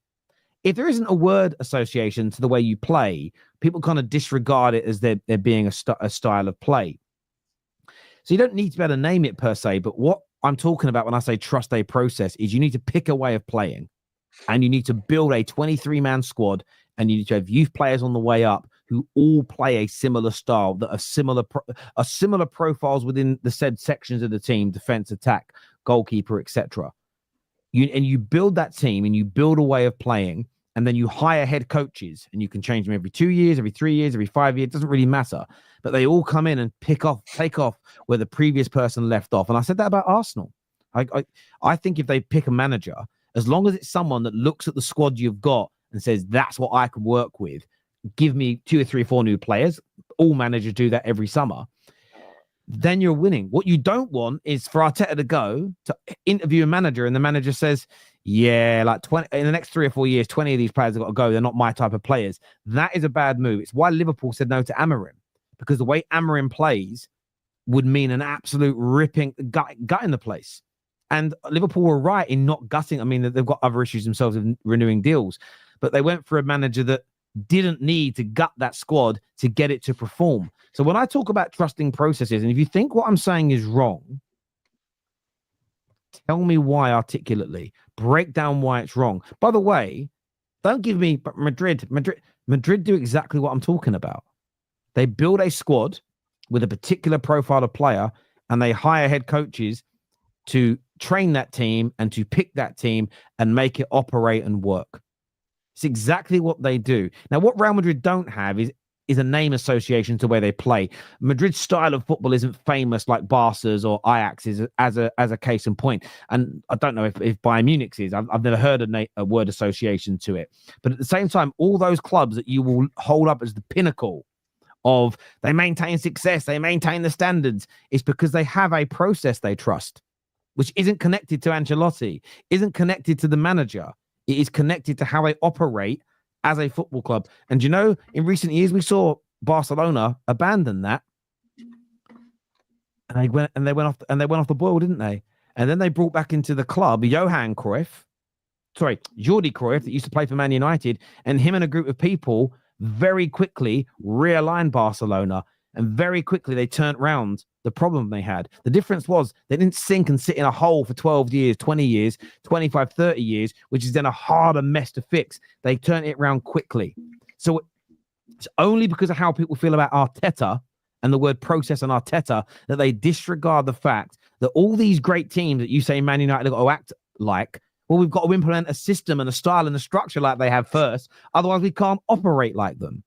Speaker 1: If there isn't a word association to the way you play, people kind of disregard it as there being a style of play. So you don't need to be able to name it per se, but what I'm talking about when I say trust a process is you need to pick a way of playing, and you need to build a 23-man squad, and you need to have youth players on the way up who all play a similar style, that are similar profiles within the said sections of the team: defense, attack, goalkeeper, etc. You build that team, and you build a way of playing, and then you hire head coaches, and you can change them every 2 years, every 3 years, every 5 years. It doesn't really matter, but they all come in and take off where the previous person left off. And I said that about Arsenal. I think if they pick a manager, as long as it's someone that looks at the squad you've got and says that's what I can work with, give me 2 or 3 or 4 new players. All managers do that every summer. Then you're winning. What you don't want is for Arteta to go to interview a manager and the manager says, yeah, like 20 in the next 3 or 4 years, 20 of these players have got to go. They're not my type of players. That is a bad move. It's why Liverpool said no to Amorim, because the way Amorim plays would mean an absolute ripping gut in the place. And Liverpool were right in not gutting. I mean, they've got other issues themselves of renewing deals, but they went for a manager that didn't need to gut that squad to get it to perform. So when I talk about trusting processes, and if you think what I'm saying is wrong, tell me why articulately. Break down why it's wrong. By the way, don't give me, but Madrid do exactly what I'm talking about. They build a squad with a particular profile of player, and they hire head coaches to train that team and to pick that team and make it operate and work. It's exactly what they do. Now, what Real Madrid don't have is a name association to where they play. Madrid's style of football isn't famous like Barca's or Ajax's as a case in point. And I don't know if Bayern Munich's is. I've never heard a word association to it. But at the same time, all those clubs that you will hold up as the pinnacle of they maintain success, they maintain the standards, it's because they have a process they trust, which isn't connected to Ancelotti, isn't connected to the manager. It is connected to how they operate as a football club. And you know, in recent years, we saw Barcelona abandon that. And they went off the boil, didn't they? And then they brought back into the club Jordi Cruyff, that used to play for Man United, and him and a group of people very quickly realigned Barcelona. And very quickly, they turned around the problem they had. The difference was they didn't sink and sit in a hole for 12 years, 20 years, 25, 30 years, which is then a harder mess to fix. They turned it around quickly. So it's only because of how people feel about Arteta and the word process and Arteta that they disregard the fact that all these great teams that you say Man United have got to act like, well, we've got to implement a system and a style and a structure like they have first. Otherwise, we can't operate like them.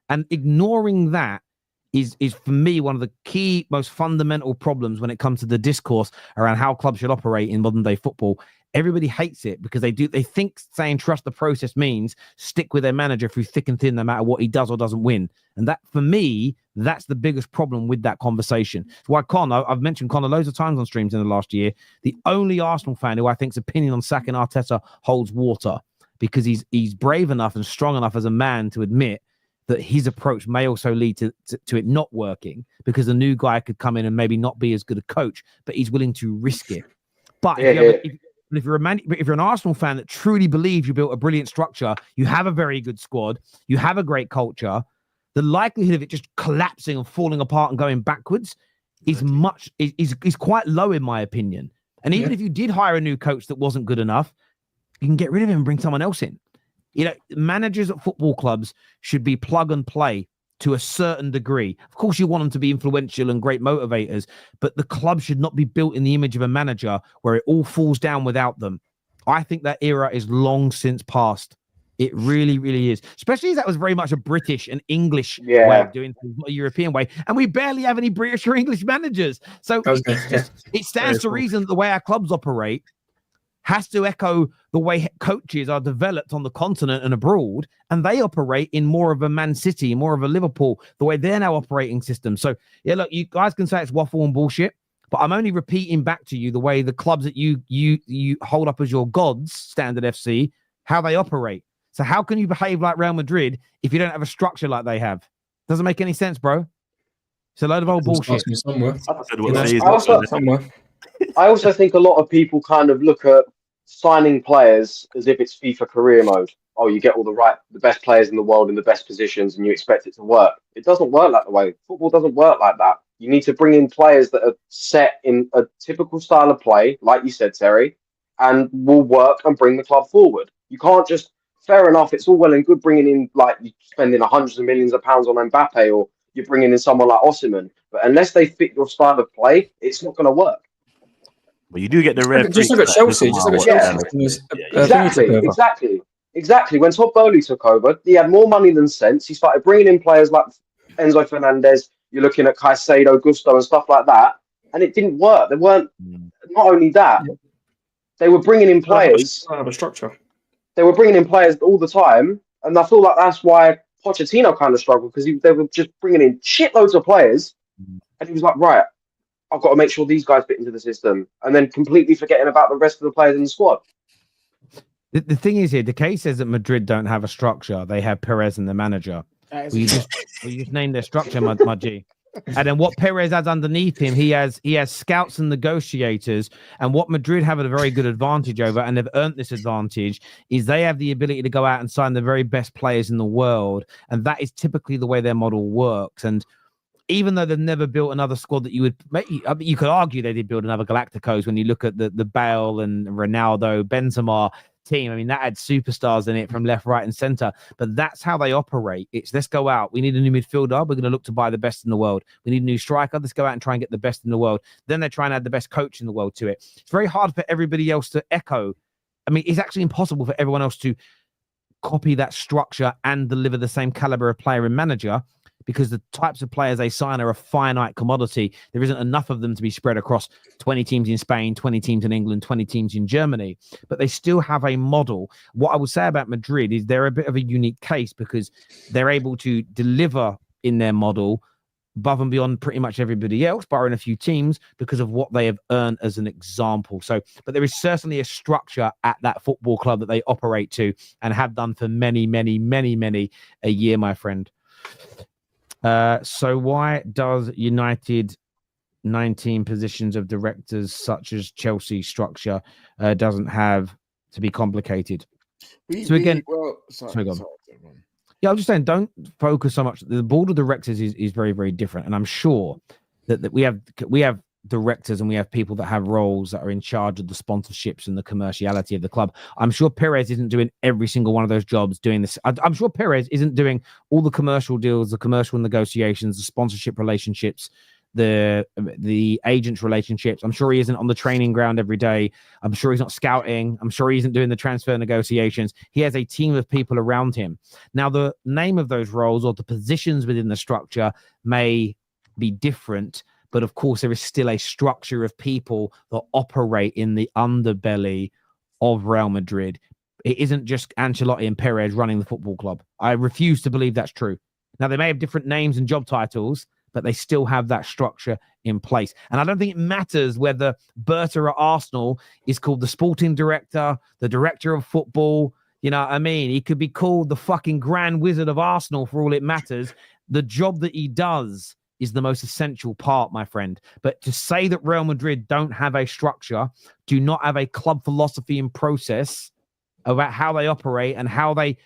Speaker 1: And ignoring that is for me one of the key, most fundamental problems when it comes to the discourse around how clubs should operate in modern day football. Everybody hates it because they think saying trust the process means stick with their manager through thick and thin, no matter what he does or doesn't win. And that, for me, that's the biggest problem with that conversation. It's why Conor, I've mentioned Conor loads of times on streams in the last year, the only Arsenal fan who I think's opinion on sacking Arteta holds water, because he's brave enough and strong enough as a man to admit that his approach may also lead to it not working, because a new guy could come in and maybe not be as good a coach, but he's willing to risk it. But if you're an Arsenal fan that truly believes you built a brilliant structure, you have a very good squad, you have a great culture, the likelihood of it just collapsing and falling apart and going backwards is quite low, in my opinion. And even if you did hire a new coach that wasn't good enough, you can get rid of him and bring someone else in. You know, managers at football clubs should be plug and play to a certain degree. Of course, you want them to be influential and great motivators, but the club should not be built in the image of a manager where it all falls down without them. I think that era is long since past. It really, really is. Especially as that was very much a British and English way of doing things, not a European way. And we barely have any British or English managers. So it stands to reason that the way our clubs operate has to echo the way coaches are developed on the continent and abroad, and they operate in more of a Man City, more of a Liverpool, the way they're now operating system. So, yeah, look, you guys can say it's waffle and bullshit, but I'm only repeating back to you the way the clubs that you hold up as your gods, Standard FC, how they operate. So how can you behave like Real Madrid if you don't have a structure like they have? Doesn't make any sense, bro. It's a load of old bullshit.
Speaker 7: I also think a lot of people kind of look at signing players as if it's FIFA career mode. Oh, you get all the best players in the world in the best positions and you expect it to work. It doesn't work that way. Football doesn't work like that. You need to bring in players that are set in a typical style of play, like you said, Terry, and will work and bring the club forward. You can't just, fair enough, it's all well and good bringing in, like, you spending hundreds of millions of pounds on Mbappe, or you're bringing in someone like Osimhen, but unless they fit your style of play, it's not going to work.
Speaker 4: But you do get the red.
Speaker 6: Just look at Chelsea.
Speaker 7: Exactly. When Todd Bowley took over, he had more money than sense. He started bringing in players like Enzo Fernandez. You're looking at Caicedo, Gusto, and stuff like that, and it didn't work. They weren't. Not only that, they were bringing in players.
Speaker 6: Have a structure.
Speaker 7: They were bringing in players all the time, and I feel like that's why Pochettino kind of struggled because they were just bringing in shitloads of players, and he was like, right, I've got to make sure these guys fit into the system, and then completely forgetting about the rest of the players in the squad.
Speaker 1: The thing is here, Decay says that Madrid don't have a structure. They have Perez and the manager. Will you just name their structure, my G? And then what Perez has underneath him, he has scouts and negotiators. And what Madrid have a very good advantage over, and they've earned this advantage, is they have the ability to go out and sign the very best players in the world. And that is typically the way their model works. And even though they've never built another squad that you could argue they did build another Galacticos when you look at the Bale and Ronaldo, Benzema team. I mean, that had superstars in it from left, right, and center. But that's how they operate. It's let's go out. We need a new midfielder. We're going to look to buy the best in the world. We need a new striker. Let's go out and try and get the best in the world. Then they try and add the best coach in the world to it. It's very hard for everybody else to echo. I mean, it's actually impossible for everyone else to copy that structure and deliver the same caliber of player and manager, because the types of players they sign are a finite commodity. There isn't enough of them to be spread across 20 teams in Spain, 20 teams in England, 20 teams in Germany, but they still have a model. What I would say about Madrid is they're a bit of a unique case because they're able to deliver in their model above and beyond pretty much everybody else, barring a few teams, because of what they have earned as an example. So, but there is certainly a structure at that football club that they operate to and have done for many, many, many, many a year, my friend. So why does United 19 positions of directors such as Chelsea structure doesn't have to be complicated? Sorry, yeah, I'm just saying, don't focus so much. The board of directors is very, very different, and I'm sure that we have directors and we have people that have roles that are in charge of the sponsorships and the commerciality of the club. I'm sure Perez isn't doing every single one of those jobs doing this. I'm sure Perez isn't doing all the commercial deals, the commercial negotiations, the sponsorship relationships, the agents relationships. I'm sure he isn't on the training ground every day. I'm sure he's not scouting. I'm sure he isn't doing the transfer negotiations. He has a team of people around him. Now, the name of those roles or the positions within the structure may be different, but of course, there is still a structure of people that operate in the underbelly of Real Madrid. It isn't just Ancelotti and Perez running the football club. I refuse to believe that's true. Now, they may have different names and job titles, but they still have that structure in place. And I don't think it matters whether Berta at Arsenal is called the sporting director, the director of football. You know what I mean? He could be called the fucking Grand Wizard of Arsenal for all it matters. The job that he does is the most essential part, my friend. But to say that Real Madrid don't have a structure, do not have a club philosophy and process about how they operate and how they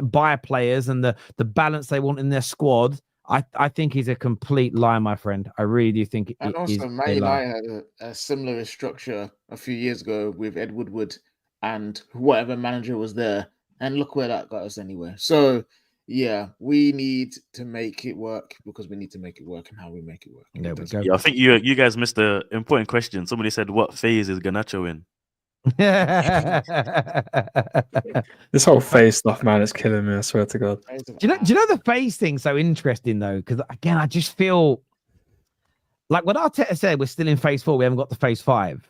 Speaker 1: buy players and the balance they want in their squad, I think is a complete lie, my friend. I really do think it is.
Speaker 2: And also, Man United had a similar structure a few years ago with Ed Woodward and whatever manager was there. And look where that got us anyway. So, yeah, we need to make it work because we need to make it work and how we make it work.
Speaker 1: There we go.
Speaker 4: Yeah, I think you guys missed an important question. Somebody said, what phase is Garnacho in?
Speaker 6: This whole phase stuff, man, is killing me. I swear to God.
Speaker 1: Do you know the phase thing so interesting though? Because again, I just feel like what Arteta said, we're still in phase 4. We haven't got to phase 5.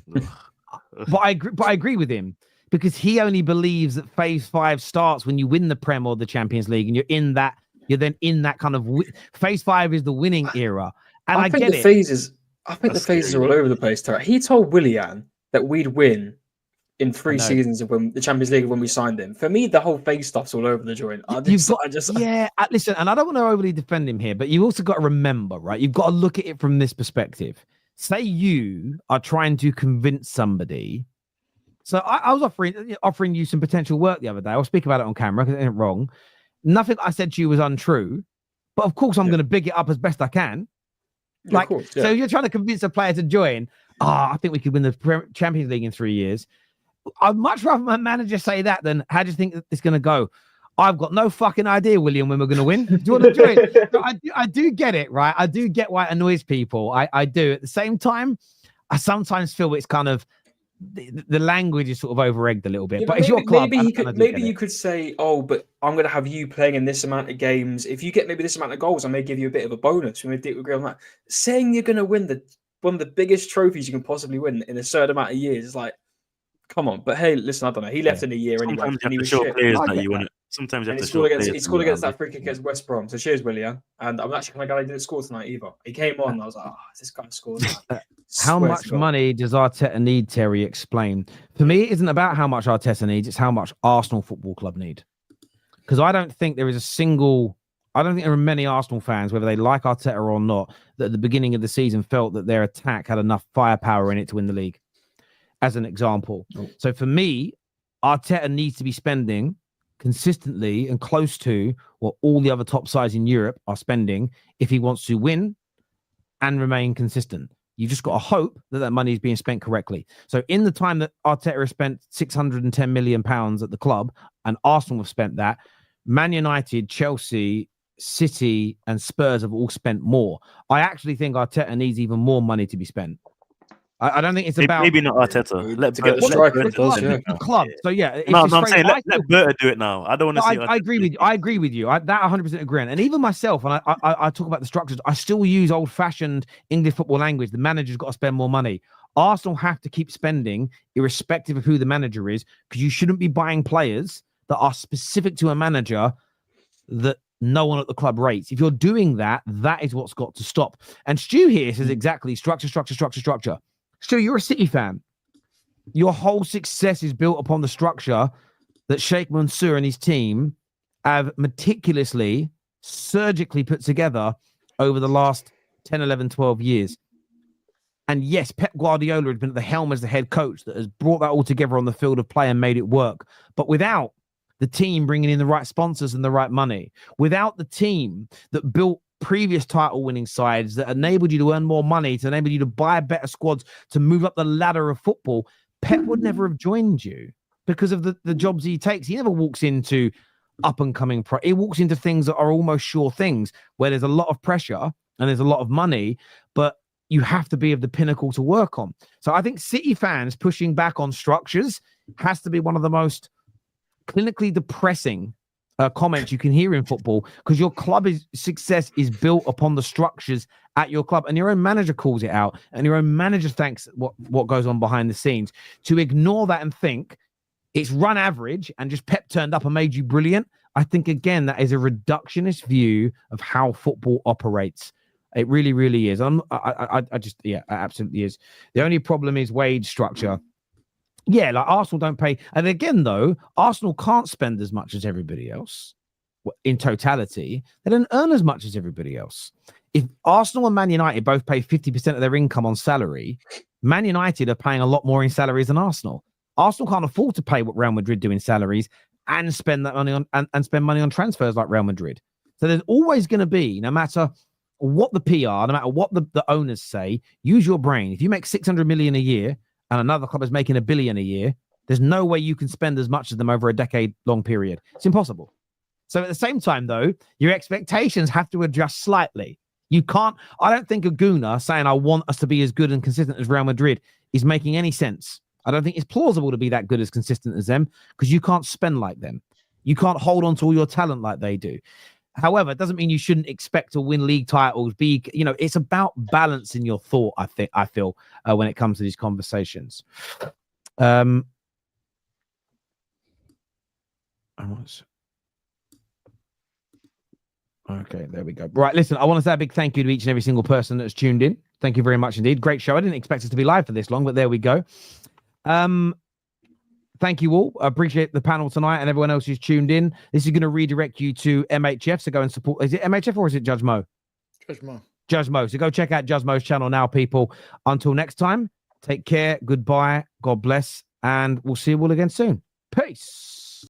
Speaker 1: But I agree with him because he only believes that phase 5 starts when you win the Prem or the Champions League, and you're then in that kind of phase 5 is the winning era. And I think
Speaker 6: the phases are all over the place. Tara. He told Willian that we'd win in 3 seasons of the Champions League when we signed him. For me, the whole phase stuff's all over the joint.
Speaker 1: Listen, and I don't want to overly defend him here, but you also got to remember, right? You've got to look at it from this perspective. Say you are trying to convince somebody. So I was offering you some potential work the other day. I'll speak about it on camera because it ain't wrong. Nothing I said to you was untrue, but of course I'm going to big it up as best I can. So you're trying to convince a player to join. I think we could win the Champions League in 3 years. I'd much rather my manager say that than how do you think it's going to go? I've got no fucking idea, William, when we're going to win. Do you want to join? I do get it, right? I do get why it annoys people. I do. At the same time, I sometimes feel it's kind of the language is sort of over-egged a little bit.
Speaker 6: Yeah,
Speaker 1: but it's your club.
Speaker 6: Maybe you could say, oh, but I'm going to have you playing in this amount of games. If you get maybe this amount of goals, I may give you a bit of a bonus. We may agree on that. Saying you're going to win one of the biggest trophies you can possibly win in a certain amount of years is like, come on. But hey, listen, I don't know. He left in a year anyway.
Speaker 4: Sometimes you have to show players that you want it. Sometimes you
Speaker 6: And
Speaker 4: have
Speaker 6: he
Speaker 4: to show
Speaker 6: scored
Speaker 4: players
Speaker 6: against that free kick against West Brom. So cheers, Willian. And I'm actually kind of glad he didn't score tonight either. He came on, and I was like, this guy scores.
Speaker 1: How much money does Arteta need, Terry? Explain. For me, it isn't about how much Arteta needs, it's how much Arsenal Football Club need. Because I don't think there are many Arsenal fans, whether they like Arteta or not, that at the beginning of the season felt that their attack had enough firepower in it to win the league, as an example. So for me, Arteta needs to be spending consistently and close to what all the other top sides in Europe are spending if he wants to win and remain consistent. You just got to hope that that money is being spent correctly. So in the time that Arteta has spent £610 million at the club and Arsenal have spent that, Man United, Chelsea, City and Spurs have all spent more. I actually think Arteta needs even more money to be spent. I don't think it's about
Speaker 4: maybe not Arteta.
Speaker 6: To get the striker, it does, yeah.
Speaker 1: the club. So yeah,
Speaker 4: No, I'm saying let Berta do it now. I don't want to see.
Speaker 1: I agree with you. I agree with you. That 100% agree. And even myself, and I talk about the structures. I still use old-fashioned English football language. The manager's got to spend more money. Arsenal have to keep spending, irrespective of who the manager is, because you shouldn't be buying players that are specific to a manager that no one at the club rates. If you're doing that, that is what's got to stop. And Stu here says exactly structure. Stu, you're a City fan. Your whole success is built upon the structure that Sheikh Mansour and his team have meticulously, surgically put together over the last 10, 11, 12 years. And yes, Pep Guardiola has been at the helm as the head coach that has brought that all together on the field of play and made it work. But without the team bringing in the right sponsors and the right money, without the team that built previous title winning sides that enabled you to earn more money, to enable you to buy better squads, to move up the ladder of football, Pep would never have joined you because of the jobs he takes. He never walks into up and coming. He walks into things that are almost sure things where there's a lot of pressure and there's a lot of money, but you have to be of the pinnacle to work on. So I think City fans pushing back on structures has to be one of the most clinically depressing comments you can hear in football, because your club's success is built upon the structures at your club, and your own manager calls it out, and your own manager thanks what goes on behind the scenes. To ignore that and think it's run average and just Pep turned up and made you brilliant, I think again that is a reductionist view of how football operates. It really, really is. It absolutely is. The only problem is wage structure. Yeah, like Arsenal don't pay. And again, though, Arsenal can't spend as much as everybody else in totality. They don't earn as much as everybody else. If Arsenal and Man United both pay 50% of their income on salary, Man United are paying a lot more in salaries than Arsenal. Arsenal can't afford to pay what Real Madrid do in salaries and spend that money on and spend money on transfers like Real Madrid. So there's always going to be, no matter what the PR, no matter what the owners say, use your brain. If you make 600 million a year and another club is making $1 billion a year, there's no way you can spend as much as them over a decade-long period. It's impossible. So at the same time, though, your expectations have to adjust slightly. You can't. I don't think a Gooner saying I want us to be as good and consistent as Real Madrid is making any sense. I don't think it's plausible to be that good as consistent as them, because you can't spend like them. You can't hold on to all your talent like they do. However, it doesn't mean you shouldn't expect to win league titles. It's about balance in your thought, I feel, when it comes to these conversations. Okay, there we go. Right, listen, I want to say a big thank you to each and every single person that's tuned in. Thank you very much indeed. Great show. I didn't expect us to be live for this long, but there we go. Thank you all. I appreciate the panel tonight and everyone else who's tuned in. This is going to redirect you to MHF, so go and support. Is it MHF or is it Judge Mo? Judge Mo. So go check out Judge Mo's channel now, people. Until next time, take care. Goodbye. God bless. And we'll see you all again soon. Peace.